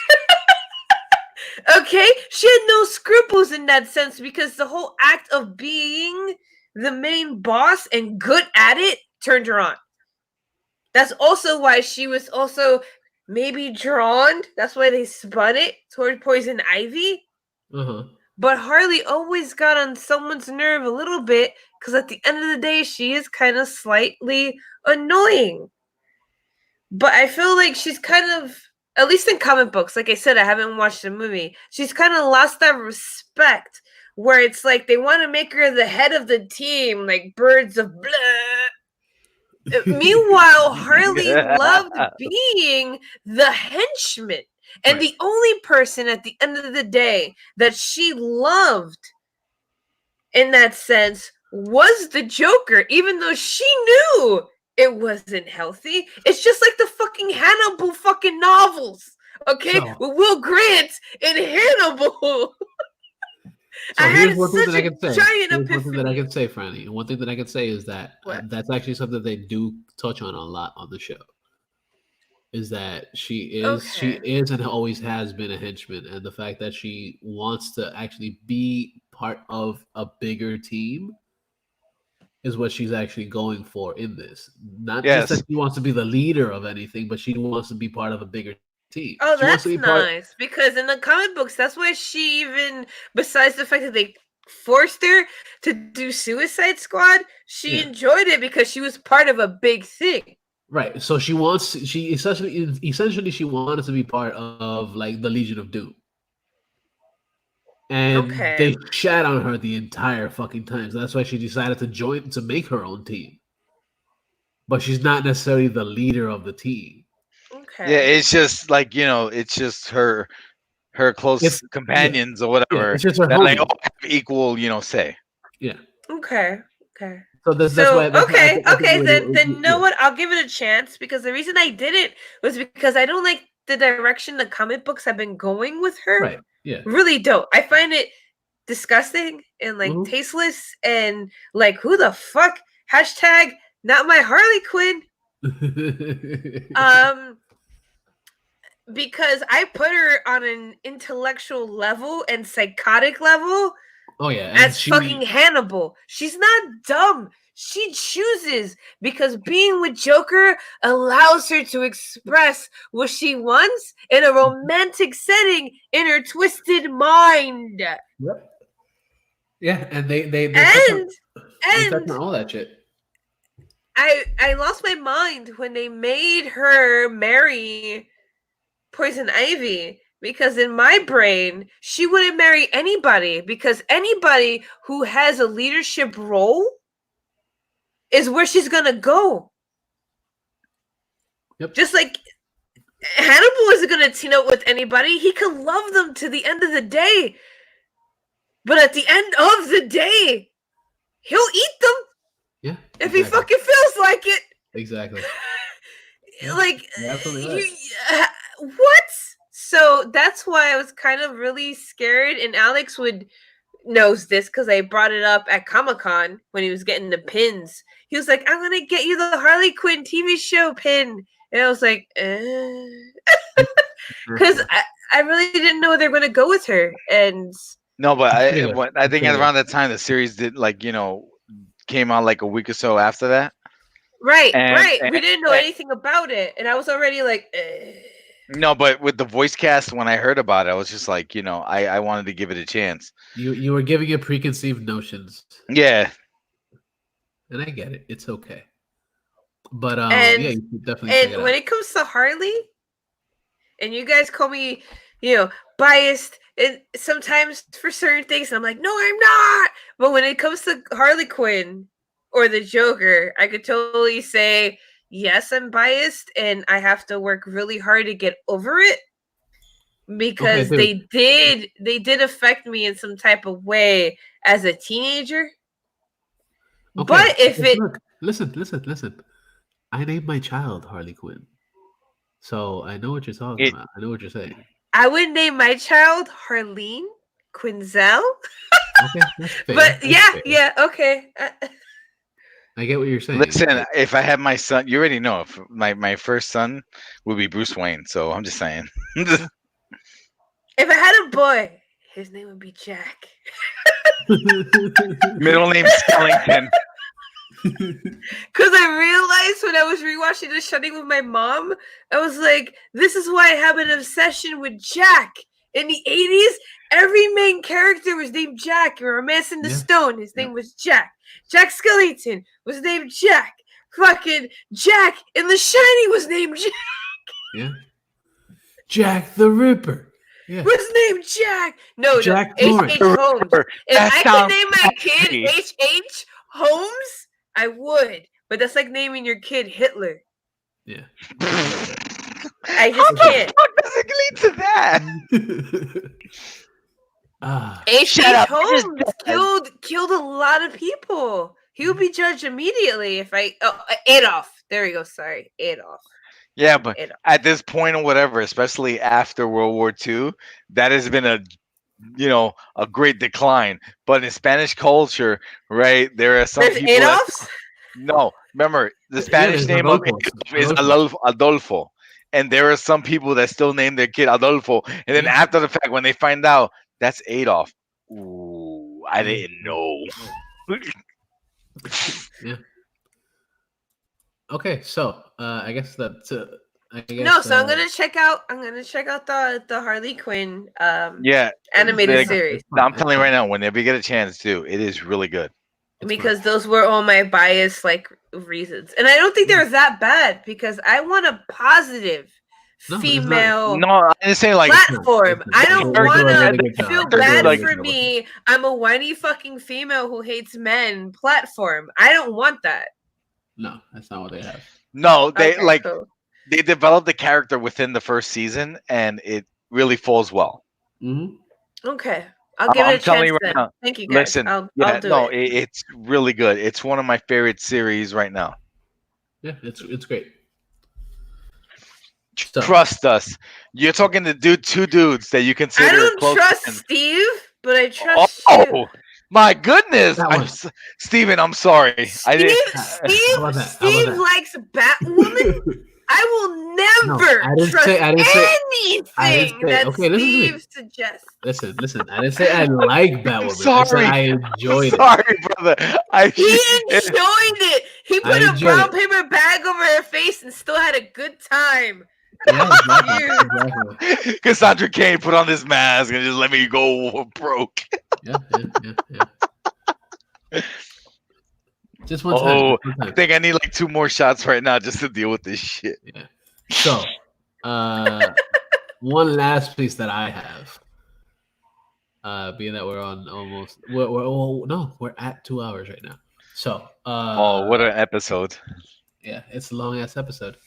Okay? She had no scruples in that sense because the whole act of being the main boss and good at it turned her on. That's also why she was also maybe drawn. That's why they spun it toward Poison Ivy. But Harley always got on someone's nerve a little bit because at the end of the day, she is kind of slightly annoying. But I feel like she's kind of, at least in comic books, like I said, I haven't watched the movie. She's kind of lost that respect where it's like they want to make her the head of the team, like birds of blah. Meanwhile, Harley loved being the henchman. And the only person at the end of the day that she loved in that sense was the Joker, even though she knew It wasn't healthy. It's just like the fucking Hannibal fucking novels. Okay? With Will Grant and Hannibal. So here's one thing that I can say. Giant Here's one thing epiphany. that I can say, Franny. And one thing that I can say is that What? that's actually something they do touch on a lot on the show. Is that she is and always has been a henchman, and the fact that she wants to actually be part of a bigger team is what she's actually going for in this. Not just that she wants to be the leader of anything, but she wants to be part of a bigger team. Oh, she wants that's to be nice. Because in the comic books, that's why she even, besides the fact that they forced her to do Suicide Squad, she enjoyed it because she was part of a big thing. Right. So she essentially she wanted to be part of like the Legion of Doom. And they shat on her the entire fucking time. So that's why she decided to make her own team. But she's not necessarily the leader of the team. Okay. Yeah, it's just like, it's just her close companions or whatever. Yeah, it's just her that they all have equal, say. Yeah. Okay. So that's why. Then you know what? I'll give it a chance because the reason I didn't was because I don't like the direction the comic books have been going with her. Right. Yeah. Really don't. I find it disgusting and like tasteless and like who the fuck? Hashtag not my Harley Quinn. Because I put her on an intellectual level and psychotic level. Oh yeah, as fucking Hannibal. She's not dumb. She chooses because being with Joker allows her to express what she wants in a romantic setting in her twisted mind. Yep. Yeah, and they touch on all that shit. I lost my mind when they made her marry Poison Ivy. Because in my brain, she wouldn't marry anybody because anybody who has a leadership role is where she's going to go. Yep. Just like Hannibal isn't going to team up with anybody. He can love them to the end of the day. But at the end of the day, he'll eat them. Yeah. If he fucking feels like it. Exactly. Like, absolutely right. What? So that's why I was kind of really scared, and Alex knows this because I brought it up at Comic-Con when he was getting the pins. He was like, I'm going to get you the Harley Quinn TV show pin. And I was like, because I really didn't know where they're going to go with her. And no, but I think around that time, the series came out like a week or so after that. Right. We didn't know anything about it. And I was already like, No, but with the voice cast, when I heard about it, I was just like, I wanted to give it a chance. You were giving it preconceived notions. Yeah. And I get it. It's okay. But you should definitely check it out. When it comes to Harley, and you guys call me, biased and sometimes for certain things, I'm like, no, I'm not. But when it comes to Harley Quinn or the Joker, I could totally say, yes, I'm biased and I have to work really hard to get over it because they did affect me in some type of way as a teenager. Okay. But if listen, I named my child Harley Quinn. So I know what you're talking about. I know what you're saying. I would name my child Harleen Quinzel. Okay, that's fair. But yeah, okay. I get what you're saying. Listen, if I have my son, you already know. If my first son would be Bruce Wayne, so I'm just saying. If I had a boy, his name would be Jack. Middle name Skellington. Because I realized when I was rewatching The Shining with my mom, I was like, this is why I have an obsession with Jack. In the 80s, every main character was named Jack. In Romancing the Stone, his name was Jack. Jack Skellington was named Jack. Fucking Jack in The Shining was named Jack. Yeah. Jack the Ripper. Yeah. Was named Jack. No, Jack H.H. Holmes. If I could name my kid H.H. Holmes, I would. But that's like naming your kid Hitler. Yeah. I just can't. How does it lead to that? H.H. Holmes killed a lot of people. He would be judged immediately if Adolf. There we go. Sorry, Adolf. Yeah, but at this point or whatever, especially after World War II, that has been a great decline. But in Spanish culture, right, there are some people Adolfs? No, remember the Spanish name of is Adolfo. And there are some people that still name their kid Adolfo. And then after the fact, when they find out that's Adolf, ooh, I didn't know. Yeah. Okay, so I guess that's. No, so I'm gonna check out the Harley Quinn animated series. I'm telling you right now, whenever you get a chance to, it is really good. Because those were all my bias reasons. And I don't think they're that bad because I want a positive female I didn't say platform. I don't want to feel bad for me. I'm a whiny fucking female who hates men platform. I don't want that. No, that's not what they have. No, they they developed the character within the first season and it really falls well. Mm-hmm. Okay. I'll give it a chance right now. Thank you, guys. Listen, I'll do it. It's really good. It's one of my favorite series right now. Yeah, it's great. So. Trust us. You're talking to two dudes that you consider. I don't trust friends. Steve, but I trust you. My goodness, Steven, I'm sorry. Steve likes Batwoman. I will never trust anything that Steve suggests. Listen. I didn't say I like Batwoman. Sorry. I enjoyed it. Sorry, brother. He enjoyed it. He put a brown paper bag over her face and still had a good time. Yeah, exactly. Cassandra Cain put on this mask and just let me go broke. Yeah. Just one time. I think I need 2 more shots right now just to deal with this shit. Yeah. So, one last piece that I have, being that we're on almost, we're at 2 hours right now. So, what an episode! Yeah, it's a long ass episode.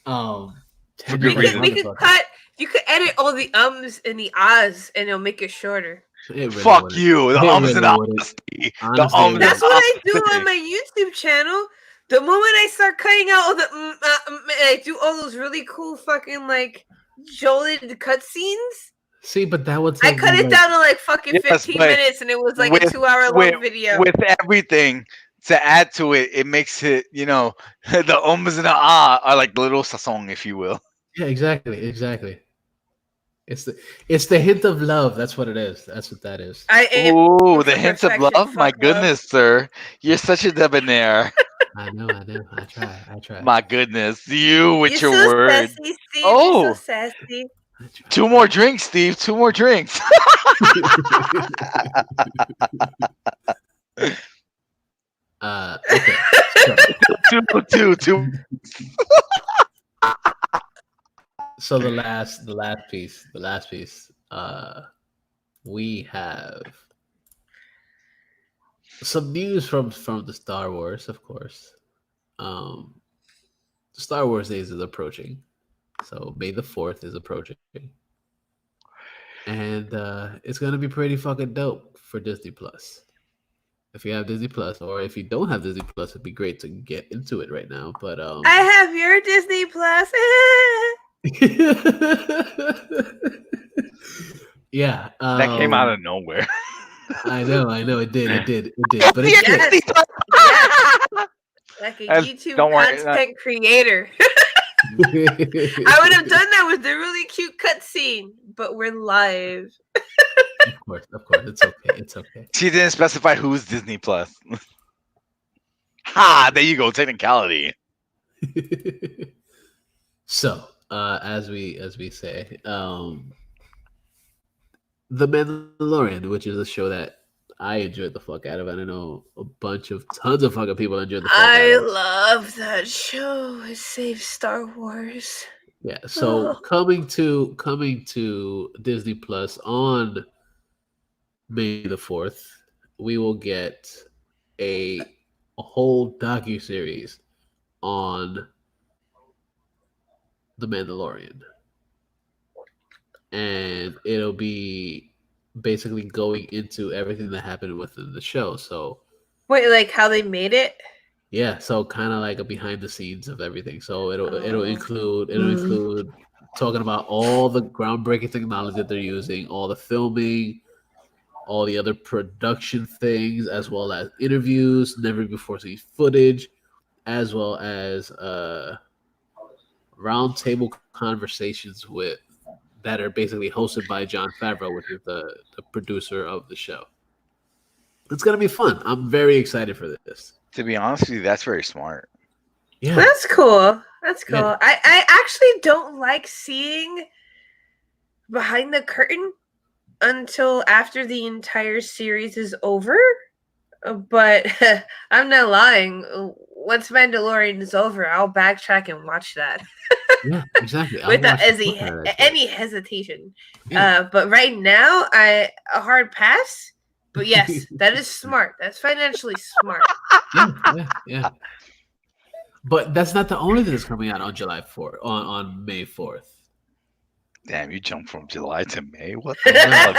For good reason. We could cut. You could edit all the ums and the ahs, and it'll make it shorter. Fuck you. The ums and ahs. That's what I do on my YouTube channel. The moment I start cutting out all the I do all those really cool fucking jolted cutscenes. See, but that would I cut it down to fucking 15 minutes, and it was a 2-hour-long video. With everything to add to it, it makes it, the ums and the ah are like the little sazon, if you will. Yeah, exactly. It's the hint of love. That's what it is. That's what that is. Ooh, the hint of love. My goodness, sir, you're such a debonair. I know. I try. My goodness, you with your so words. Sassy, Steve. You're so sassy. 2 more drinks, Steve. 2 more drinks. Okay. Two. So the last piece. We have some news from the Star Wars, of course. The Star Wars days is approaching, so May the 4th is approaching, and it's gonna be pretty fucking dope for Disney Plus. If you have Disney Plus, or if you don't have Disney Plus, it'd be great to get into it right now. But I have your Disney Plus. Yeah, that came out of nowhere. I know, it did. But it's yes. Like a YouTube content creator. I would have done that with the really cute cutscene, but we're live. Of course, it's okay. She didn't specify who's Disney Plus. Ha! There you go, technicality. So, as we say, The Mandalorian, which is a show that I enjoyed the fuck out of, and I know tons of fucking people enjoyed the fuck out of. I love that show. It saves Star Wars. Yeah, so coming to Disney Plus on May the 4th, we will get a whole docuseries on The Mandalorian. And it'll be basically going into everything that happened within the show. So wait, how they made it? Yeah, so kind of like a behind the scenes of everything. So it'll include talking about all the groundbreaking technology that they're using, all the filming, all the other production things, as well as interviews, never before seen footage, as well as roundtable conversations with that are basically hosted by Jon Favreau, which is the producer of the show. It's gonna be fun. I'm very excited for this. To be honest with you, that's very smart. Yeah, That's cool. That's cool. Yeah. I actually don't like seeing behind the curtain until after the entire series is over. But I'm not lying. Once Mandalorian is over, I'll backtrack and watch that. Yeah, exactly. Without any hesitation. Yeah. But right now, a hard pass. But yes, that is smart. That's financially smart. Yeah. But that's not the only thing that's coming out on July 4th, on May 4th. Damn, you jumped from July to May. What And the hell?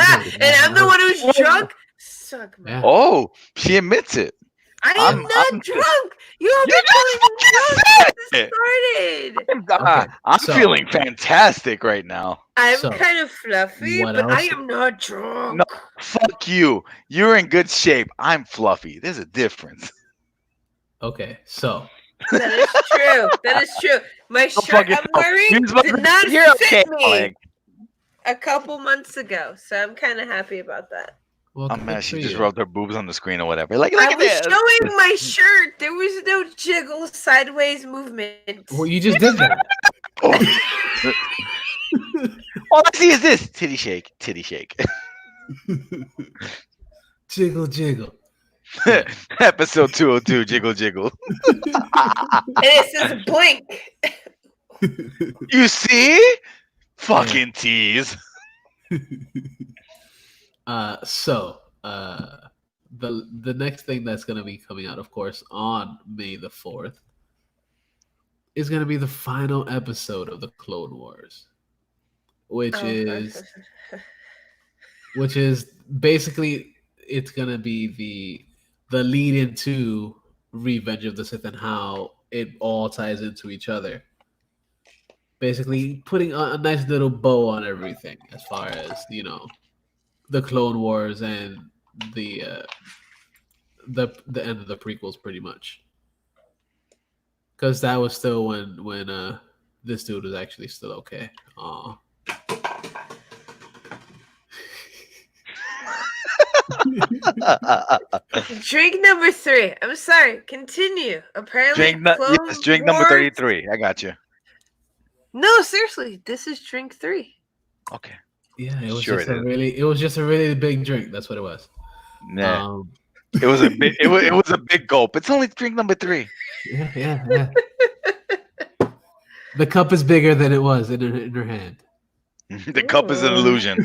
I'm the one who's drunk. Suck, man. Yeah. Oh, she admits it. I'm not drunk. You're feeling drunk. Started. I'm feeling fantastic right now. I'm kind of fluffy, but I am not drunk. No, fuck you. You're in good shape. I'm fluffy. There's a difference. Okay, so that is true. That is true. My shirt I'm wearing did not fit me a couple months ago, so I'm kind of happy about that. Well, I'm mad she just rubbed her boobs on the screen or whatever. Like, I was showing my shirt. There was no jiggle sideways movement. Well, you just did that. All I see is this titty shake. Jiggle. Episode 202, jiggle. And it says blink. You see? Fucking tease. The next thing that's gonna be coming out, of course, on May the 4th is gonna be the final episode of the Clone Wars, which is basically it's gonna be the lead into Revenge of the Sith and how it all ties into each other. Basically, putting a nice little bow on everything as far as the Clone Wars and the end of the prequels, pretty much, because that was still when this dude was actually still okay. Drink number 3. I'm sorry. Continue. Apparently, drink number 33. I got you. No, seriously, this is drink 3. Okay. Yeah, it was just a really big drink. That's what it was. Nah. It was a big it was a big gulp. It's only drink number 3. Yeah. The cup is bigger than it was in her hand. The cup is an illusion.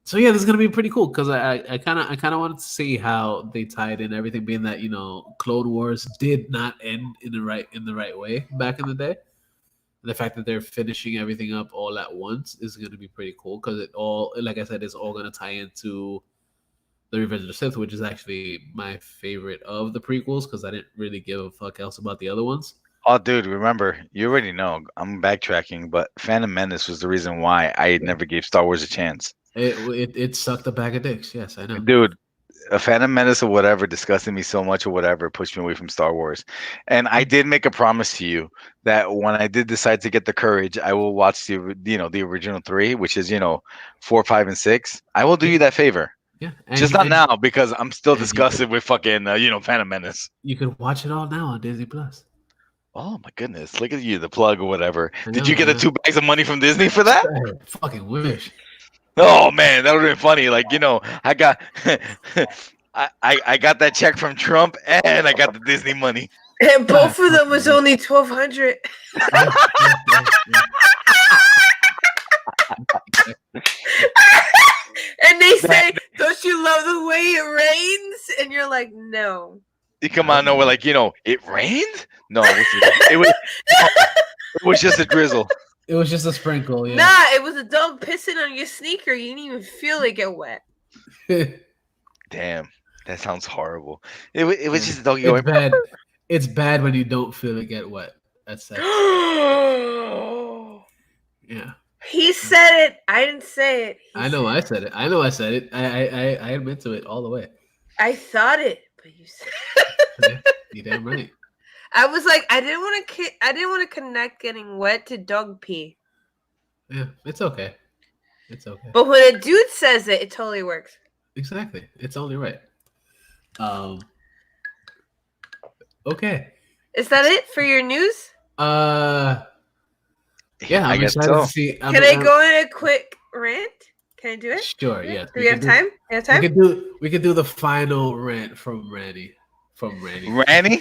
So yeah, this is gonna be pretty cool because I kind of wanted to see how they tied in everything, being that Clone Wars did not end in the right way back in the day. And the fact that they're finishing everything up all at once is gonna be pretty cool because it all, like I said, is all gonna tie into the Revenge of the Sith, which is actually my favorite of the prequels because I didn't really give a fuck else about the other ones. Oh, dude, remember, you already know, I'm backtracking, but Phantom Menace was the reason why I never gave Star Wars a chance. It sucked a bag of dicks. Yes, I know. Dude, a Phantom Menace or whatever disgusted me so much or whatever, pushed me away from Star Wars. And I did make a promise to you that when I did decide to get the courage, I will watch the original 3, which is 4, 5, and 6. I will do you that favor. Yeah, just not now because I'm still disgusted with fucking Phantom Menace. You can watch it all now on Disney Plus. Oh my goodness! Look at you, the plug or whatever. Did you get the 2 bags of money from Disney for that? I fucking wish. Oh man, that would have been funny. Like I got, I got that check from Trump and I got the Disney money. And both of them was only $1,200. And they say, "Don't you love the way it rains?" And you're like, "No." You come on, no, we're like, it rained? No, it was just a drizzle. It was just a sprinkle. Yeah. Nah, it was a dog pissing on your sneaker. You didn't even feel it get wet. Damn, that sounds horrible. It was just a doggy It's going. bad. It's bad when you don't feel it get wet. That's yeah. He said it. I didn't say it. I know I said it. I admit to it all the way. I thought it, but you said Yeah, you damn right. I was like, I didn't want to connect getting wet to dog pee. Yeah, it's okay. It's okay. But when a dude says it, it totally works. Exactly. It's only right. Okay. Is that it for your news? Yeah, I'm excited to see. Can I go in a quick rant? Can I do it? Sure. Yes. Do we have time? We could do the final rant from Randy. Randy?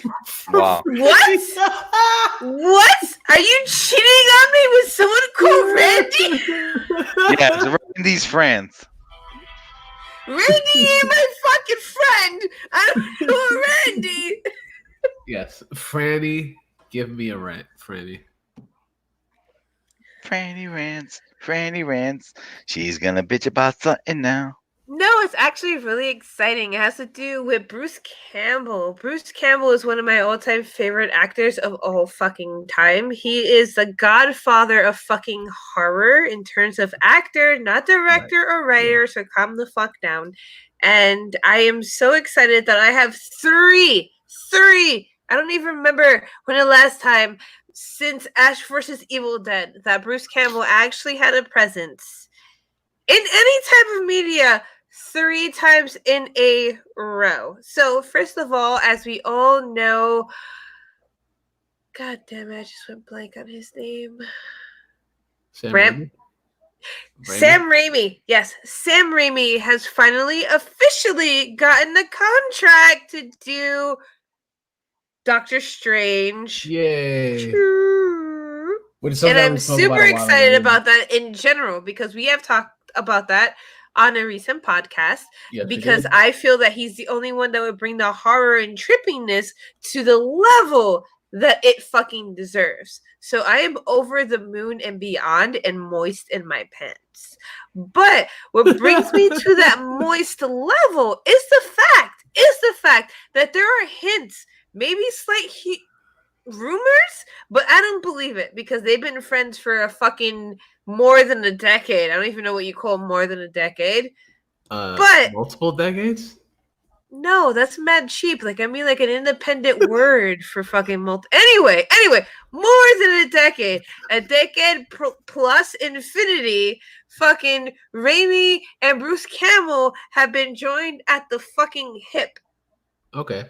Wow. What? What? Are you cheating on me with someone called Randy? Yeah, it's Randy's friends. Randy ain't my fucking friend. I don't know Randy. Yes, Franny, give me a rant, Franny. Franny rants. She's gonna bitch about something now. No, it's actually really exciting. It has to do with Bruce Campbell. Bruce Campbell is one of my all-time favorite actors of all fucking time. He is the godfather of fucking horror in terms of actor, not director or writer, so calm the fuck down. And I am so excited that I have three, I don't even remember when the last time since Ash vs. Evil Dead that Bruce Campbell actually had a presence in any type of media 3 times in a row. So first of all, as we all know, God damn it, I just went blank on his name. Sam Raimi. Yes, Sam Raimi has finally officially gotten the contract to do Doctor Strange. Yay. And I'm super excited about that in general because we have talked about that on a recent podcast. Yes, because I feel that he's the only one that would bring the horror and trippiness to the level that it fucking deserves. So I am over the moon and beyond and moist in my pants. But what brings me to that moist level is the fact that there are hints, maybe slight rumors, but I don't believe it because they've been friends for a fucking more than a decade. I don't even know what you call more than a decade. But multiple decades? No, that's mad cheap. Like, I mean, like an independent word for fucking Anyway, more than a decade plus infinity. Fucking Raimi and Bruce Campbell have been joined at the fucking hip. Okay.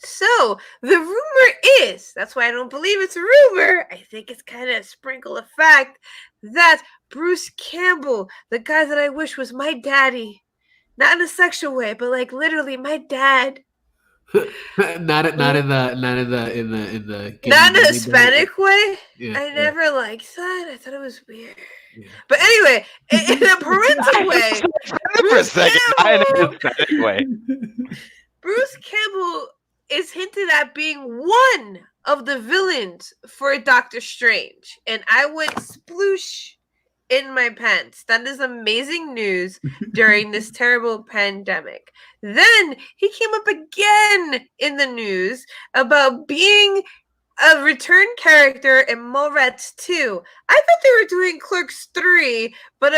So the rumor is, that's why I don't believe it's a rumor. I think it's kind of a sprinkle of fact that Bruce Campbell, the guy that I wish was my daddy, not in a sexual way, but like literally my dad. not in the not in a Hispanic way. Yeah, I never liked that. I thought it was weird. Yeah. But anyway, in a parental way, Bruce Campbell is hinted at being one of the villains for Doctor Strange, and I went sploosh in my pants. That is amazing news during this terrible pandemic. Then he came up again in the news about being a return character in Mallrats 2. I thought they were doing Clerks 3, but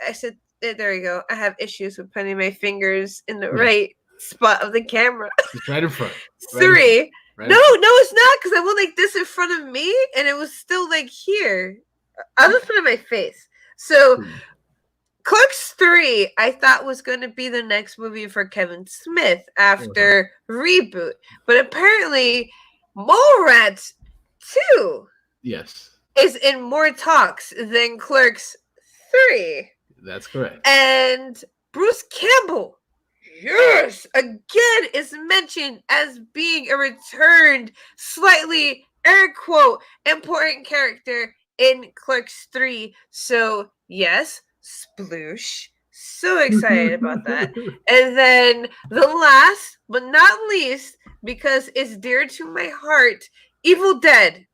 I said, there you go. I have issues with putting my fingers in the right spot of the camera. It's right in front. 3. Right no, it's not, because I went like this in front of me, and it was still like here. I'll just put it in my face. So, Clerks 3, I thought was going to be the next movie for Kevin Smith after reboot. But apparently, Mallrats 2 is in more talks than Clerks 3. That's correct. And Bruce Campbell, again is mentioned as being a returned, slightly, air quote, important character in Clerks 3. So, yes, sploosh. So excited about that. And then the last, but not least, because it's dear to my heart, Evil Dead.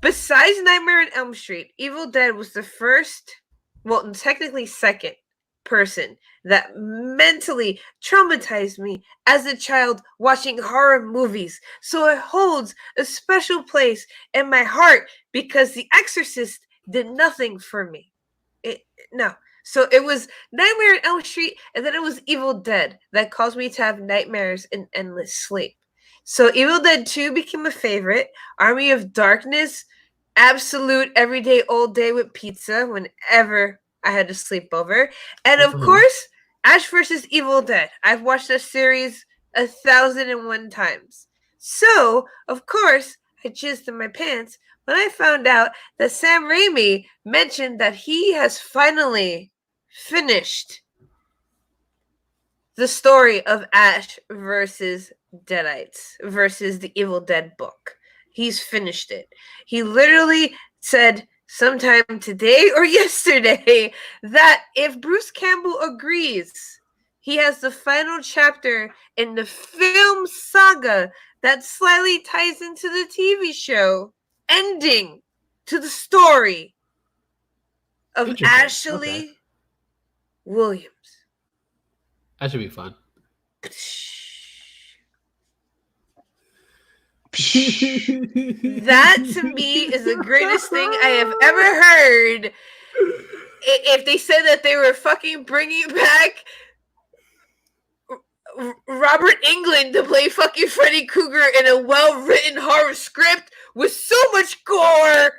besides Nightmare on Elm Street, Evil Dead was the first, well, technically second person that mentally traumatized me as a child watching horror movies. So it holds a special place in my heart because The Exorcist did nothing for me. No. So it was Nightmare on Elm Street, and then it was Evil Dead that caused me to have nightmares and endless sleep. So Evil Dead 2 became a favorite. Army of Darkness, absolute everyday all day with pizza whenever I had a sleepover. And of course, Ash vs. Evil Dead. I've watched this series 1,001 times. So, of course, I jizzed in my pants when I found out that Sam Raimi mentioned that he has finally finished the story of Ash versus Deadites versus the Evil Dead book. He's finished it. He literally said sometime today or yesterday that if Bruce Campbell agrees, he has the final chapter in the film saga that slightly ties into the TV show, ending to the story of Ashley Williams. That should be fun. That to me is the greatest thing I have ever heard. If they said that they were fucking bringing back Robert Englund to play fucking Freddy Krueger in a well-written horror script with so much gore,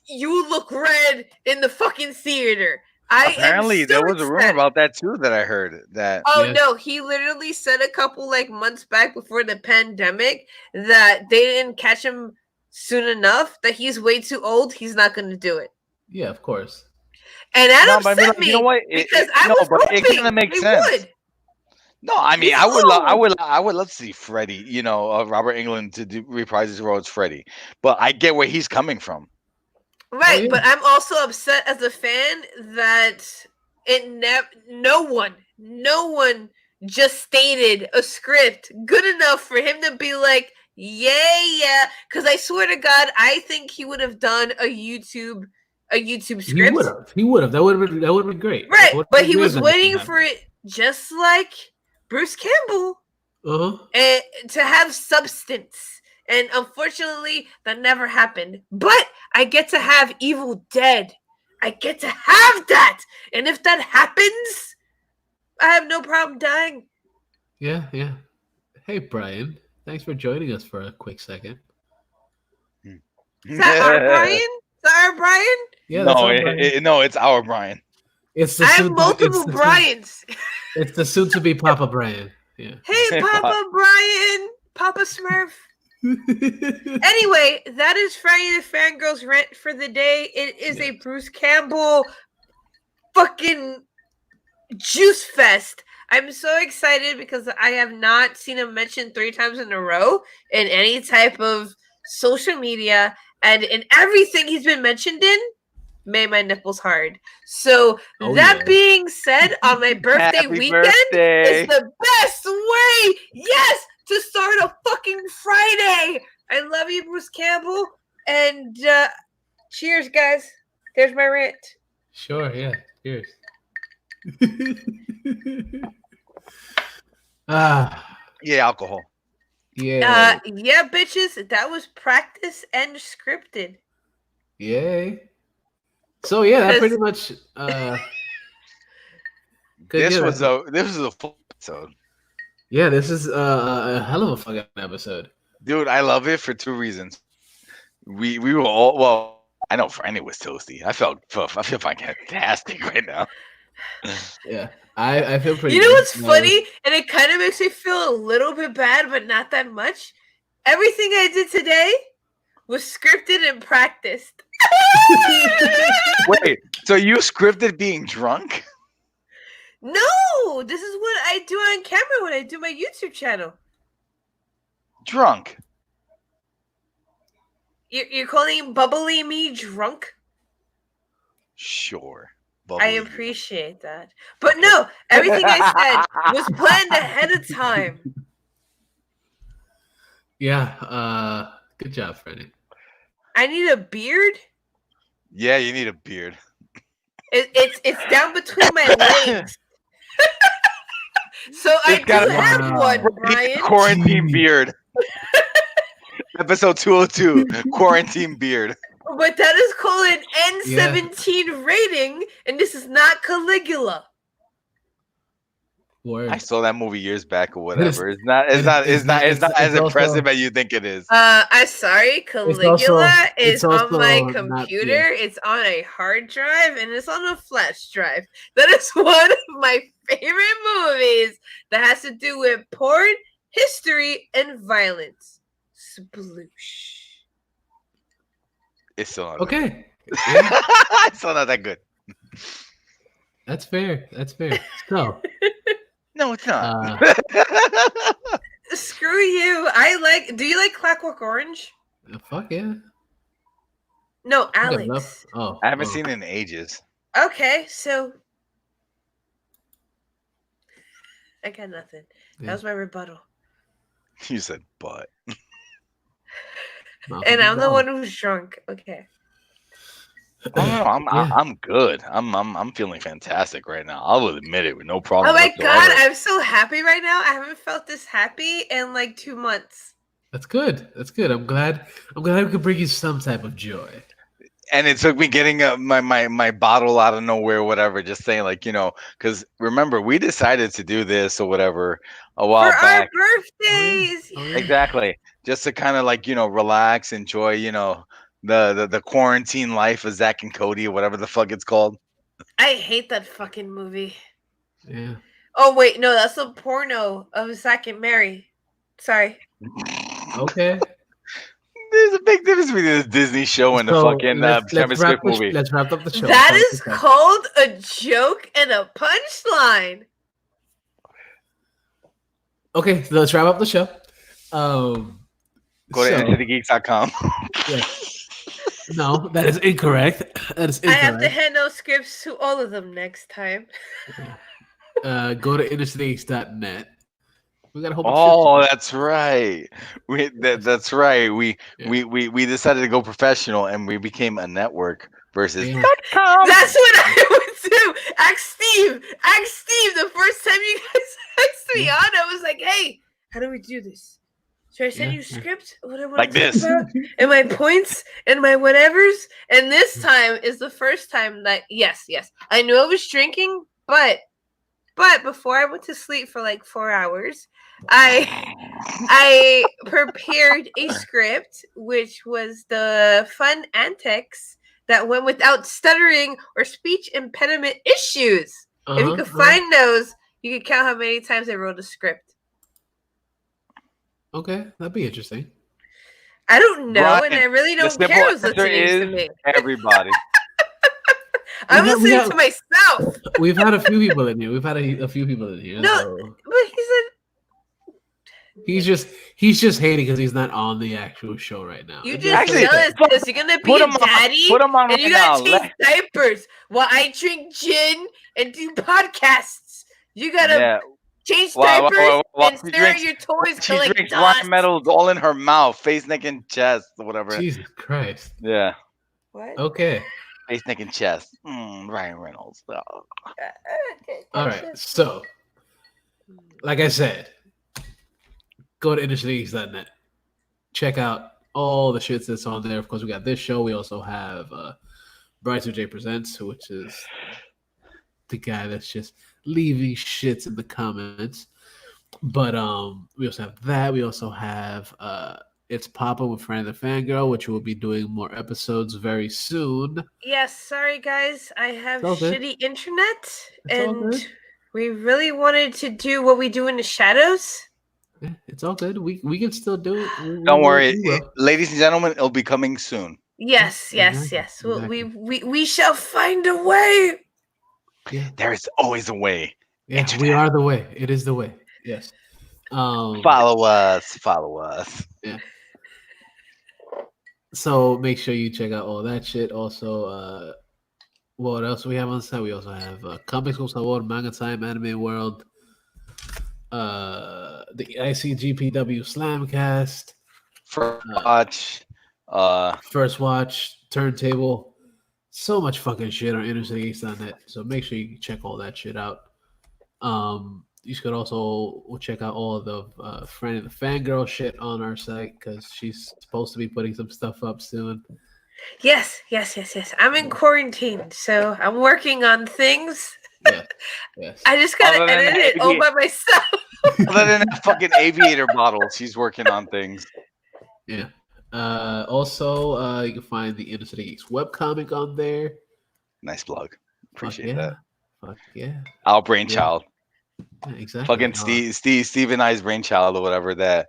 you would look red in the fucking theater. Apparently, there was a rumor about that too that I heard. That no, he literally said a couple months back before the pandemic that they didn't catch him soon enough, that he's way too old. He's not going to do it. Yeah, of course. And that upset me, you know what? Because I was hoping it kind of makes sense. Would. No, I mean, I would love to see Freddy, Robert Englund to reprise his role as Freddy, but I get where he's coming from. Right, but I'm also upset as a fan that no one just stated a script good enough for him to be like, yeah. Because I swear to God, I think he would have done a YouTube script. He would have. That would have been great. Right, but he was waiting for it, just like Bruce Campbell, to have substance. And unfortunately, that never happened. But I get to have Evil Dead. I get to have that. And if that happens, I have no problem dying. Yeah. Hey, Brian. Thanks for joining us for a quick second. Is that our Brian? Is that our Brian? Yeah, no, it's our Brian. I have multiple Brians. It's the soon-to-be Papa Brian. Yeah. Hey, Papa Brian. Papa Smurf. Anyway, that is Friday the Fangirls rant for the day. It is a Bruce Campbell fucking juice fest. I'm so excited because I have not seen him mentioned 3 times in a row in any type of social media, and in everything he's been mentioned in made my nipples hard. So being said, on my birthday weekend is the best way, to start a fucking Friday. I love you, Bruce Campbell, and cheers, guys. There's my rant. Sure, yeah. Cheers. Yeah, alcohol. Yeah. Bitches. That was practice and scripted. Yay. So that pretty much. This was a full episode. Yeah, this is a hell of a fucking episode, dude. I love it for 2 reasons. We were all, well, I know Franny was toasty. I feel fantastic right now. Yeah, I feel pretty. You know what's funny, and it kind of makes me feel a little bit bad, but not that much. Everything I did today was scripted and practiced. Wait, so you scripted being drunk? No, this is what I do on camera when I do my YouTube channel. Drunk. You're calling bubbly me drunk? Sure. I appreciate that. But no, everything I said was planned ahead of time. Yeah, good job, Freddie. I need a beard. Yeah, you need a beard. It's down between my legs. So I do have one, Brian. Quarantine beard. Episode 202, quarantine beard. But that is called an N17 rating, and this is not Caligula. Word. I saw that movie years back or whatever. It's not as impressive as you think it is. I'm sorry, Caligula is on my computer. It's on a hard drive and it's on a flash drive. That is one of my favorite movies that has to do with porn, history, and violence. Sploosh. It's still not okay. It's still not that good. That's fair. So no, it's not. Screw you. Do you like Clockwork Orange? Fuck yeah. No, Alex. I haven't seen it in ages. Okay, so I got nothing. That was my rebuttal. You said but. And I'm the one who's drunk. Okay. I'm good. I'm feeling fantastic right now. I will admit it with no problem. Oh my god, I'm so happy right now. I haven't felt this happy in like 2 months. That's good. I'm glad we could bring you some type of joy. And it took me getting my bottle out of nowhere, whatever. Just saying, like, because remember we decided to do this or whatever a while back. For our birthdays. Exactly. Just to kind of like relax, enjoy the quarantine life of Zach and Cody or whatever the fuck it's called. I hate that fucking movie. Yeah. Oh wait, no, that's a porno of Zach and Mary. Sorry. Okay. There's a big difference between this Disney show and the fucking Kevin Smith movie. Let's wrap up the show. That is called a joke and a punchline. Okay, so let's wrap up the show. Go to InnerCityGeeks.com. Yeah. No, that is incorrect. I have to hand out scripts to all of them next time. Go to InnerCityGeeks.net. We got a whole bunch of that's right. That's right. We decided to go professional and we became a network versus .com. That's what I would do. Ask Steve. The first time you guys asked me on, I was like, hey, how do we do this? Should I send you a script? What I want like to this. About? And my points and my whatevers. And this time is the first time that yes, I knew I was drinking, but before I went to sleep for like 4 hours, I prepared a script which was the fun antics that went without stuttering or speech impediment issues. If you could find those, you could count how many times I wrote a script. Okay, that'd be interesting. I don't know, and I really don't care who's listening to me. Everybody. I'm listening to myself. We've had a few people in here. No, so. But he's just hating because he's not on the actual show right now. You just jealous because you're gonna be a daddy and you gotta change diapers while I drink gin and do podcasts. You gotta change diapers and stare at your toys. She drinks rock metals all in her mouth, face, neck, and chest, or whatever. Jesus Christ. Yeah. What? Okay. Face, neck, and chest. Ryan Reynolds. Oh. All right. So, like I said, go to InnerCityGeeks.net. Check out all the shits that's on there. Of course, we got this show. We also have Bryce J Presents, which is the guy that's just leaving shits in the comments. But we also have that. We also have It's Papa with Fran the Fangirl, which we'll be doing more episodes very soon. Yes, sorry guys. I have shitty internet. And we really wanted to do what we do in the shadows. Yeah, it's all good. We can still do it. Don't worry. Ladies and gentlemen, it'll be coming soon. Yes. Exactly. We shall find a way. Yeah. There is always a way. Yeah, we are the way. It is the way. Yes. Follow us. Yeah. So make sure you check out all that shit. Also, what else we have on the site? We also have Comics con Sabor, Manga Time, Anime World, the ICGPW Slamcast, Watch, First Watch, Turntable, so much fucking shit on InnerCityGeeks.net. So make sure you check all that shit out. You could also check out all of the Franny the Fangirl shit on our site because she's supposed to be putting some stuff up soon. Yes. I'm in quarantine, so I'm working on things. Yes. I just gotta edit it all by myself. Other than that fucking aviator bottle, she's working on things. Yeah. Also, you can find the InnerCityGeeks webcomic on there. Nice plug. Appreciate that. Fuck yeah. Our brainchild. Yeah, exactly. Fucking Steve and I's brainchild or whatever that,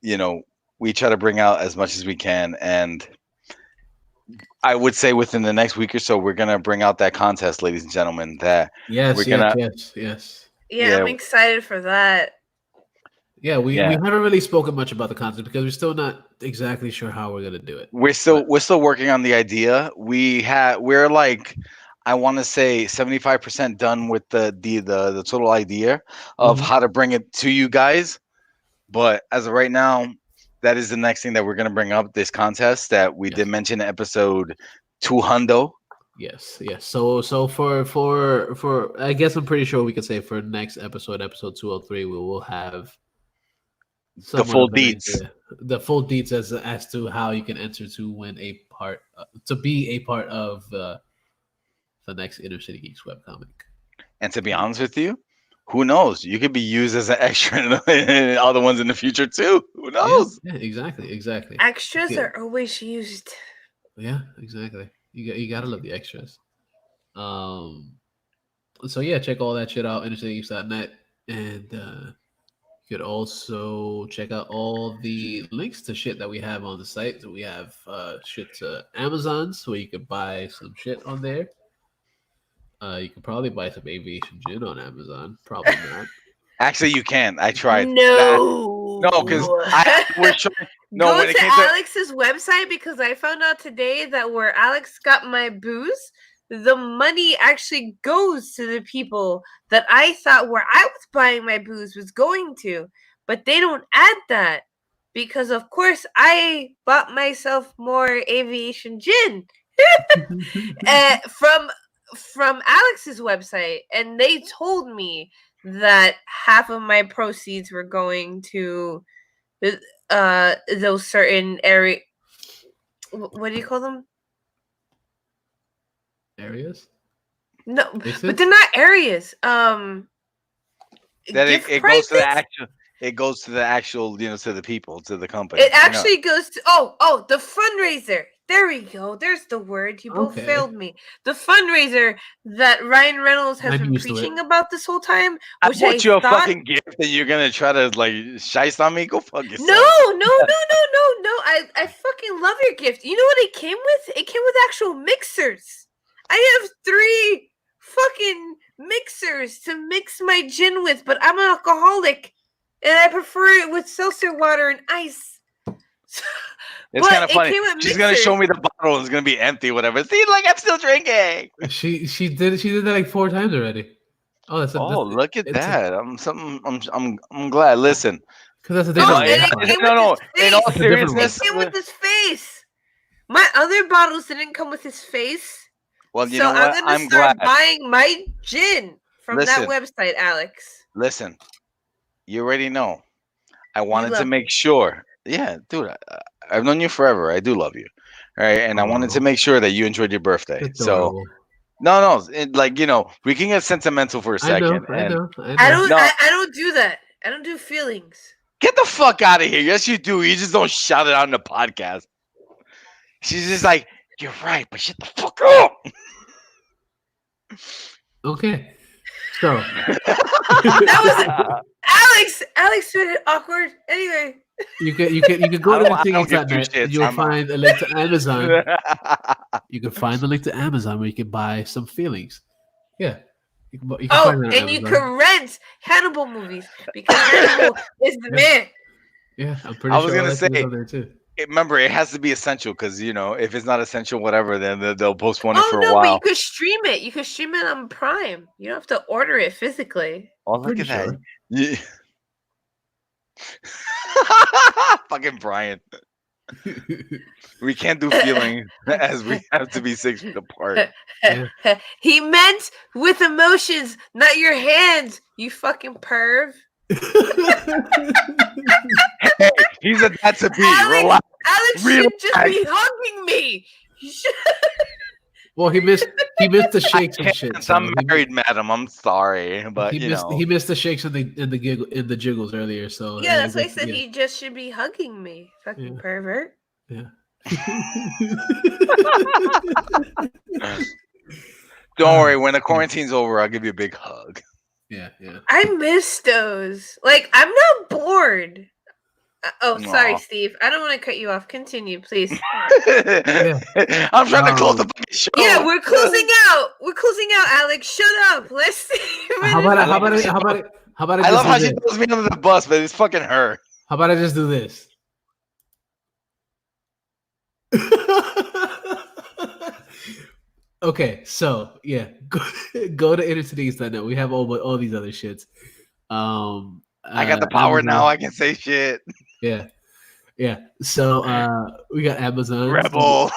we try to bring out as much as we can. And I would say within the next week or so, we're going to bring out that contest, ladies and gentlemen, that yes. Yeah, I'm excited for that. Yeah, we haven't really spoken much about the contest because we're still not exactly sure how we're going to do it. We're still working on the idea. We're like, I want to say 75% done with the total idea of how to bring it to you guys. But as of right now, that is the next thing that we're going to bring up, this contest that we did mention in episode 200. Yes. So for I guess I'm pretty sure we could say for next episode 203, we will have the full deets. The full deets as to how you can enter to win to be a part of the next InnerCityGeeks webcomic. And to be honest with you, who knows? You could be used as an extra in other ones in the future too. Who knows? Yeah, exactly. Extras are always used. Yeah, exactly. You gotta love the extras. So yeah, check all that shit out, InnerCityGeeks.net, and you could also check out all the links to shit that we have on the site. So we have shit to Amazon, so you can buy some shit on there. You can probably buy some aviation gin on Amazon. Probably not. Actually, you can. I tried. No, because go to Alex's website because I found out today that where Alex got my booze, the money actually goes to the people that I thought where I was buying my booze was going to, but they don't add that because, of course, I bought myself more aviation gin from Alex's website, and they told me that half of my proceeds were going to those certain area. What do you call them? Areas? No, but they're not areas. That it goes to the actual. It goes to the actual, to the people, to the company. It actually goes to the fundraiser. There we go. There's the word. You both failed me. The fundraiser that Ryan Reynolds has been preaching about this whole time. I bought you a fucking gift and you're gonna try to shice on me? Go fuck yourself. No. I fucking love your gift. You know what it came with? It came with actual mixers. I have 3 fucking mixers to mix my gin with, but I'm an alcoholic and I prefer it with seltzer water and ice. It's kind of funny. She's gonna show me the bottle and it's gonna be empty, whatever. See, I'm still drinking. She did that like 4 times already. Look at that. I'm glad. Listen, because that's a different. In all seriousness, it came with his face. My other bottles didn't come with his face. Well, you know what? I'm gonna start buying my gin from that website, Alex. Listen, you already know. I wanted to make sure. Yeah, dude, I've known you forever. I do love you. All right. And I wanted to make sure that you enjoyed your birthday. So, no. We can get sentimental for a second. I don't do that. I don't do feelings. Get the fuck out of here. Yes, you do. You just don't shout it out in the podcast. She's just like, you're right, but shut the fuck up. Okay. So. That was Alex made it awkward. Anyway. You can go to InnerCityGeeks.net. You'll find a link to Amazon. You can find the link to Amazon where you can buy some feelings. Yeah. You can find that on Amazon. You can rent Hannibal movies because Hannibal is the man. Yeah, I'm pretty sure. I was gonna say there too. Remember, it has to be essential because if it's not essential, whatever, then they'll postpone it for a while. But you could stream it. You could stream it on Prime. You don't have to order it physically. Oh, look at that! Yeah. Fucking Brian. We can't do feeling as we have to be 6 feet apart. Yeah. He meant with emotions, not your hands, you fucking perv. Hey, he's a that's a beat. Alex Relax. should just be hugging me. Well, he missed the shakes and shit. So I'm married, madam. I'm sorry, but he missed the shakes and the giggle in the jiggles earlier. So yeah, that's why I said he just should be hugging me. Fucking pervert. Yeah. Don't worry. When the quarantine's over, I'll give you a big hug. Yeah. I miss those. Like, I'm not bored. Sorry, Steve. I don't want to cut you off. Continue, please. I'm trying to close the fucking show. Yeah, we're closing out. We're closing out, Alex. Shut up. Let's see. How about I I love how she throws me under the bus, but it's fucking her. How about I just do this? Okay, so yeah, go to InnerCityGeeks.net. We have all these other shits. I got the power now. I can say shit. Yeah. So we got Amazon Rebel,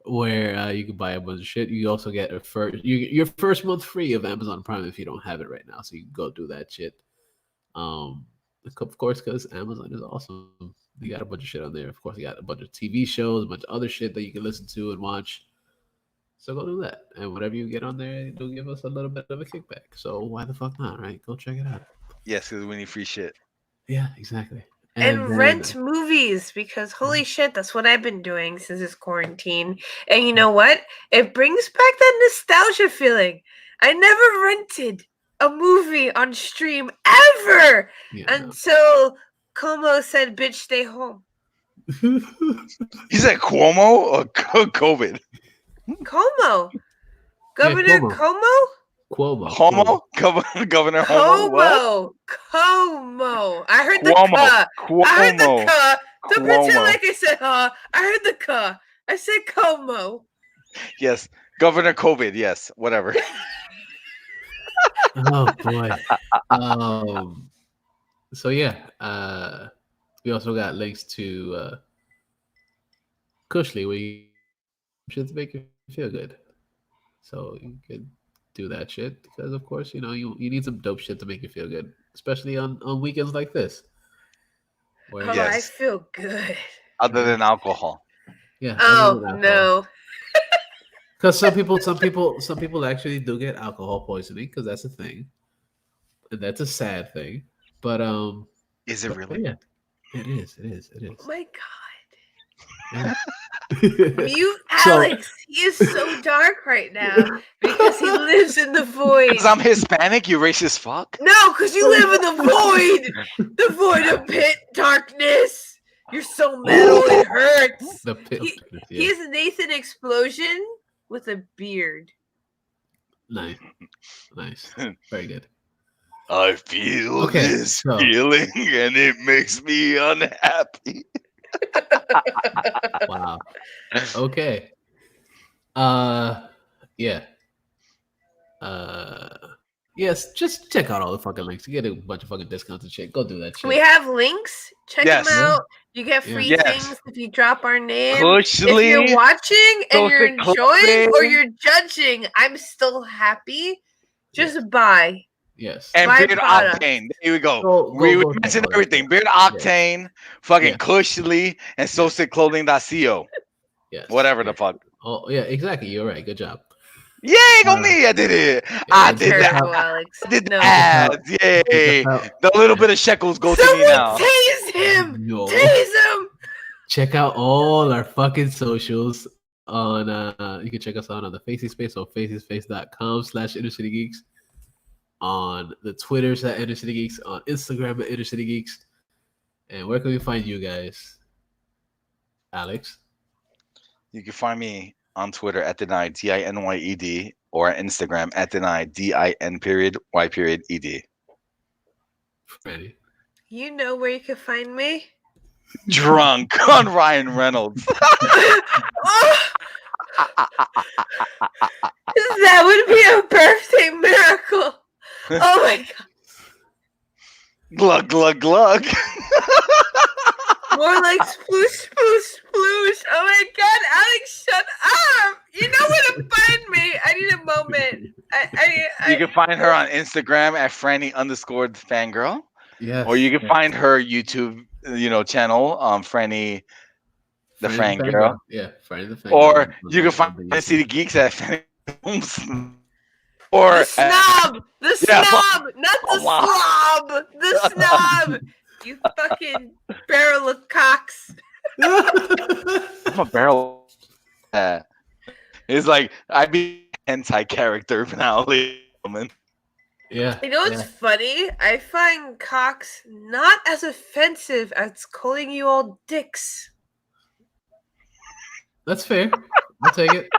where you can buy a bunch of shit. You also get your first month free of Amazon Prime if you don't have it right now. So you can go do that shit. Of course, because Amazon is awesome. You got a bunch of shit on there. Of course, you got a bunch of TV shows, a bunch of other shit that you can listen to and watch. So go do that. And whatever you get on there, it'll give us a little bit of a kickback. So why the fuck not, right? Go check it out. Yes, because we need free shit. Yeah, exactly. And rent movies, because holy shit, that's what I've been doing since this quarantine. And you know what? It brings back that nostalgia feeling. I never rented a movie on stream ever until Como said, bitch, stay home. He said Cuomo or COVID? Como. Governor Como? Cuomo. Homo? Governor Homo? What? Como. I heard the Cuomo. ka. Cuomo. I heard the ka. Don't Cuomo. pretend like I said I heard the ka. I said Como. Yes. Governor COVID. Yes. Whatever. Oh boy. So yeah, we also got links to Cushly, where you should make you feel good. So you can do that shit because, of course, you need some dope shit to make you feel good, especially on weekends like this. Where I feel good. Other than alcohol. Yeah. Oh no. Because some people actually do get alcohol poisoning because that's a thing, and that's a sad thing. But is it really? Yeah, it is. Oh my god. Yeah. Mute Alex. He is so dark right now because he lives in the void. Because I'm Hispanic, you racist fuck? No, because you live in the void. The void of pit darkness. You're so metal, it hurts. The pit. He is Nathan Explosion with a beard. Nice. Very good. I feel this feeling and it makes me unhappy. Wow. Okay. Yeah. Yes, just check out all the fucking links. You get a bunch of fucking discounts and shit. Go do that shit. We have links. Check them out. You get free things if you drop our name. If you're watching and you're enjoying or you're judging, I'm still happy. Just buy. Yes. And Beard Octane. There we go. We mentioned everything. Beard Octane, fucking Cushly, and SoSickClothing.co. Yes. Whatever the fuck. Oh, yeah, exactly. You're right. Good job. Yay, go me. I did it. I did that. Alex. I did the ads. Yay. The little bit of shekels go to me now. Tase him. No. Tase him. Check out all our fucking socials on you can check us out on the Facey Space on faceyspace.com/InnerCityGeeks, on the Twitters at InnerCityGeeks, on Instagram at InnerCityGeeks. And where can we find you guys? Alex? You can find me on Twitter at Denied, DINYED, or Instagram at Denied, DIN_Y_ED. Ready? You know where you can find me? Drunk on Ryan Reynolds. That would be a birthday miracle. Oh my god. Glug, glug, glug. More like sploosh, sploosh, sploosh. Oh my God, Alex, shut up! You know where to find me. I need a moment. You can find her on Instagram at Franny_fangirl. Yes. Or you can find her YouTube, channel, Franny the Fangirl. Yeah, Franny the Fangirl. Or you can find InnerCityGeeks at Fanny Films. Or the snob, not the slob, the snob. You fucking barrel of cocks. I'm a barrel. It's like I'd be an hentai character now, woman. Yeah. You know what's funny? I find cocks not as offensive as calling you all dicks. That's fair. I'll take it.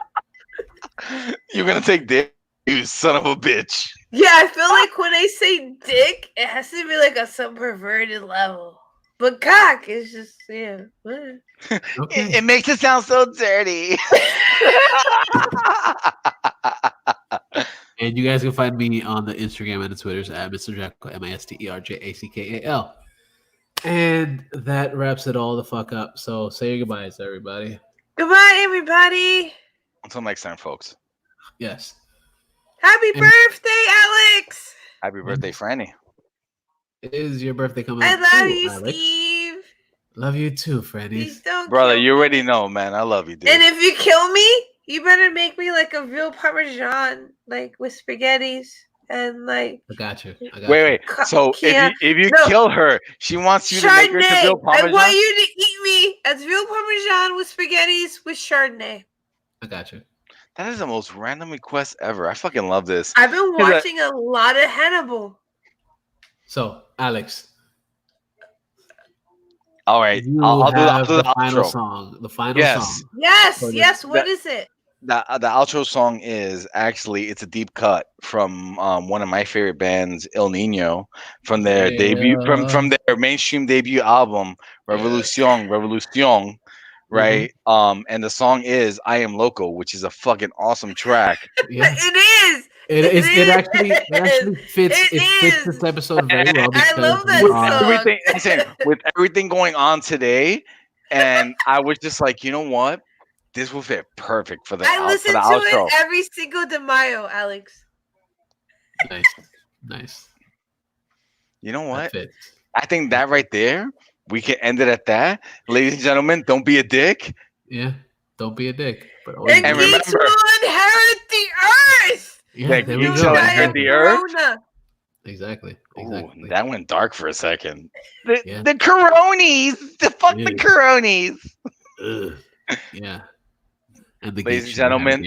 You're gonna take dick, you son of a bitch. Yeah, I feel like when I say dick, it has to be like a some perverted level. But cock is just, yeah. Okay. It makes it sound so dirty. And you guys can find me on the Instagram and the Twitters at Mr. Jackal, MISTERJACKAL. And that wraps it all the fuck up. So say your goodbyes, everybody. Goodbye, everybody. Until next time, folks. Yes. Happy birthday, Alex. Happy birthday, Franny. Is your birthday coming I up love too, you, Alex? Steve. Love you too, Franny. Please don't Brother, kill you me. already know, man. I love you, dude. And if you kill me, you better make me like a real Parmesan, like with spaghettis and like. I got you. Wait. So if you kill her, she wants you to make her into real Parmesan? I want you to eat me as real Parmesan with spaghettis with Chardonnay. I got you. That is the most random request ever. I fucking love this. I've been watching a lot of Hannibal. So, Alex. All right. I'll do the final outro. song. The final song. Yes. What is it? The outro song is actually it's a deep cut from one of my favorite bands, El Nino, from their debut from their mainstream debut album, Revolution. Right. And the song is I Am Loco, which is a fucking awesome track. Yeah. It is. It actually fits. It fits this episode very well. I love that song. With everything going on today, and I was just like, you know what? This will fit perfect for the I listen to outro. it every single de Mayo, Alex. Nice. You know what? I think that right there, we can end it at that. Ladies and gentlemen, don't be a dick. Yeah, don't be a dick. But and geeks will inherit the earth. Yeah, there we go. Inherit the earth. Exactly. Ooh, that went dark for a second. The Coronies. The Coronies. Yeah. And the ladies and gentlemen,